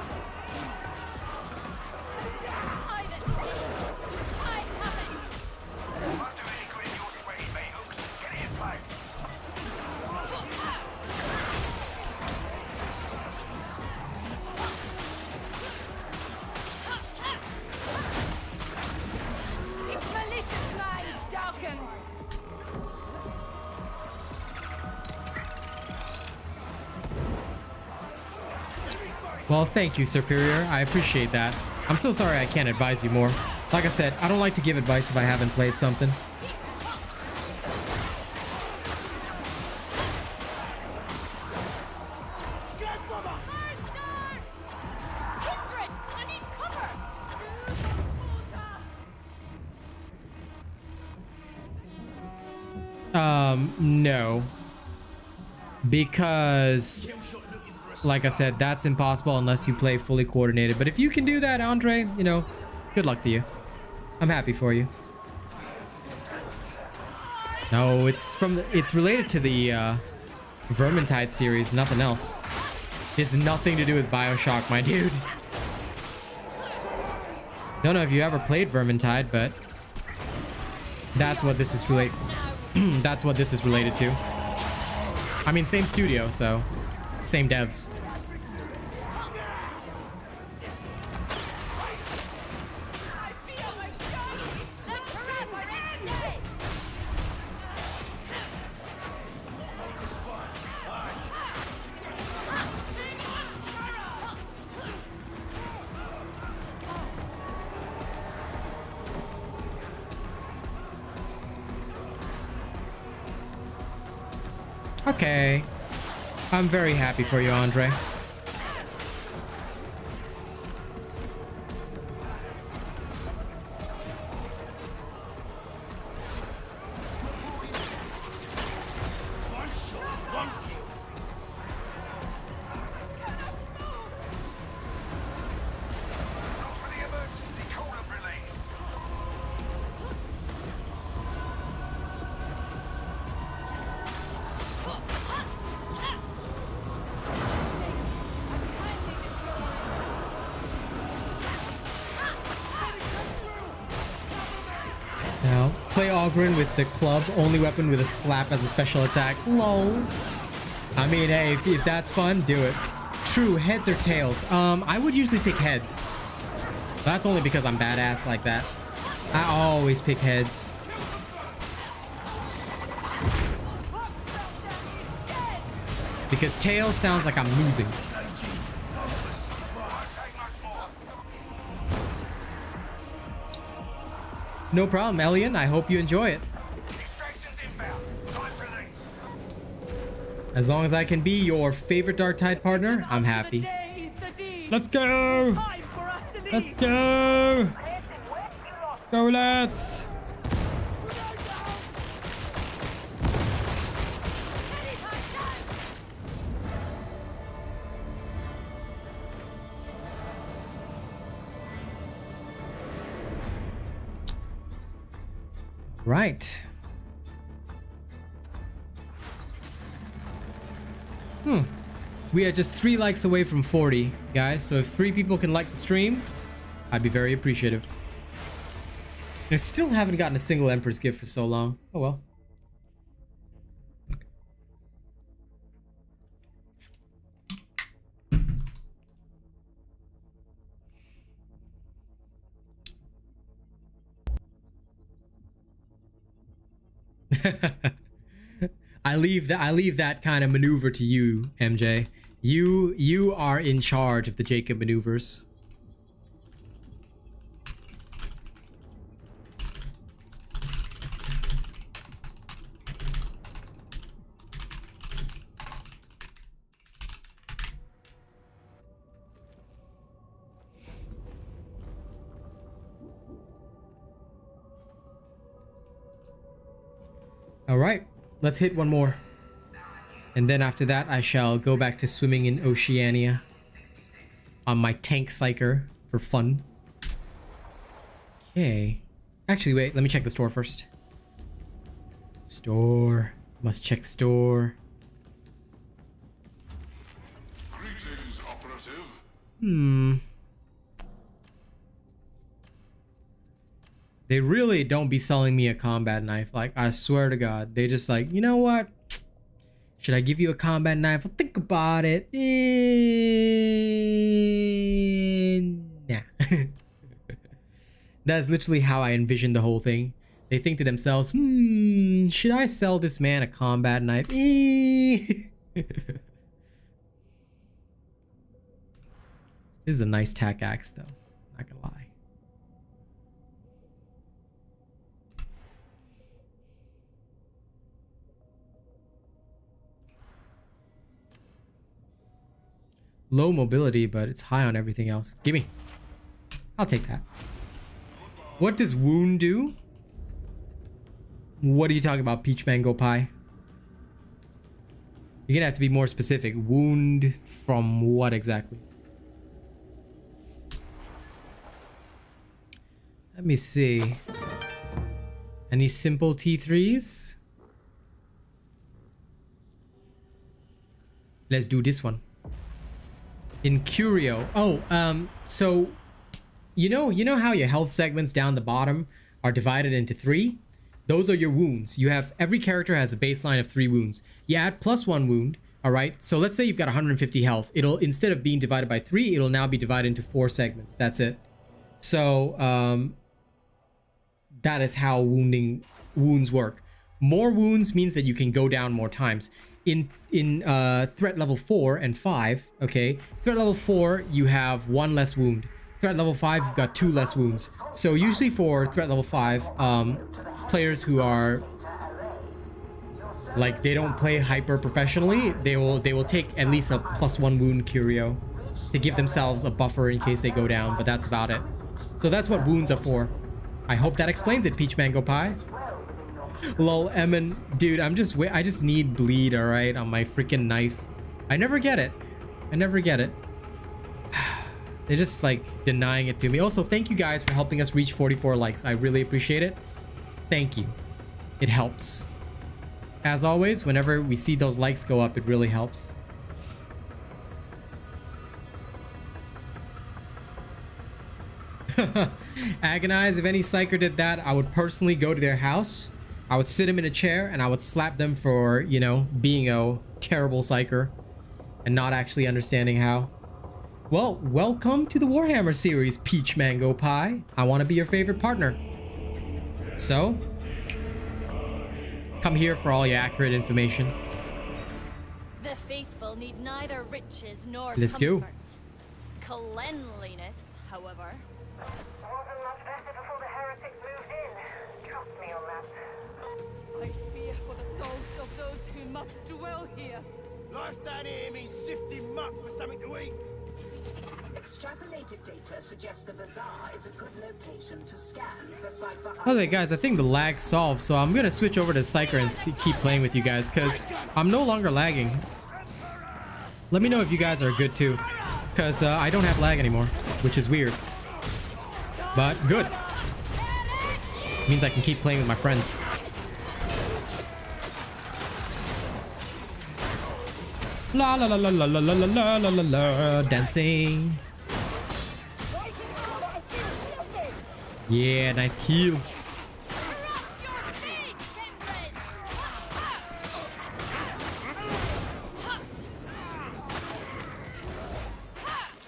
Well, thank you, Superior. I appreciate that. I'm so sorry I can't advise you more. Like I said, I don't like to give advice if I haven't played something. No. Because, like I said, that's impossible unless you play fully coordinated. But if you can do that, Andre, you know, good luck to you. I'm happy for you. No, it's related to the Vermintide series, nothing else. It's nothing to do with BioShock, my dude. Don't know if you ever played Vermintide, but that's what this is related. That's what this is related to. I mean, same studio, so same devs. Okay. I'm very happy for you, Andre. Now, play Ogryn with the club, only weapon with a slap as a special attack. Lol. I mean, hey, if that's fun, do it. True, heads or tails? I would usually pick heads. That's only because I'm badass like that. I always pick heads. Because tails sounds like I'm losing. No problem, Elian. I hope you enjoy it. As long as I can be your favorite Darktide partner, I'm happy. Let's go! Let's go! Go, lads! Right. We are just 3 likes away from 40, guys. So if 3 people can like the stream, I'd be very appreciative. I still haven't gotten a single Emperor's gift for so long. Oh well. I leave that kind of maneuver to you, MJ. You are in charge of the Jacob maneuvers. All right, let's hit one more. And then after that, I shall go back to swimming in Oceania on my Tanky Psyker for fun. Okay. Actually, wait, let me check the store first. Store. Must check store. Greetings, operative. They really don't be selling me a combat knife. Like, I swear to God. They just like, you know what? Should I give you a combat knife? Well, think about it. Nah. That's literally how I envisioned the whole thing. They think to themselves, should I sell this man a combat knife? This is a nice tack axe, though. Not gonna lie. Low mobility, but it's high on everything else. Gimme. I'll take that. What does wound do? What are you talking about, Peach Mango Pie? You're gonna have to be more specific. Wound from what exactly? Let me see. Any simple T3s? Let's do this one. In Curio. Oh, so you know how your health segments down the bottom are divided into 3? Those are your wounds. You have, every character has a baseline of 3 wounds. You add +1 wound, all right? So let's say you've got 150 health. It'll, instead of being divided by 3, it'll now be divided into 4 segments. That's it. So that is how wounds work. More wounds means that you can go down more times. In threat level 4 and 5, okay, threat level 4 you have 1 less wound. Threat level 5 you've got 2 less wounds. So usually for threat level 5, players who are like, they don't play hyper professionally, they will take at least a +1 wound curio to give themselves a buffer in case they go down, but that's about it. So that's what wounds are for. I hope that explains it, Peach Mango Pie. Lol, Emin, dude, I just need bleed, all right, on my freaking knife. I never get it. I never get it. They're just like denying it to me. Also, thank you guys for helping us reach 44 likes. I really appreciate it. Thank you. It helps. As always, whenever we see those likes go up, it really helps. Agonize, if any psyker did that, I would personally go to their house. I would sit him in a chair and I would slap them for, you know, being a terrible psyker and not actually understanding how. Well, welcome to the Warhammer series, Peach Mango Pie. I want to be your favorite partner. So, come here for all your accurate information. The faithful need neither riches nor Let's comfort. go. Cleanliness, however. Wasn't much better before the heretics moved in. Trust me on that. I fear for the souls of those who must dwell here. Life down here means sifting muck for something to eat. Extrapolated data suggests the bazaar is a good location to scan for cipher. Okay, guys, I think the lag solved, so I'm gonna switch over to Psyker and keep playing with you guys because I'm no longer lagging. Let me know if you guys are good too, because I don't have lag anymore, which is weird, but good. Means I can keep playing with my friends. La la la la la la la la la la la, dancing. Yeah, nice kill.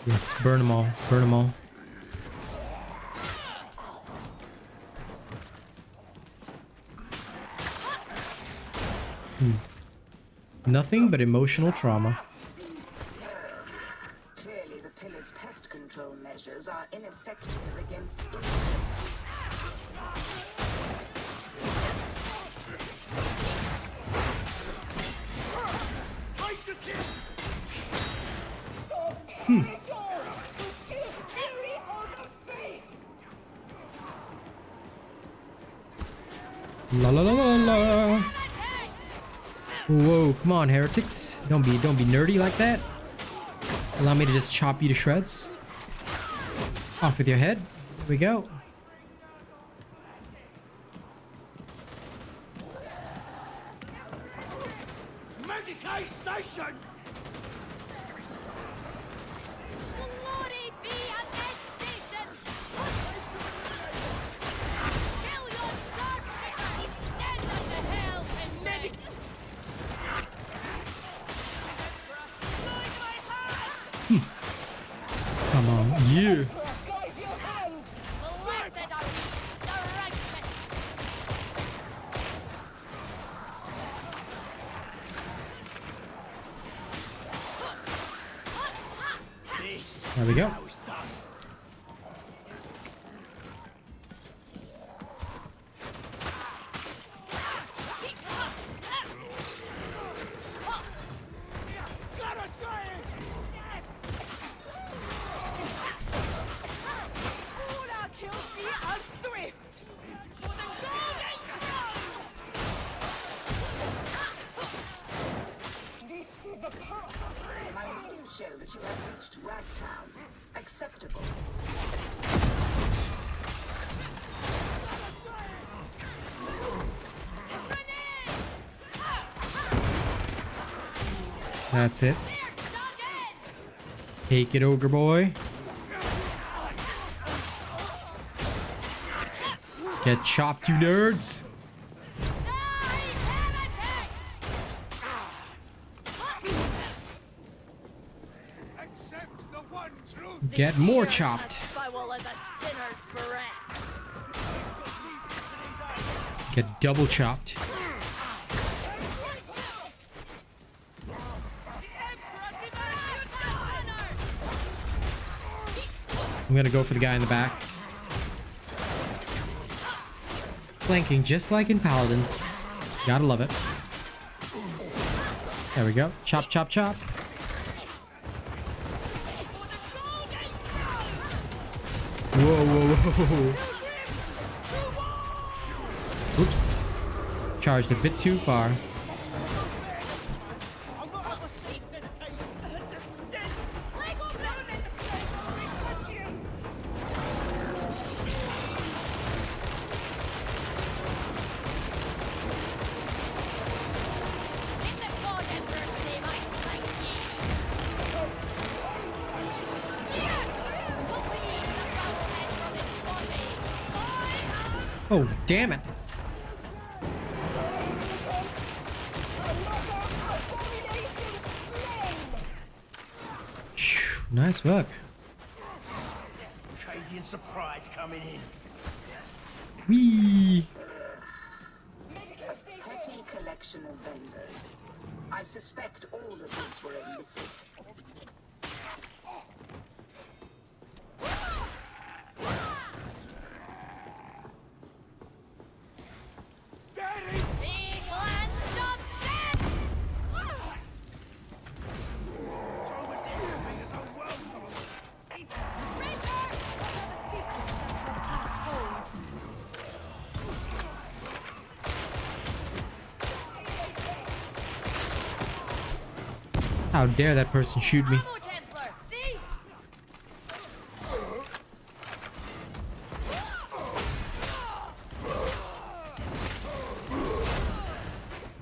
Yes, burn them all. Burn them all. Nothing but emotional trauma. Clearly, the pillar's pest control measures are ineffective against infants. La la la la la. Whoa, come on, heretics. Don't be nerdy like that. Allow me to just chop you to shreds. Off with your head. There we go. Medicaid station! Glory be a med station! Kill your starfighter! Send them to hell and medic! Come on, yeah. Blessed are we, the righteous! There we go. My readings show that you have reached Ragtown. Acceptable. That's it. Take it, ogre boy. Get chopped, you nerds. Accept the one truth. Get more chopped. Get double chopped. I'm gonna go for the guy in the back. Flanking just like in Paladins. Gotta love it. There we go. Chop, chop, chop. Whoa, whoa, whoa. Oops. Charged a bit too far. Oh, damn it. Phew, nice work. Cajun surprise coming in. Whee! A petty collection of vendors. I suspect all of these were illicit. Big land How dare that person shoot me? Bravo, Templar, see?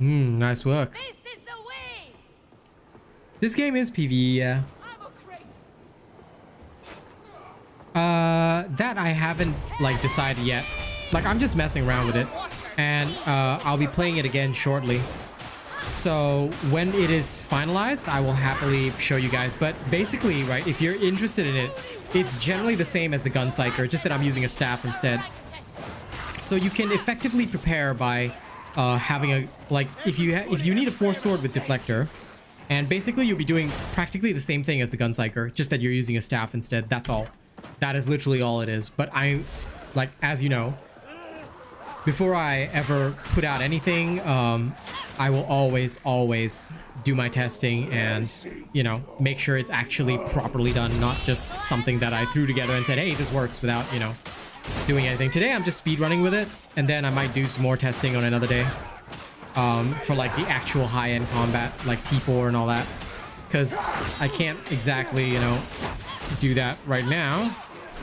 Nice work. This is the way. This game is PvE, yeah. That I haven't like decided yet. Like I'm just messing around with it, and I'll be playing it again shortly. So when it is finalized, I will happily show you guys. But basically, right, if you're interested in it, it's generally the same as the Gun Psyker, just that I'm using a staff instead. So you can effectively prepare by having a like if you need a force sword with Deflector, and basically you'll be doing practically the same thing as the Gun Psyker, just that you're using a staff instead. That's all. That is literally all it is. But I, like, as you know, before I ever put out anything, I will always do my testing and, you know, make sure it's actually properly done, not just something that I threw together and said, hey, this works, without, you know, doing anything. Today I'm just speedrunning with it, and then I might do some more testing on another day for like the actual high-end combat, like T4 and all that, because I can't exactly, you know, do that right now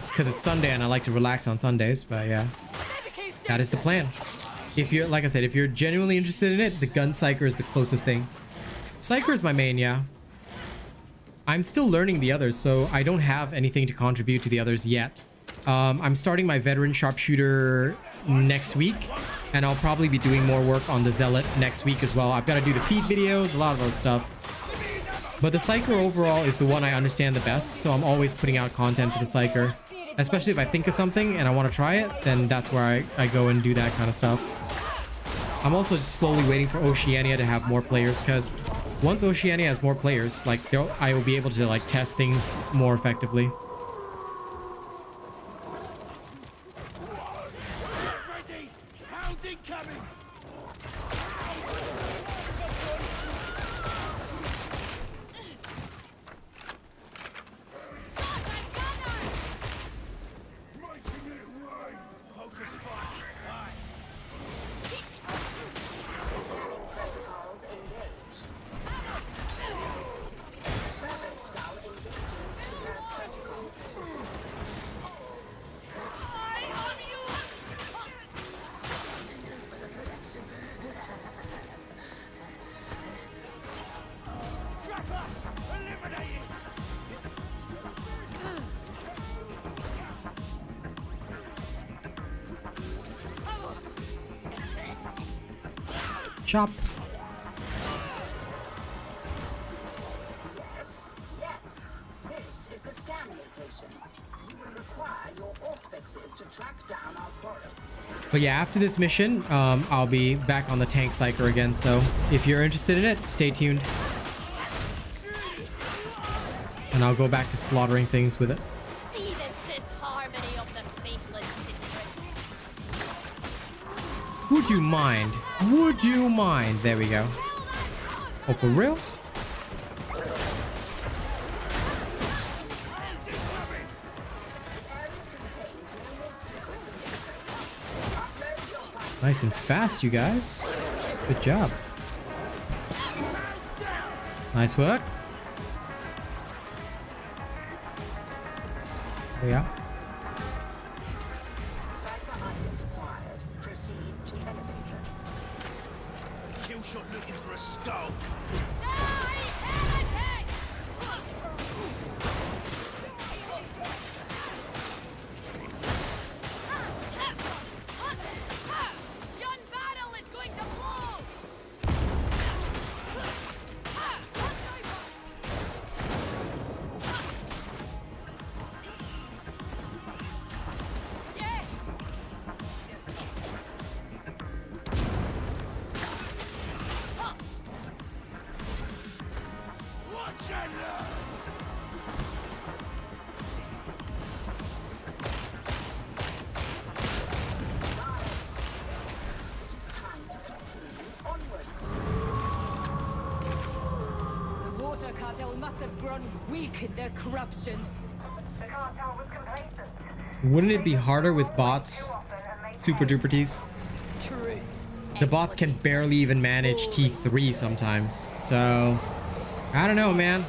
because it's Sunday and I like to relax on Sundays. But yeah, that is the plan. If you're, like I said, if you're genuinely interested in it, the Gun Psyker is the closest thing. Psyker is my main, yeah. I'm still learning the others, so I don't have anything to contribute to the others yet. I'm starting my veteran sharpshooter next week, and I'll probably be doing more work on the Zealot next week as well. I've got to do the feed videos, a lot of other stuff. But the Psyker overall is the one I understand the best, so I'm always putting out content for the Psyker. Especially if I think of something and I want to try it, then that's where I go and do that kind of stuff. I'm also just slowly waiting for Oceania to have more players, because once Oceania has more players, like I will be able to like test things more effectively. Chop. Yes. This is the scan location. You will require your auspices to track down our quarry. But yeah, after this mission, I'll be back on the Tank Psyker again, so if you're interested in it, stay tuned. And I'll go back to slaughtering things with it. See this disharmony of the faithless secret. Would you mind? Would you mind? There we go. Oh, for real? Nice and fast, you guys. Good job. Nice work. There we are. Shot looking for a skull. Yon battle is going to blow. Yes. The water cartel must have grown weak in their corruption. The cartel was complacent. Wouldn't it be harder with bots? Super duper tees. Truth. The bots can barely even manage T3 sometimes. So I don't know, man.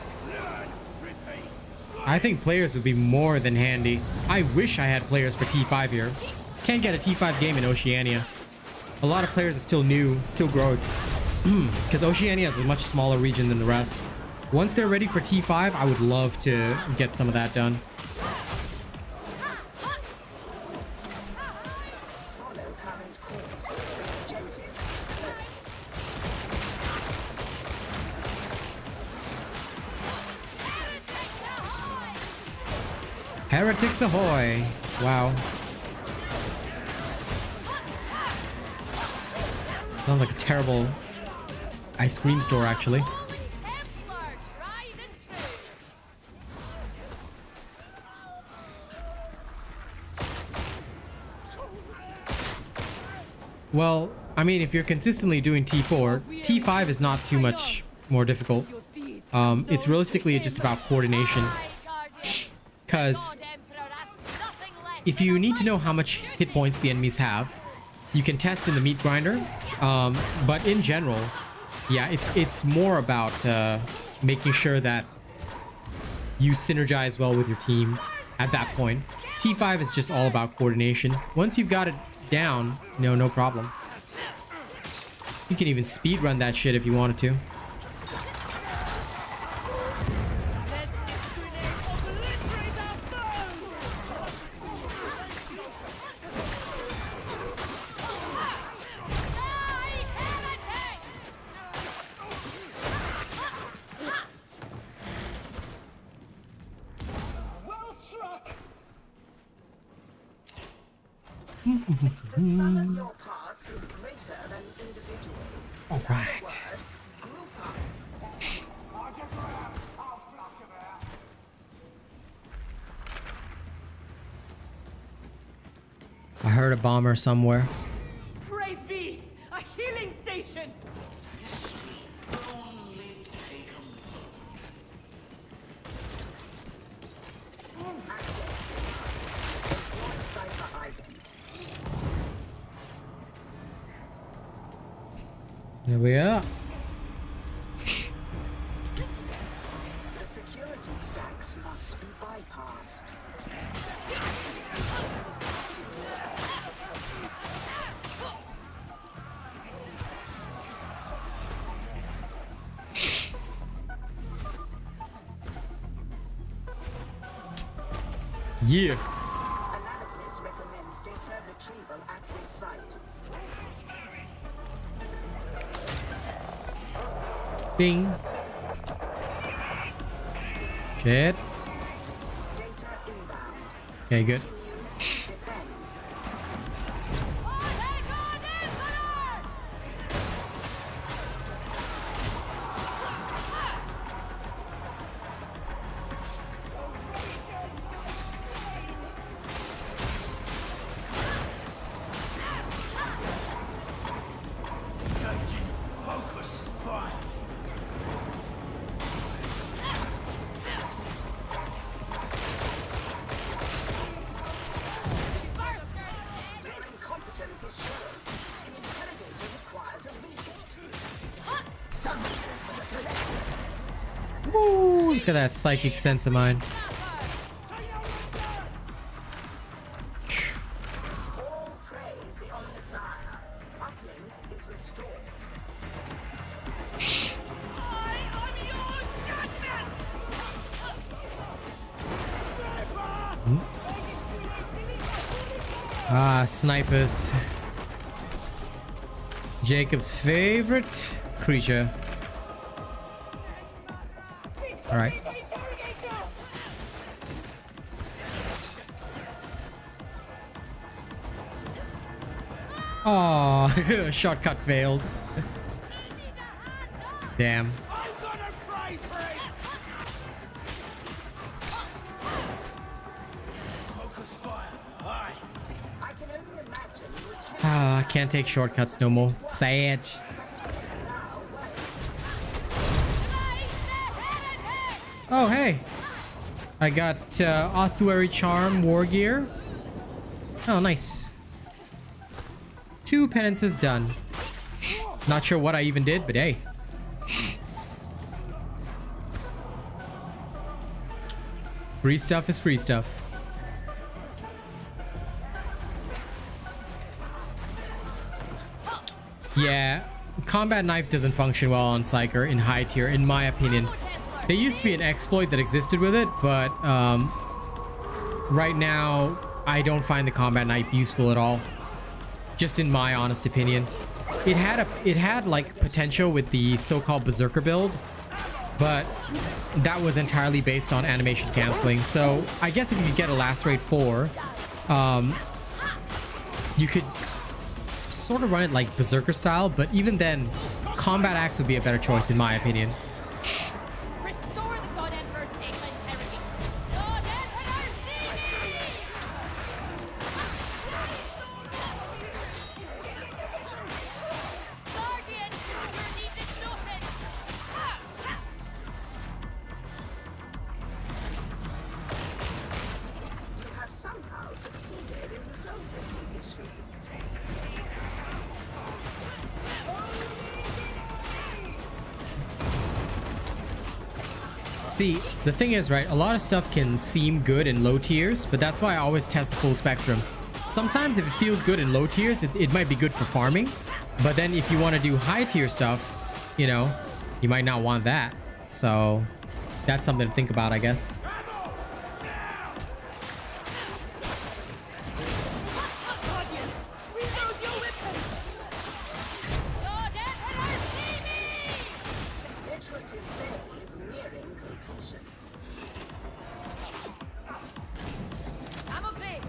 I think players would be more than handy. I wish I had players for T5 here. Can't get a T5 game in Oceania. A lot of players are still new, still growing. Because Oceania is a much smaller region than the rest. Once they're ready for T5, I would love to get some of that done. Heretics ahoy! Wow. Sounds like a terrible ice cream store, actually. Well, I mean, if you're consistently doing T4, T5 is not too much more difficult. It's realistically just about coordination. Because if you need to know how much hit points the enemies have, you can test in the meat grinder. But in general, yeah, it's more about making sure that you synergize well with your team at that point. T5 is just all about coordination. Once you've got it down, no problem. You can even speed run that shit if you wanted to. The sum of your parts is greater than individual. All right. I heard a bomber somewhere. Praise be! A healing station! There we are. The security stacks must be bypassed. Yeah. Analysis recommends data retrieval at this site. Bing. Shit. Data inbound. Okay, good. Defend. Focus, fire. Your incompetence is shown. An interrogator requires a reboot. Something for the collective. Ooh, look at that psychic sense of mine. All praise the Omnissiah. Uplink is restored. Ah, snipers. Jacob's favorite creature. All right. Oh, shortcut failed. Damn. Focus, fire. Aye. I can only imagine you attempt Ah, I can't take shortcuts no more. Sad. Oh, hey. I got Ossuary Charm War Gear. Oh, nice. 2 penances done. Not sure what I even did, but hey. Free stuff is free stuff. Yeah, combat knife doesn't function well on Psyker in high tier, in my opinion. There used to be an exploit that existed with it, but right now I don't find the combat knife useful at all. Just in my honest opinion. It had like potential with the so-called Berserker build, but that was entirely based on animation canceling. So I guess if you could get a Lacerate 4, you could sort of run it like Berserker style, but even then, Combat Axe would be a better choice in my opinion. Restore the God Emperor's data integrity. God Emperor, see me! Guardian, your need is noted. You have somehow succeeded in resolving the issue. See, the thing is, right, a lot of stuff can seem good in low tiers, but that's why I always test the full spectrum. Sometimes if it feels good in low tiers, it might be good for farming, but then if you want to do high tier stuff, you know, you might not want that. So that's something to think about, I guess. God Emperor, see me! The iterative phase is nearing completion. Ammo grenades!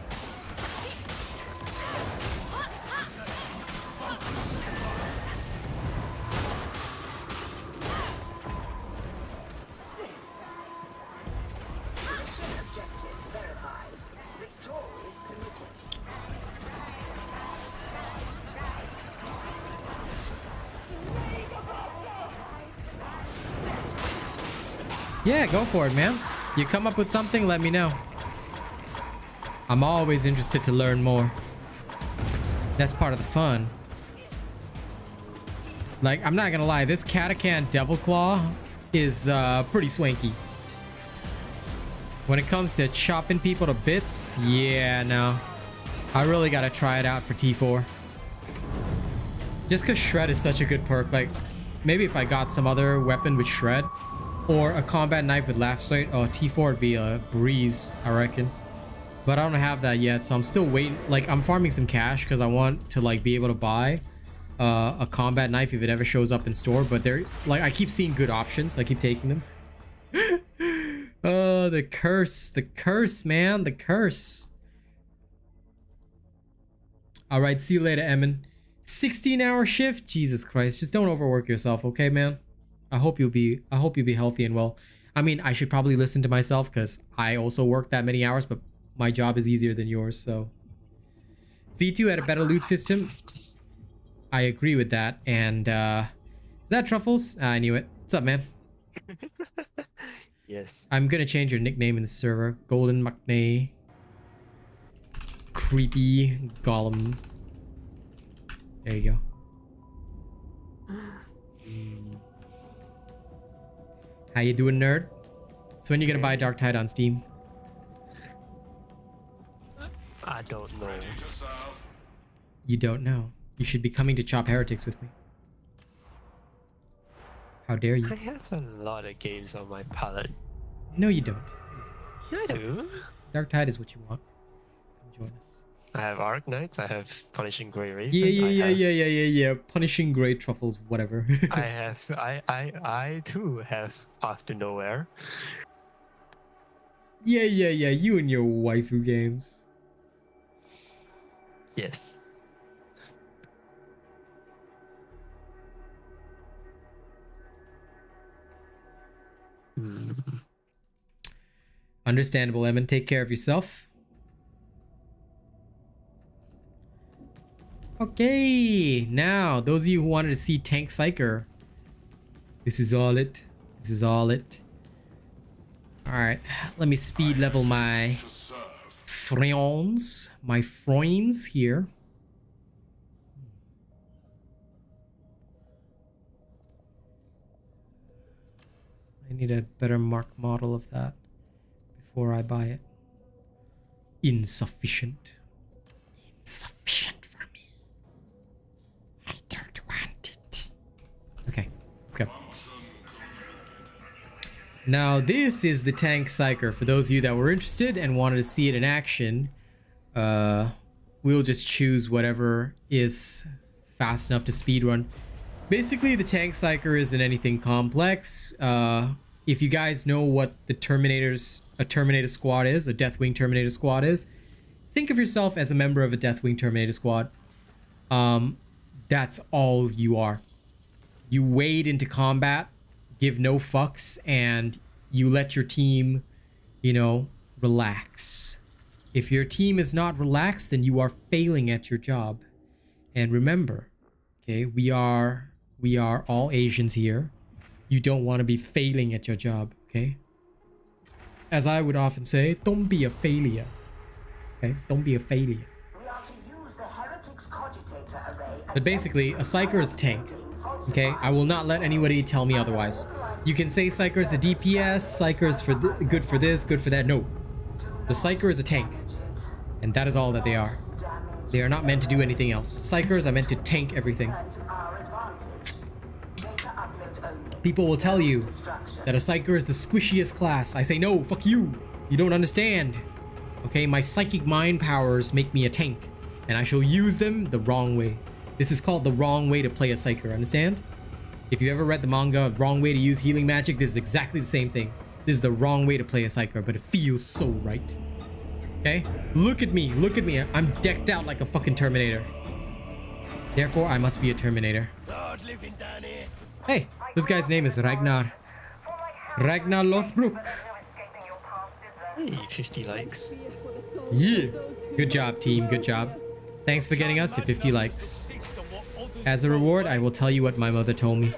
Mission objectives verified. Withdrawal permitted. Yeah, go for it, man. You come up with something, let me know. I'm always interested to learn more. That's part of the fun. Like, I'm not gonna lie, this Catacan Devil Claw is pretty swanky. When it comes to chopping people to bits, yeah, no. I really gotta try it out for T4. Just because Shred is such a good perk, like, maybe if I got some other weapon with Shred, or a combat knife with Lacerate, oh, T4 would be a breeze, I reckon. But I don't have that yet, so I'm still waiting. Like, I'm farming some cash because I want to, like, be able to buy a combat knife if it ever shows up in store. But they're, like, I keep seeing good options, so I keep taking them. Oh, the curse, man, the curse. All right, see you later, Emin. 16-hour shift, Jesus Christ, just don't overwork yourself, okay, man? I hope you'll be healthy and well. I mean, I should probably listen to myself because I also work that many hours, but my job is easier than yours, so. V2 had a better loot system. I agree with that. And is that Truffles? I knew it. What's up, man? Yes. I'm gonna change your nickname in the server. Golden Maknae. Creepy Golem. There you go. How you doing, nerd? So when you gonna buy Darktide on Steam? I don't know. You don't know. You should be coming to Chop Heretics with me. How dare you? I have a lot of games on my palette. No, you don't. I do. Darktide is what you want. Come join us. I have Arc Knights, I have Punishing Grey Raven. Yeah. Punishing Grey Truffles, whatever. I too have Path to Nowhere. Yeah. You and your waifu games. Yes. Understandable, Emin. Take care of yourself. Okay, now those of you who wanted to see Tanky Psyker, this is all it. All right, let me speed level my friends here. I need a better mark model of that before I buy it. Insufficient. Insufficient for me. I don't want it. Okay, let's go. Now, this is the Tanky Psyker. For those of you that were interested and wanted to see it in action, we'll just choose whatever is fast enough to speedrun. Basically, the Tanky Psyker isn't anything complex. If you guys know what the a Terminator squad is, a Deathwing Terminator squad is, think of yourself as a member of a Deathwing Terminator squad. That's all you are. You wade into combat, give no fucks, and you let your team, you know, relax. If your team is not relaxed, then you are failing at your job. And remember, okay, we are all Asians here. You don't want to be failing at your job, okay? As I would often say, don't be a failure. Okay? Don't be a failure. We are to use the Heretics Cogitator array. But basically, a Psyker is a tank. Okay? I will not let anybody tell me otherwise. You can say Psyker is a DPS, Psyker is good for this, good for that. No. The Psyker is a tank. And that is all that they are. They are not meant to do anything else. Psykers are meant to tank everything. People will tell you that a Psyker is the squishiest class. I say, no, fuck you. You don't understand. Okay, my psychic mind powers make me a tank, and I shall use them the wrong way. This is called the wrong way to play a Psyker, understand? If you ever read the manga, Wrong Way to Use Healing Magic, this is exactly the same thing. This is the wrong way to play a Psyker, but it feels so right. Okay? Look at me, look at me. I'm decked out like a fucking Terminator. Therefore, I must be a Terminator. Hey, this guy's name is Ragnar. Ragnar Lothbrok. Hey, 50 likes. Yeah. Good job, team. Good job. Thanks for getting us to 50 likes. As a reward, I will tell you what my mother told me.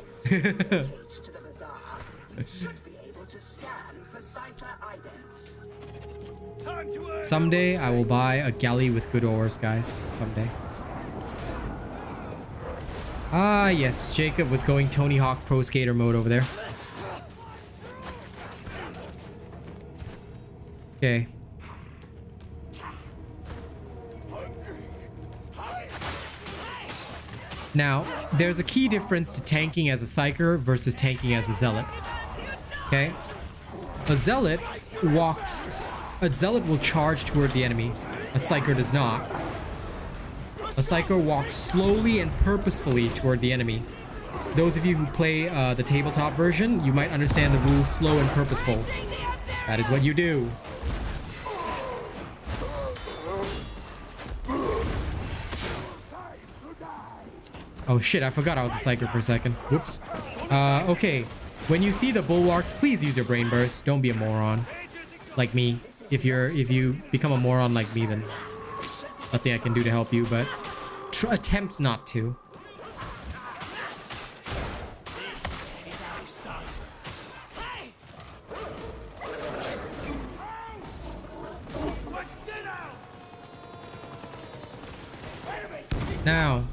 Someday, I will buy a galley with good ores, guys. Someday. Ah, yes. Jacob was going Tony Hawk Pro Skater mode over there. Okay. Now, there's a key difference to tanking as a Psyker versus tanking as a Zealot. Okay? A Zealot will charge toward the enemy. A Psyker does not. A Psyker walks slowly and purposefully toward the enemy. Those of you who play the tabletop version, you might understand the rules slow and purposeful. That is what you do. Oh shit, I forgot I was a Psyker for a second. Whoops. Okay. When you see the bulwarks, please use your brain burst. Don't be a moron. Like me. If you become a moron like me, then nothing I can do to help you, but attempt not to. Now,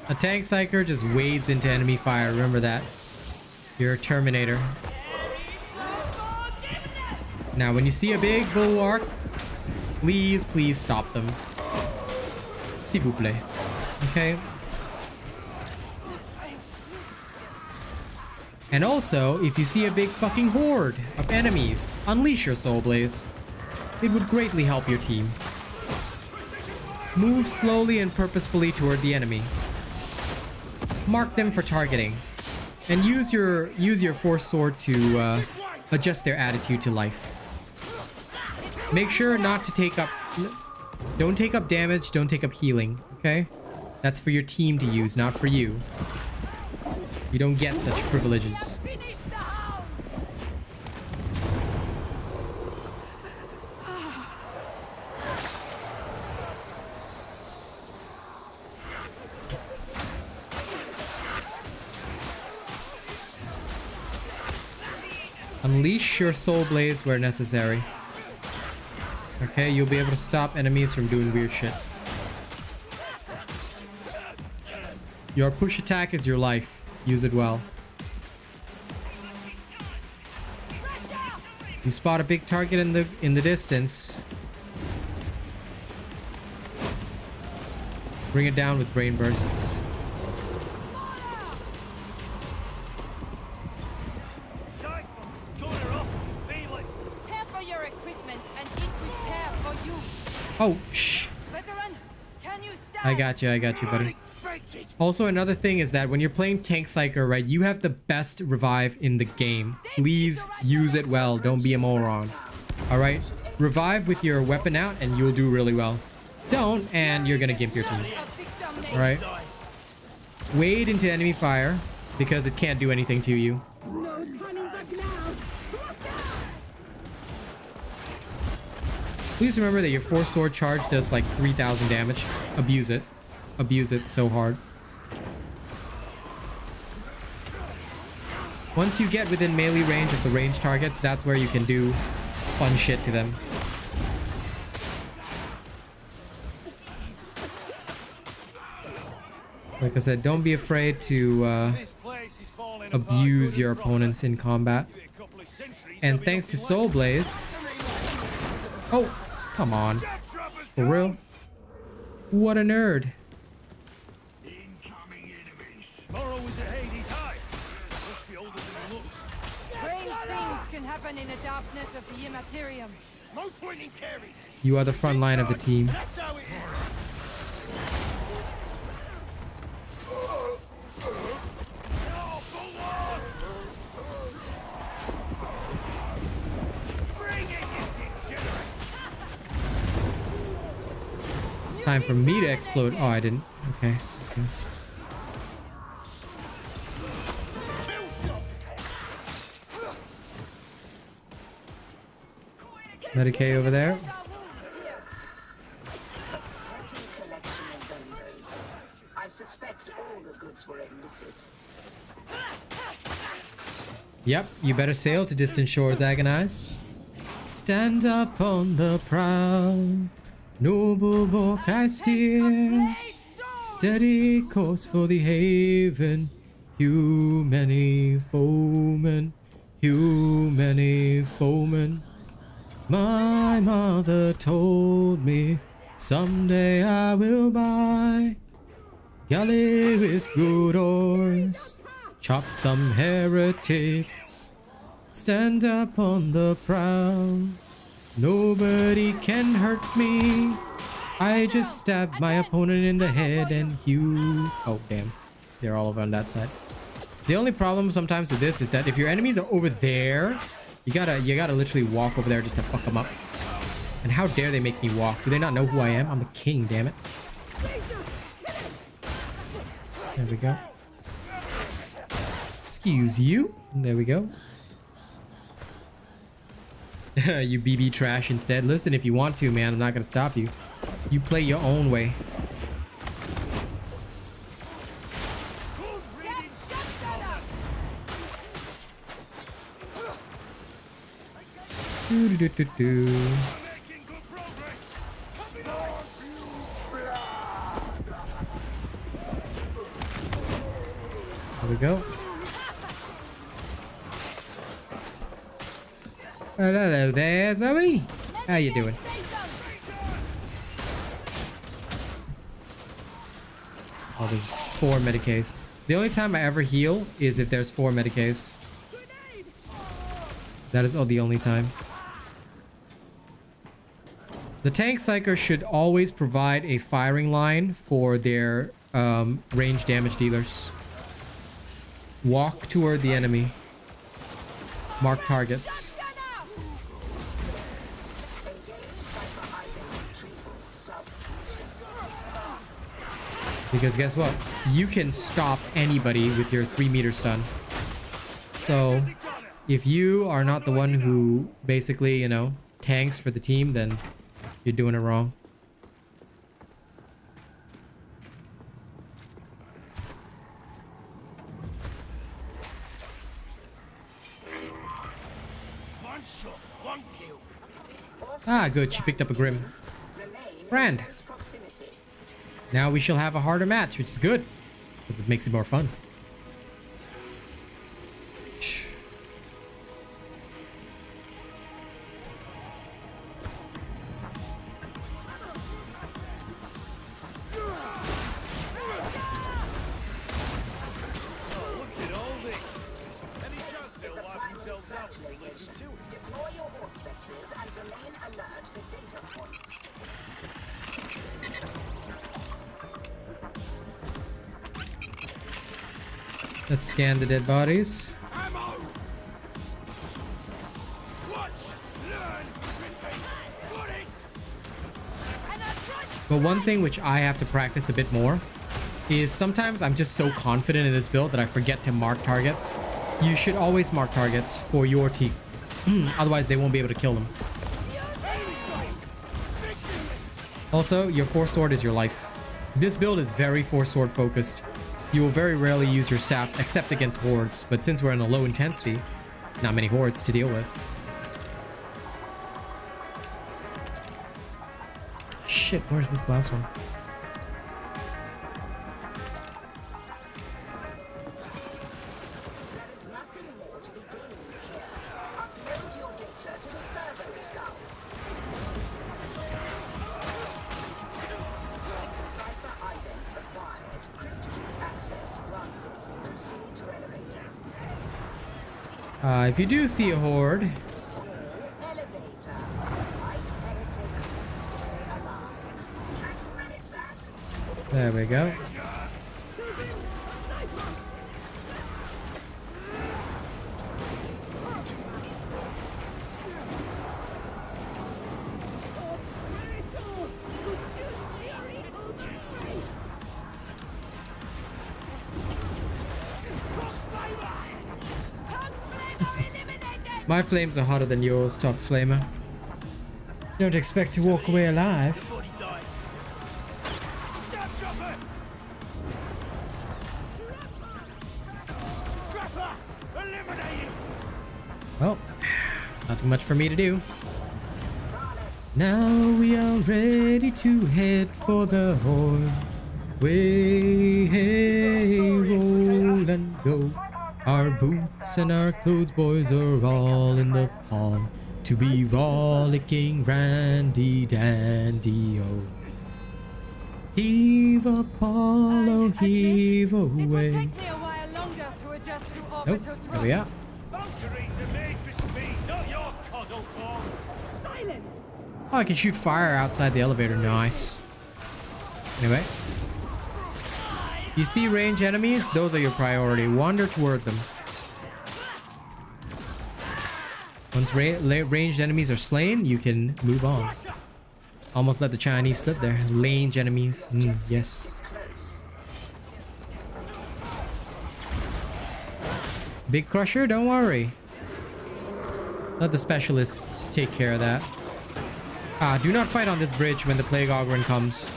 a Tanky Psyker just wades into enemy fire. Remember that. You're a Terminator. Now, when you see a big bulwark, please stop them. S'il vous plaît. Okay. And also, if you see a big fucking horde of enemies, unleash your Soul Blaze. It would greatly help your team. Move slowly and purposefully toward the enemy. Mark them for targeting. And use your Force Sword to adjust their attitude to life. Make sure not to take up... Don't take up damage, don't take up healing, okay? That's for your team to use, not for you. You don't get such privileges. Unleash your Soul Blaze where necessary. Okay, you'll be able to stop enemies from doing weird shit. Your push attack is your life. Use it well. You spot a big target in the distance. Bring it down with brain bursts. Care for your equipment and it will care for you. Oh, shh. Veteran, can you stand? I got you, buddy. Also, another thing is that when you're playing Tank Psyker, right, you have the best revive in the game. Please use it well. Don't be a moron. All right, revive with your weapon out and you'll do really well. Don't, and you're gonna gimp your team. All right. Wade into enemy fire because it can't do anything to you. Please remember that your 4-sword charge does like 3,000 damage. Abuse it. Abuse it so hard. Once you get within melee range of the ranged targets, that's where you can do fun shit to them. Like I said, don't be afraid to abuse your opponents in combat. And thanks to Soul Blaze... Oh, come on. For real? What a nerd. Strange things can happen in the darkness of the Immaterium. No point in caring. You are the front line of the team. Time for me to explode. Oh, I didn't. Okay. Okay. Medicaid over there. I suspect all the goods were illicit. Yep, you better sail to distant shores, Agonize. Stand up on the prow, noble book I steer. Steady course for the haven. Few many foemen, few many foemen. My mother told me someday I will buy galley with good oars, chop some heretics, stand up on the prow. Nobody can hurt me. I just stabbed my opponent in the head and hew. Oh damn, they're all over on that side. The only problem sometimes with this is that if your enemies are over there, you gotta literally walk over there just to fuck them up. And how dare they make me walk? Do they not know who I am? I'm the king, damn it. There we go. Excuse you. There we go. You BB trash instead. Listen, if you want to, man, I'm not gonna stop you. You play your own way. Do do do do. There we go. Hello there, Zoe. How you doing? Oh, there's 4 Medicays. The only time I ever heal is if there's 4 Medicays. That is the only time. The Tank Psyker should always provide a firing line for their range damage dealers. Walk toward the enemy. Mark targets. Because guess what? You can stop anybody with your 3-meter stun. So, if you are not the one who basically, you know, tanks for the team, then you're doing it wrong. One shot, one kill. Ah, good. She picked up a Grim. Rand. Now we shall have a harder match, which is good. Because it makes it more fun. Let's scan the dead bodies. Ammo! Watch, learn, repeat. Got it! But one thing which I have to practice a bit more is sometimes I'm just so confident in this build that I forget to mark targets. You should always mark targets for your team. Otherwise, they won't be able to kill them. Also, your force sword is your life. This build is very force sword focused. You will very rarely use your staff except against hordes, but since we're in a low intensity, not many hordes to deal with. Shit, where's this last one? If you do see a horde, there we go. My flames are hotter than yours, Tox Flamer. Don't expect to walk away alive. Well, nothing much for me to do. Now we are ready to head for the horde. Way, hey, roll and go. Our boots and our clothes, boys, are all in the pond to be rollicking randy dandy-o. Heave Apollo, heave away. It will take me a while longer to adjust to orbital Nope, drop. there we are. Valkyries are made for speed, not your coddle balls. Silence! Oh, I can shoot fire outside the elevator. Nice. Anyway. You see range enemies? Those are your priority. Wander toward them. Once ranged enemies are slain, you can move on. Almost let the Chinese slip there. Range enemies. Yes. Big Crusher, don't worry. Let the specialists take care of that. Do not fight on this bridge when the Plague Ogryn comes.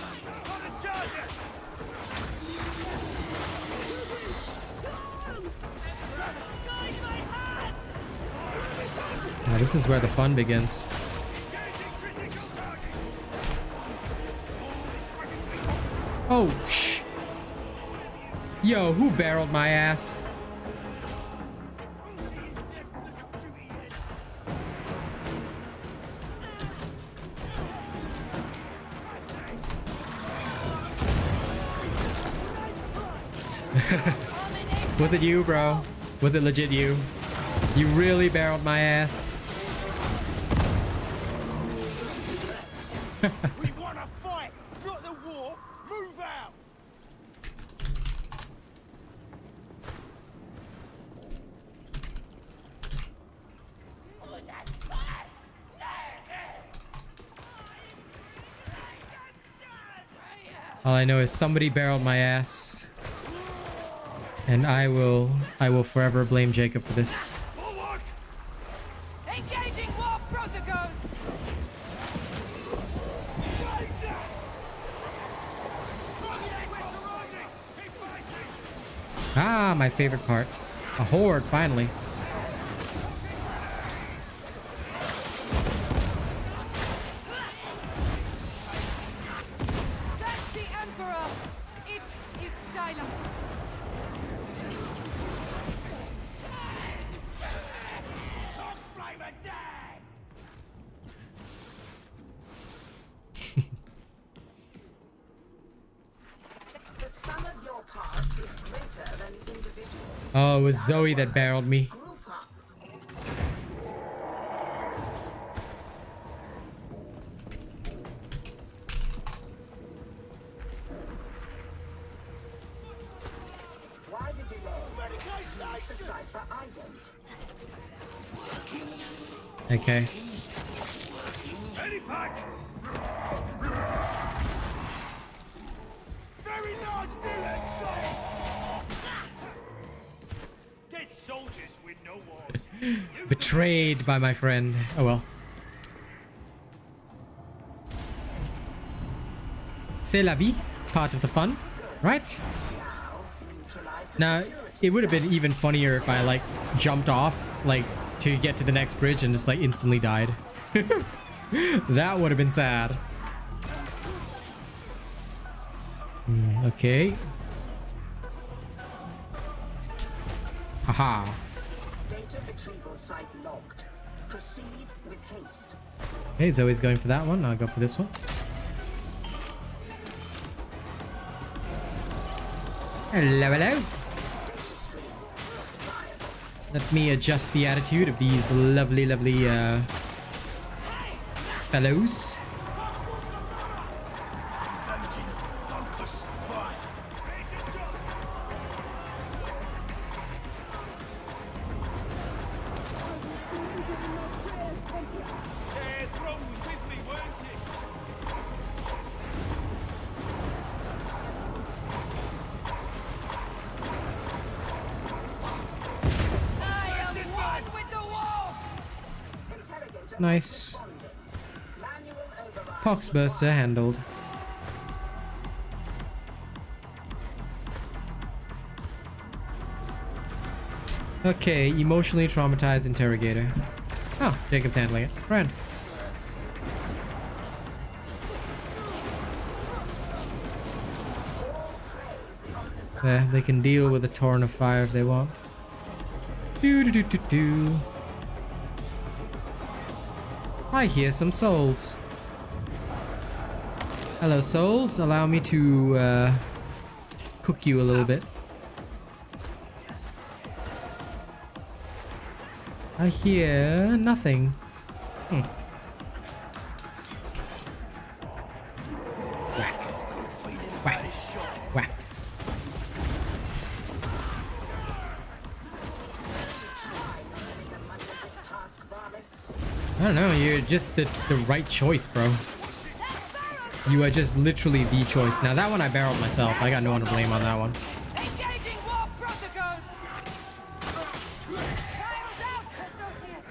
This is where the fun begins. Oh, shh. Yo, who barreled my ass? Was it you, bro? Was it legit you? You really barreled my ass. We want to fight, not the war. Move out. All I know is somebody barreled my ass. And I will forever blame Jacob for this. Engaging war protocols. Ah, my favorite part. A horde, finally. That's the Emperor. It is silent. Oh, it was Zoe that barreled me. Why the delay? Okay. Any pack! Very large village! Dead soldiers with no walls. Betrayed by my friend. Oh well. C'est la vie. Part of the fun, right? Now, it would have been even funnier if I like jumped off like to get to the next bridge and just like instantly died. That would have been sad. Okay. Haha. Data retrieval site logged. Proceed with haste. Okay, Zoe's going for that one. I'll go for this one. Hello, hello. Let me adjust the attitude of these lovely, lovely fellows. Focus, fire. Yeah, Throne was with me, weren't he? Nice. Poxburster handled. Okay, emotionally traumatized interrogator. Oh, Jacob's handling it. Friend. There, they can deal with a torrent of fire if they want. Do do do do do. I hear some souls. Hello, souls. Allow me to cook you a little bit. I hear nothing. Whack. Whack. Whack. I don't know, you're just the right choice, bro. You are just literally the choice. Now that one I barreled myself. I got no one to blame on that one. Engaging war protocols. Files out, associates.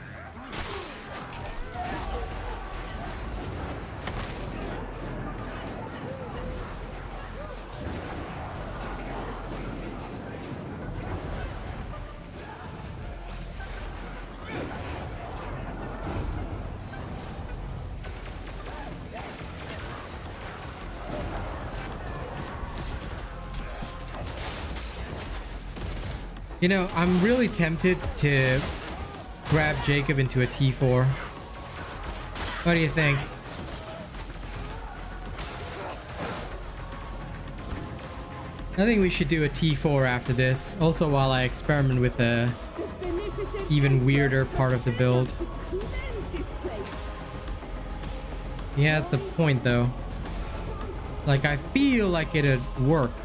You know, I'm really tempted to grab Jacob into a T4. What do you think? I think we should do a T4 after this. Also, while I experiment with a even weirder part of the build. Yeah, that's the point, though. Like, I feel like it'd work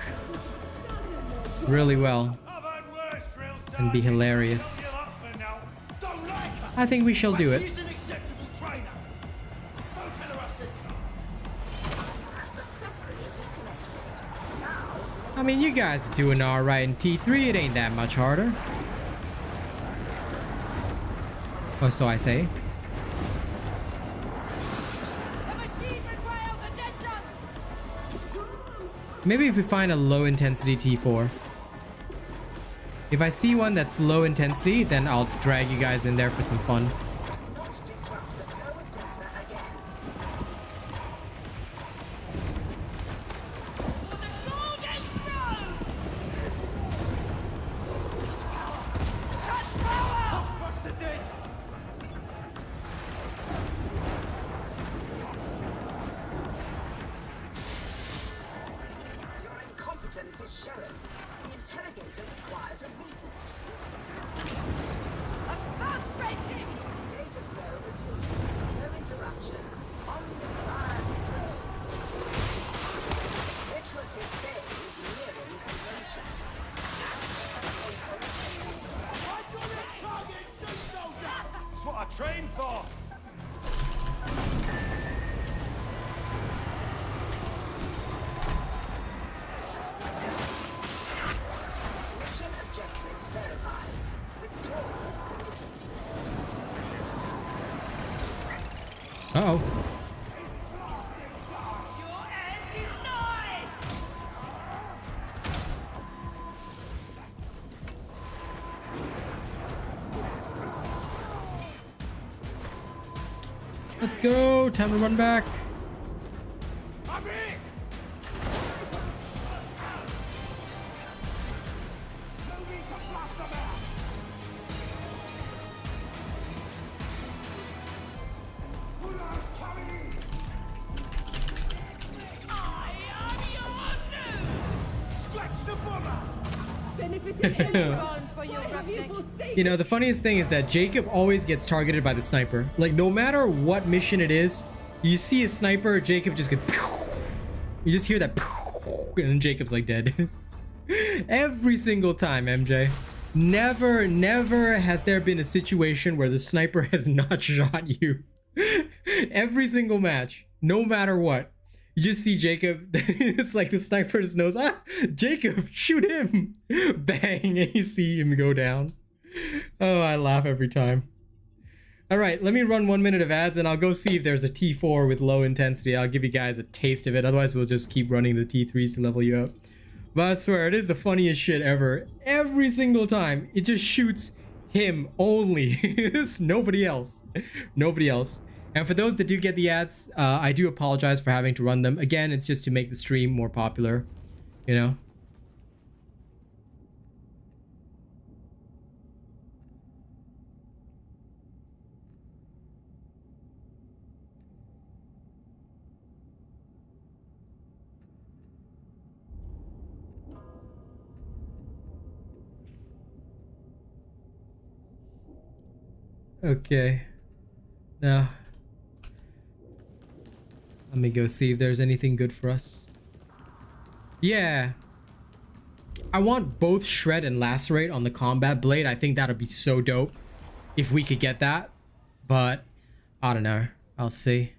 really well and be hilarious. I think we shall do it. I mean, you guys are doing alright in T3, it ain't that much harder. Or so I say. Maybe if we find a low intensity T4. If I see one that's low intensity, then I'll drag you guys in there for some fun. trained for. Mission objectives verified. Withdrawal permitted. Uh-oh. Your end is nigh! Let's go. Time to run back. I'm here. No need to blast them out. Bullard coming in. I am your doom! Scratch the bummer. Gone for you, roughneck. You know, the funniest thing is that Jacob always gets targeted by the sniper. Like, no matter what mission it is, you see a sniper, Jacob just gets... You just hear that... And then Jacob's like dead. Every single time, MJ. Never has there been a situation where the sniper has not shot you. Every single match, no matter what. You just see Jacob, it's like the sniper just knows, ah, Jacob, shoot him. Bang, and you see him go down. Oh, I laugh every time. All right, let me run 1 minute of ads and I'll go see if there's a T4 with low intensity. I'll give you guys a taste of it. Otherwise, we'll just keep running the T3s to level you up. But I swear, it is the funniest shit ever. Every single time, it just shoots him only. It's nobody else. Nobody else. And for those that do get the ads, I do apologize for having to run them. Again, it's just to make the stream more popular, you know? Okay. Now... let me go see if there's anything good for us. Yeah. I want both Shred and Lacerate on the Combat Blade. I think that'd be so dope if we could get that. But, I don't know. I'll see.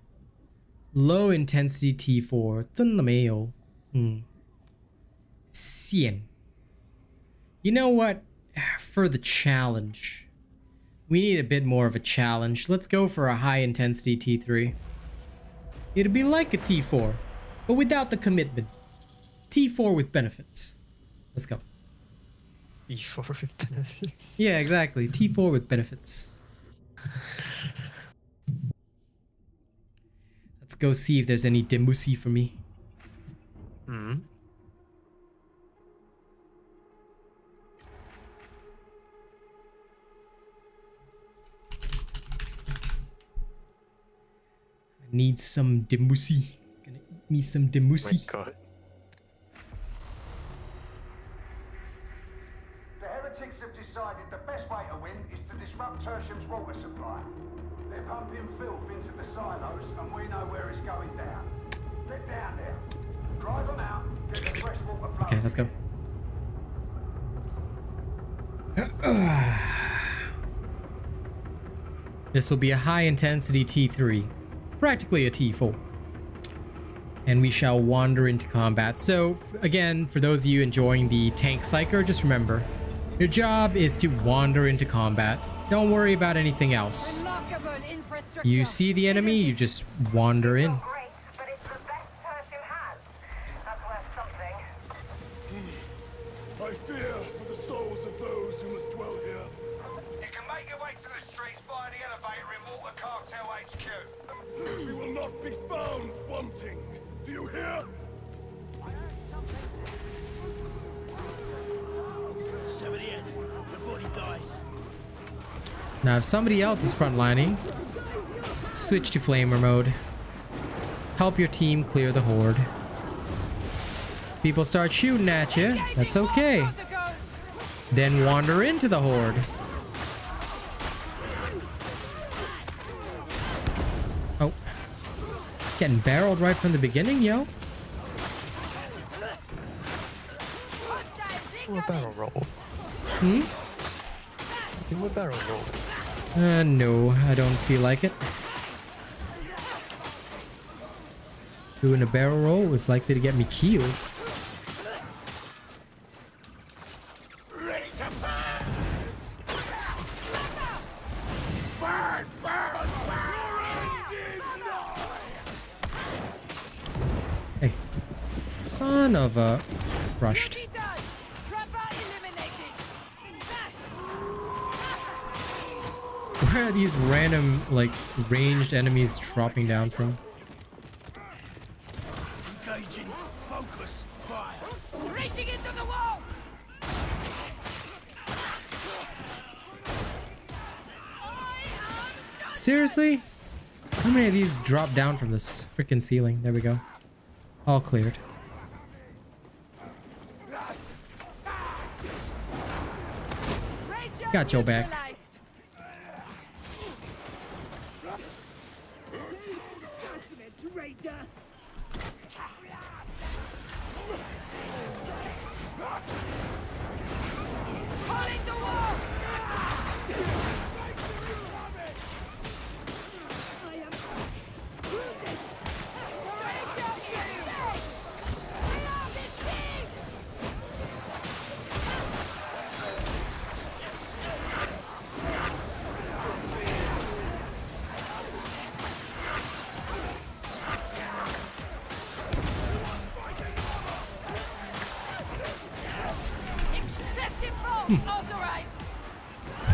Low intensity T4. 真的没有. Cien. You know what? For the challenge. We need a bit more of a challenge. Let's go for a high intensity T3. It'd be like a T4, but without the commitment. T4 with benefits. Let's go. E4 with benefits. Yeah, exactly. T4 with benefits. Let's go see if there's any Demusi for me. Hmm. Need some Demusi. Gonna eat me some Demusi. Oh my god. The heretics have decided the best way to win is to disrupt Tertium's water supply. They're pumping filth into the silos and we know where it's going down. Get down there. Drive them out, get the fresh water flowing. Okay, let's go. This will be a high intensity T3. Practically a T4. And we shall wander into combat. So, again, for those of you enjoying the Tanky Psyker, just remember, your job is to wander into combat. Don't worry about anything else. You see the enemy, you just wander in. Great, but it's the best Tertium has. That's worth something. I fear for the souls of those who must dwell here. You can make your way to the streets via the elevator in Water Cartel HQ. We will not be found wanting. Do you hear? Somebody in. The body dies. Now, if somebody else is frontlining, switch to flamer mode. Help your team clear the horde. People start shooting at you. That's okay. Then wander into the horde. Oh. Getting barreled right from the beginning, yo. Do a barrel roll. Hmm? Do a barrel roll. No, I don't feel like it. Doing a barrel roll is likely to get me killed. Ready to burn! Burn, burn, burn! Hey, son of a... Rushed. Where are these random, like, ranged enemies dropping down from? Engaging. Focus. Fire. Reaching into the wall! Seriously? How many of these drop down from this freaking ceiling? There we go. All cleared. Got your back.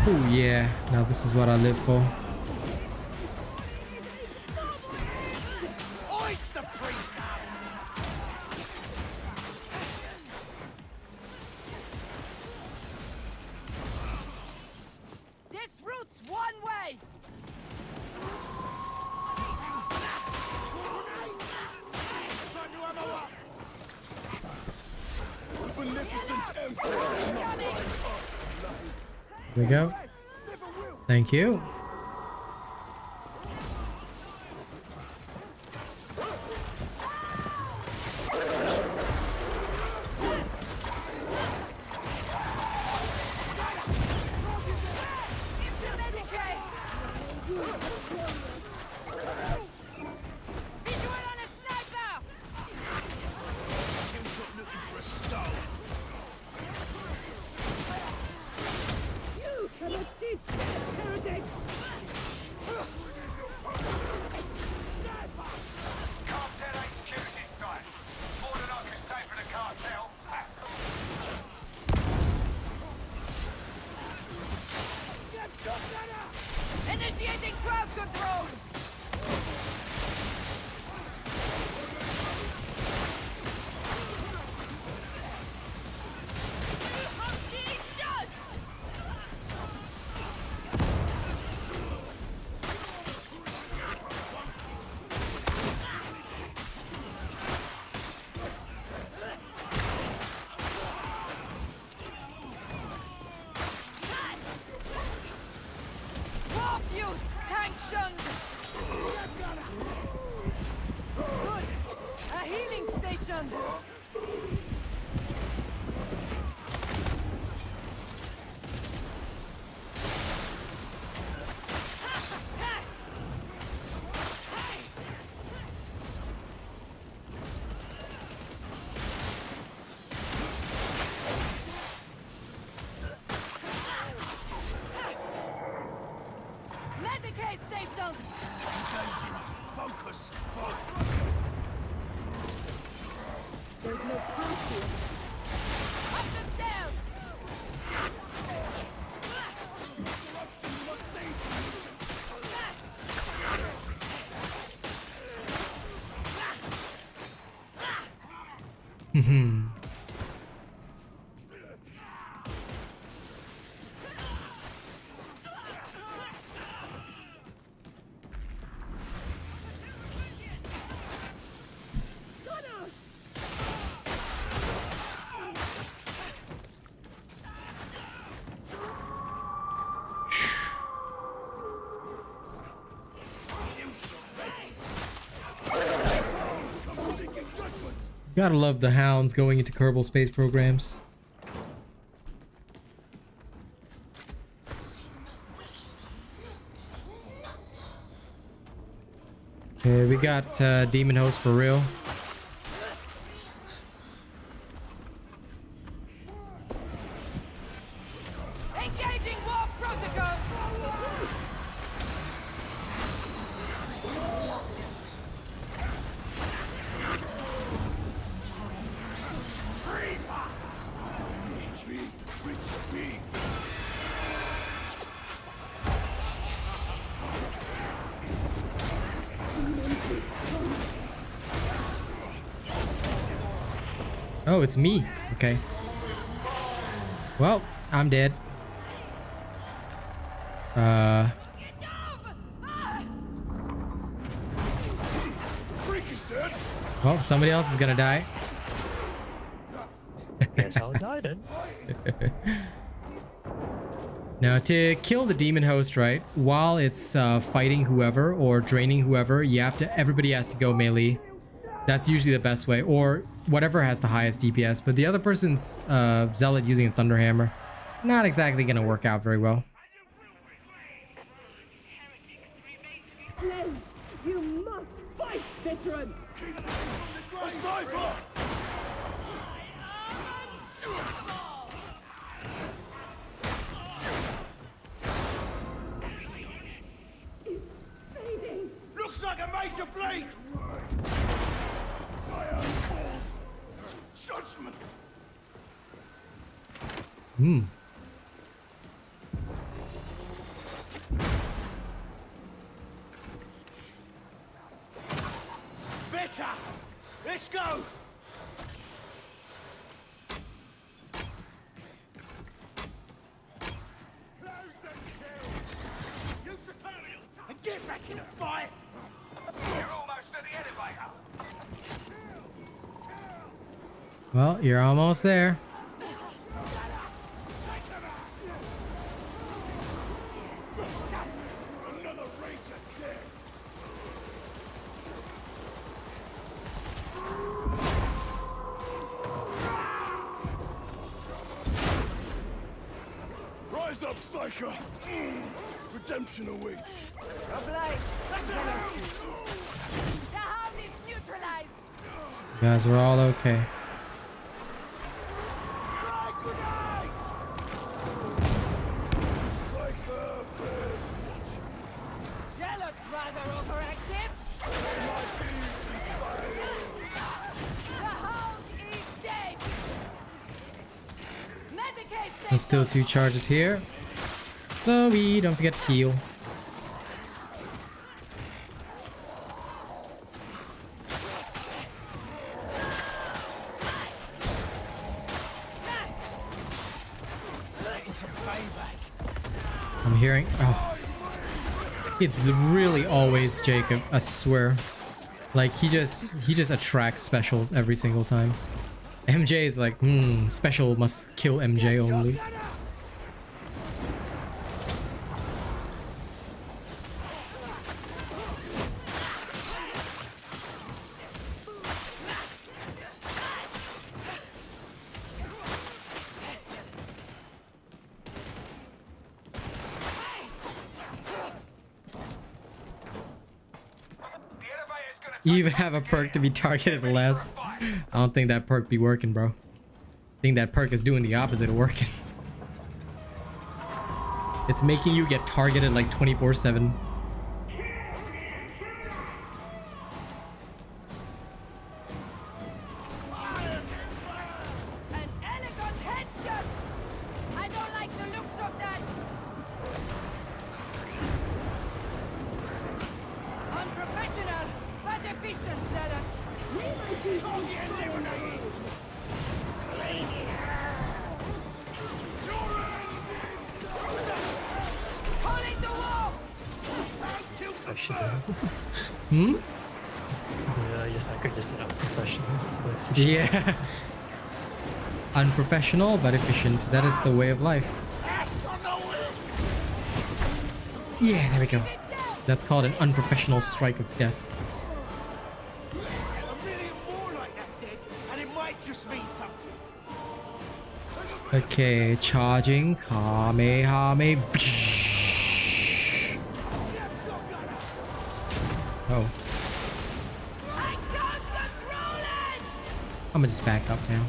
Oh yeah, now this is what I live for. This route's one way. There we go. Thank you. Initiating crowd control! Sanctioned! Good! A healing station! Medicaid station! Engaging. Focus. Fire. There's no path here. Up the stairs! Gotta love the hounds going into Kerbal Space programs. Okay, we got demon host for real. Engaging war protocols. Oh, it's me. Okay. Well, I'm dead. Well, somebody else is gonna die. Guess I'll die then. Now, to kill the demon host, right, while it's fighting whoever or draining whoever, everybody has to go melee. That's usually the best way, or whatever has the highest DPS. But the other person's zealot using a thunder hammer, not exactly gonna work out very well. You must fight, veteran! A sniper! Looks like a major blade! I am called to judgment! Better! Let's go! And get back in the fight! You're almost at the elevator. Well, you're almost there. Another ranger dead! Rise up, Psyker! Redemption awaits! Obliged. The hound is neutralized. You guys are all okay. Psyker bears Zealot's rather overactive. The hound is dead. Medicate. There's still 2 charges here. So we don't forget to heal. I'm hearing. Oh, it's really always Jacob. I swear. Like he just attracts specials every single time. MJ is like, special must kill MJ only. You even have a perk to be targeted less. I don't think that perk be working, bro. I think that perk is doing the opposite of working. It's making you get targeted like 24/7. An elegant headshot. I don't like the looks of that. Unprofessional, but efficient, Zealot. Calling the wall. Professional. Hmm? Yeah, yes, I could just say unprofessional. Yeah. Unprofessional but efficient. That is the way of life. Yeah, there we go. That's called an unprofessional strike of death. a million more like that dead, and it might just mean something. Okay, charging. Kamehame. Oh. I'm gonna just back up now.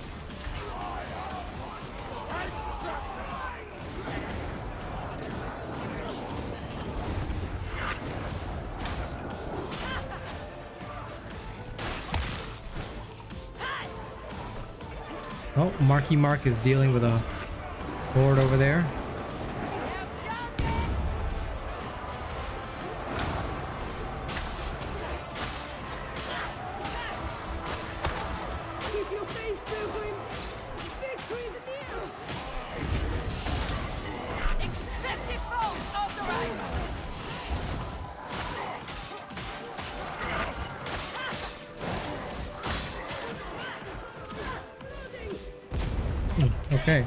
Oh, Marky Mark is dealing with a horde over there. Okay.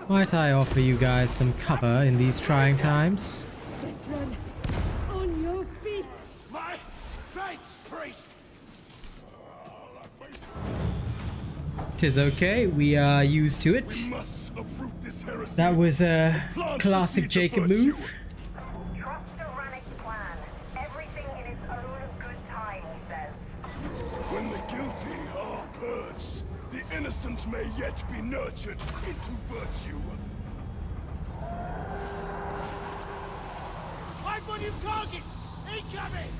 Might I offer you guys some cover in these trying times? On your feet. My thanks, priest. 'Tis okay, we are used to it. We must uproot this heresy. That was a classic Jacob move. Trust Tyrannic's plan. Everything in its own good time, he says. When the guilty are purged, the innocent may yet be nurtured into virtue. I've got new targets. Incoming.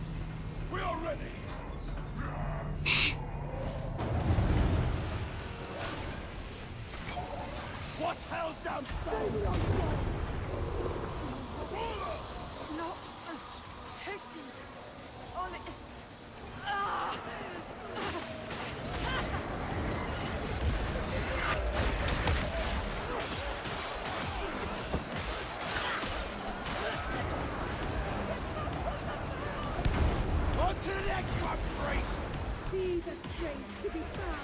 We are ready. What's held down? No. Safety. Only. Ah! On to the next one, priest. See the trace to be found.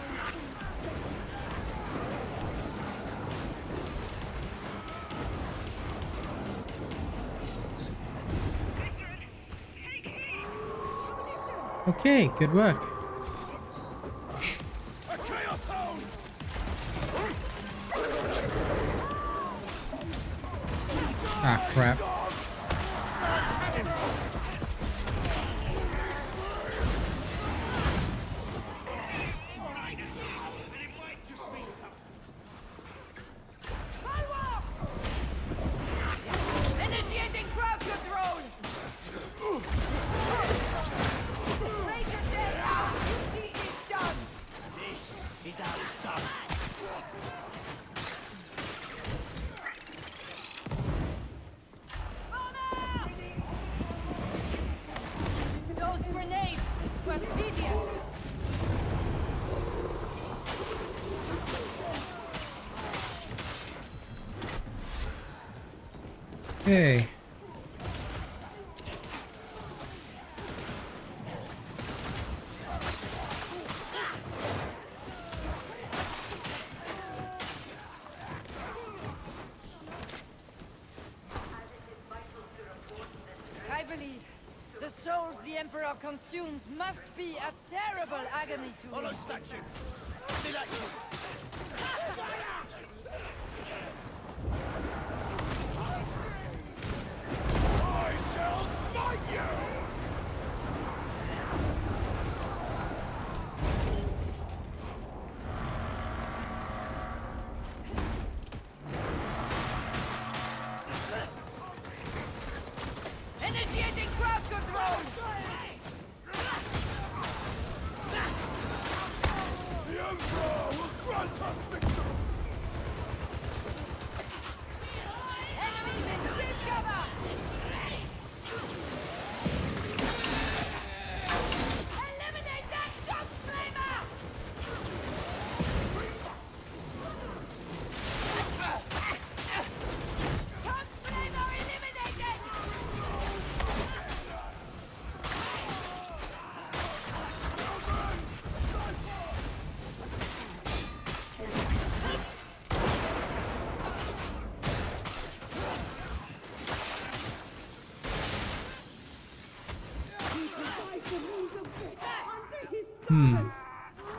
Okay, good work. A chaos hound. Ah, crap. Initiating crowd control. Break your dead out. Duty is done. This is our stuff. Those grenades were tedious. Okay. I believe the souls the Emperor consumes must be a terrible agony to Follow him. statue. Still active. I shall fight you. Initiating crowd control. The Emperor will grant us victory. Enemies in deep cover. Eliminate that gunslinger. Gunslinger eliminated.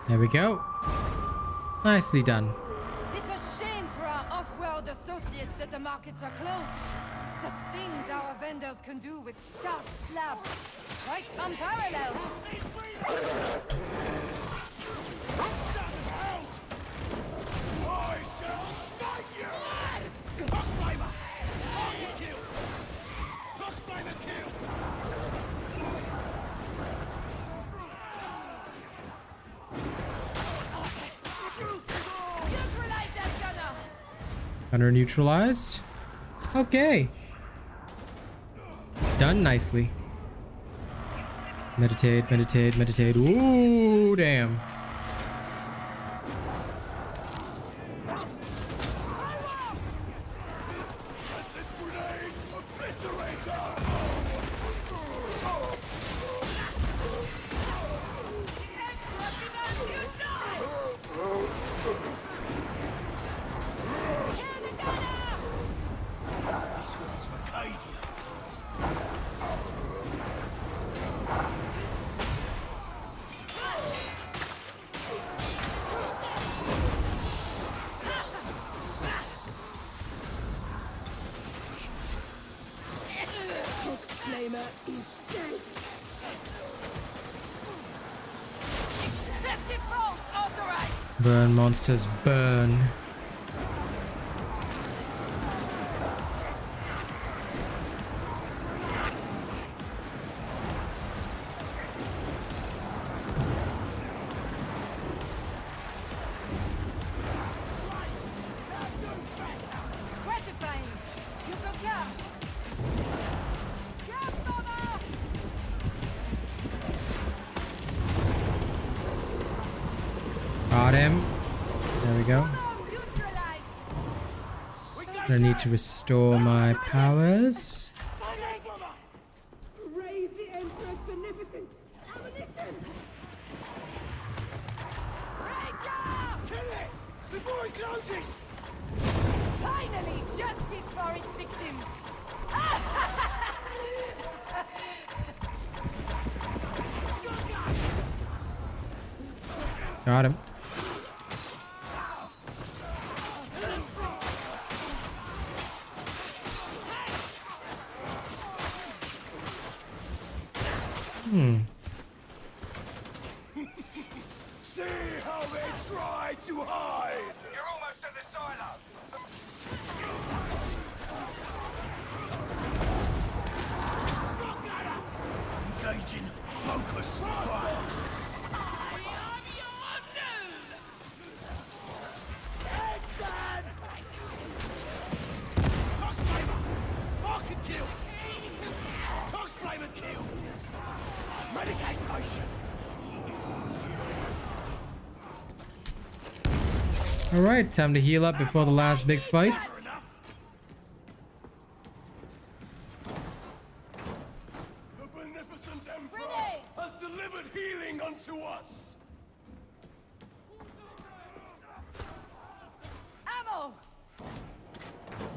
There we go. Nicely done. It's a shame for our off-world associates that the markets are closed. The things our vendors can do with stark slabs. Quite unparalleled. I shall fight you! Fox flavor! Market kill! Fox flavor kill! Neutralize that gunner! Gunner neutralized. Okay. Done nicely. Meditate, meditate, meditate. Ooh, damn. Excessive force authorized! Burn, monsters, burn. Gratifying! You go down! Got him. There we go. I need to restore my powers. Raise the Emperor's beneficence! Ammunition! Kill it! Before he closes! Finally, justice for its victims! Got him. See how they try to hide! You're almost at the silo. Engaging. Focus. Fire. Fox flavor. Market kill. Fox flavor kill. Medication. All right, time to heal up before the last big fight. The beneficent Emperor has delivered healing unto us! Ammo!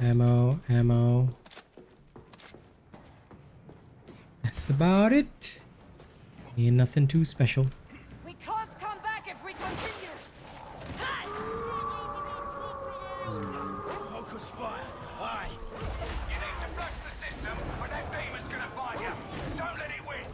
Ammo, ammo. That's about it. Ain't nothing too special. We can't come back if we continue! Focus fire. Aye. You need to flush the system, or that demon's gonna find you. Don't let it win.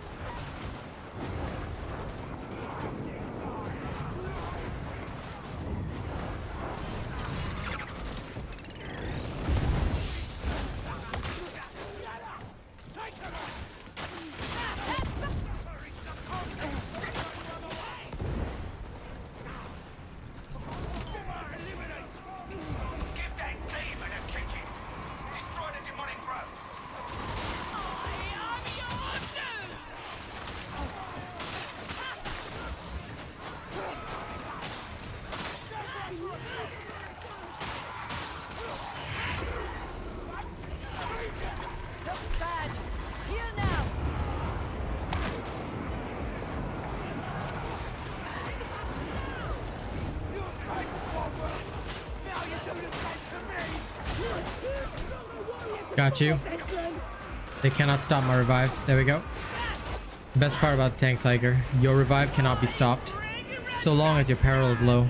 Give that demon a kicking. Destroy the demonic growth. Looks bad! Heal now! Got you. They cannot stop my revive. There we go. Best part about the Tanky Psyker, your revive cannot be stopped, so long as your peril is low.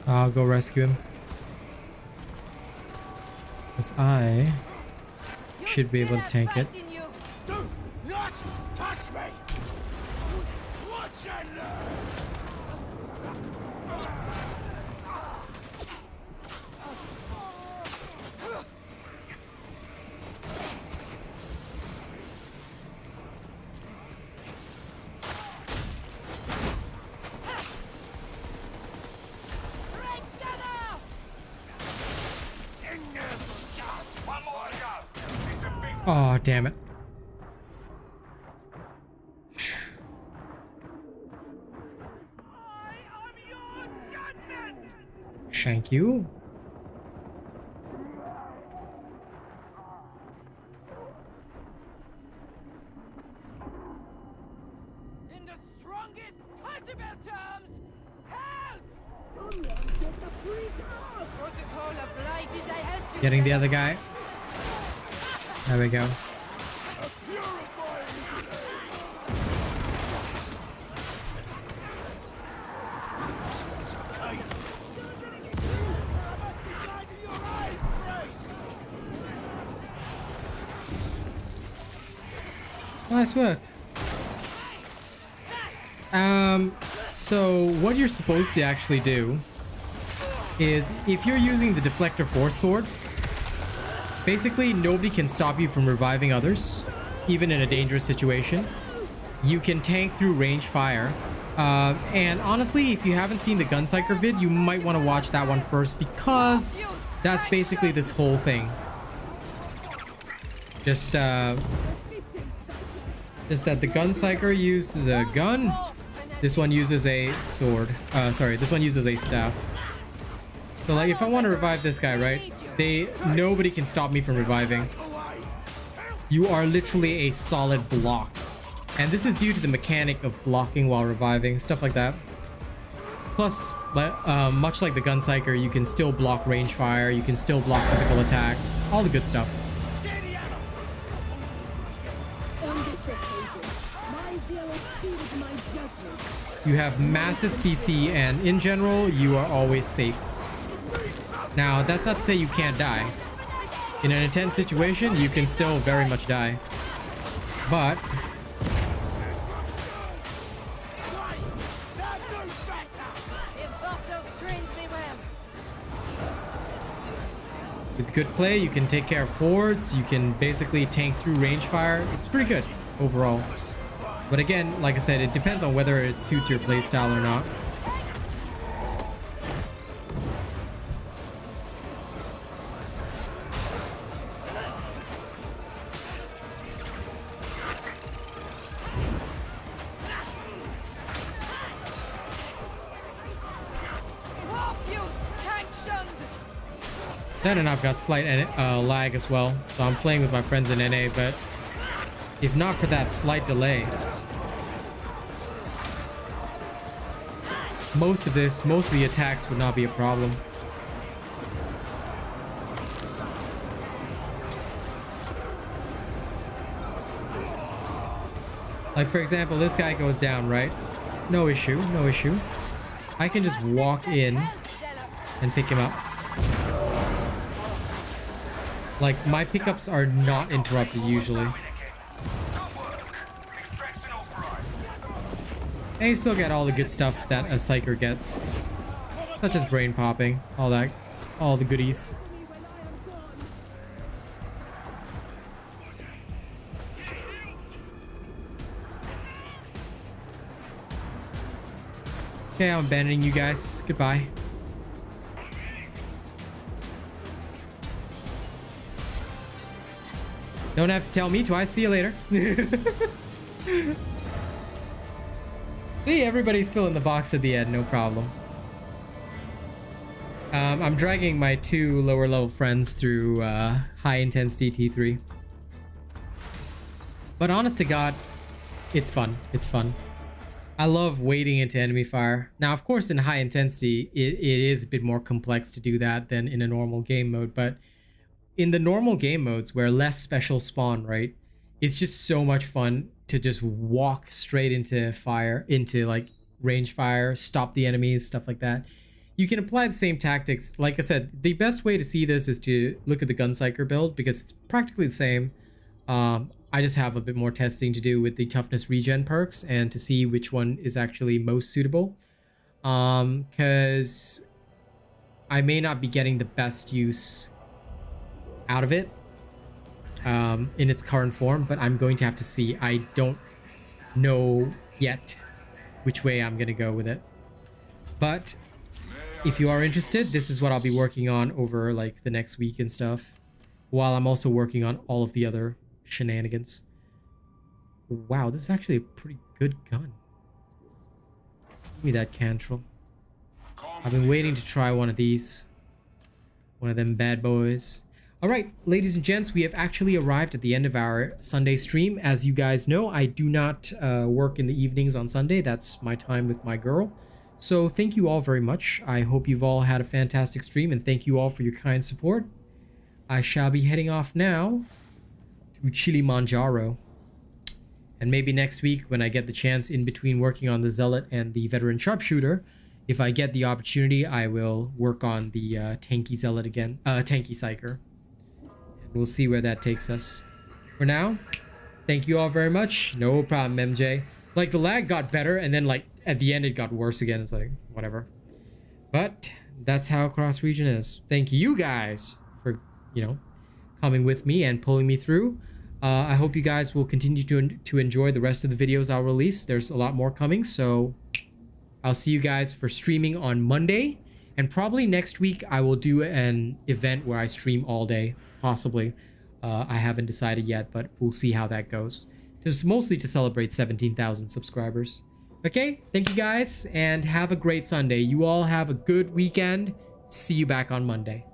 I'll go rescue him. Because I should be able to tank it. Do not touch me! Watch and learn! Oh, damn it. Thank you. In the strongest possible terms, help! Protocol obliges I help you. Getting the other guy. There we go. Nice work. So what you're supposed to actually do is, if you're using the Deflector Force Sword, basically nobody can stop you from reviving others, even in a dangerous situation. You can tank through range fire. And honestly, if you haven't seen the Gun Psyker vid, you might want to watch that one first, because that's basically this whole thing. Just that the Gun Psyker uses a gun. This one uses a sword. Sorry, this one uses a staff. So like, if I want to revive this guy, right? Nobody can stop me from reviving. You are literally a solid block. And this is due to the mechanic of blocking while reviving, stuff like that. Plus, much like the Gun Psyker, you can still block range fire, you can still block physical attacks, all the good stuff. You have massive CC, and in general, you are always safe. Now, that's not to say you can't die. In an intense situation, you can still very much die. But with good play, you can take care of hordes, you can basically tank through range fire. It's pretty good overall. But again, like I said, it depends on whether it suits your playstyle or not. Then and I've got slight lag as well, so I'm playing with my friends in NA, but if not for that slight delay, most of the attacks would not be a problem. Like, for example, this guy goes down, right? No issue, no issue. I can just walk in and pick him up. Like, my pickups are not interrupted usually. And you still get all the good stuff that a Psyker gets, such as brain popping, all that, all the goodies. Okay, I'm abandoning you guys. Goodbye. Don't have to tell me twice. See you later. See, everybody's still in the box at the end. No problem. I'm dragging my 2 lower level friends through high intensity T3. But honest to God, it's fun. It's fun. I love wading into enemy fire. Now, of course, in high intensity, it is a bit more complex to do that than in a normal game mode. But in the normal game modes where less special spawn, right? It's just so much fun to just walk straight into fire, into like range fire, stop the enemies, stuff like that. you can apply the same tactics. Like I said, the best way to see this is to look at the Gun Psyker build because it's practically the same. I just have a bit more testing to do with the toughness regen perks and to see which one is actually most suitable. Because I may not be getting the best use out of it in its current form, but I'm going to have to see. I don't know yet which way I'm going to go with it. But if you are interested, this is what I'll be working on over like the next week and stuff, while I'm also working on all of the other shenanigans. Wow, this is actually a pretty good gun. Give me that Cantrell. I've been waiting to try one of these. One of them bad boys. Alright, ladies and gents, we have actually arrived at the end of our Sunday stream. As you guys know, I do not work in the evenings on Sunday. That's my time with my girl. So thank you all very much. I hope you've all had a fantastic stream, and thank you all for your kind support. I shall be heading off now to Kilimanjaro. And maybe next week when I get the chance in between working on the Zealot and the Veteran Sharpshooter, if I get the opportunity, I will work on the Tanky Zealot again, Tanky Psyker. And we'll see where that takes us. For now, thank you all very much. No problem, MJ. Like, the lag got better, and then, like, at the end it got worse again. It's like, whatever. But that's how Cross Region is. Thank you guys for, you know, coming with me and pulling me through. I hope you guys will continue to enjoy the rest of the videos I'll release. There's a lot more coming, so I'll see you guys for streaming on Monday. And probably next week I will do an event where I stream all day, possibly. I haven't decided yet, but we'll see how that goes. Just mostly to celebrate 17,000 subscribers. Okay, thank you guys, and have a great Sunday. You all have a good weekend. See you back on Monday.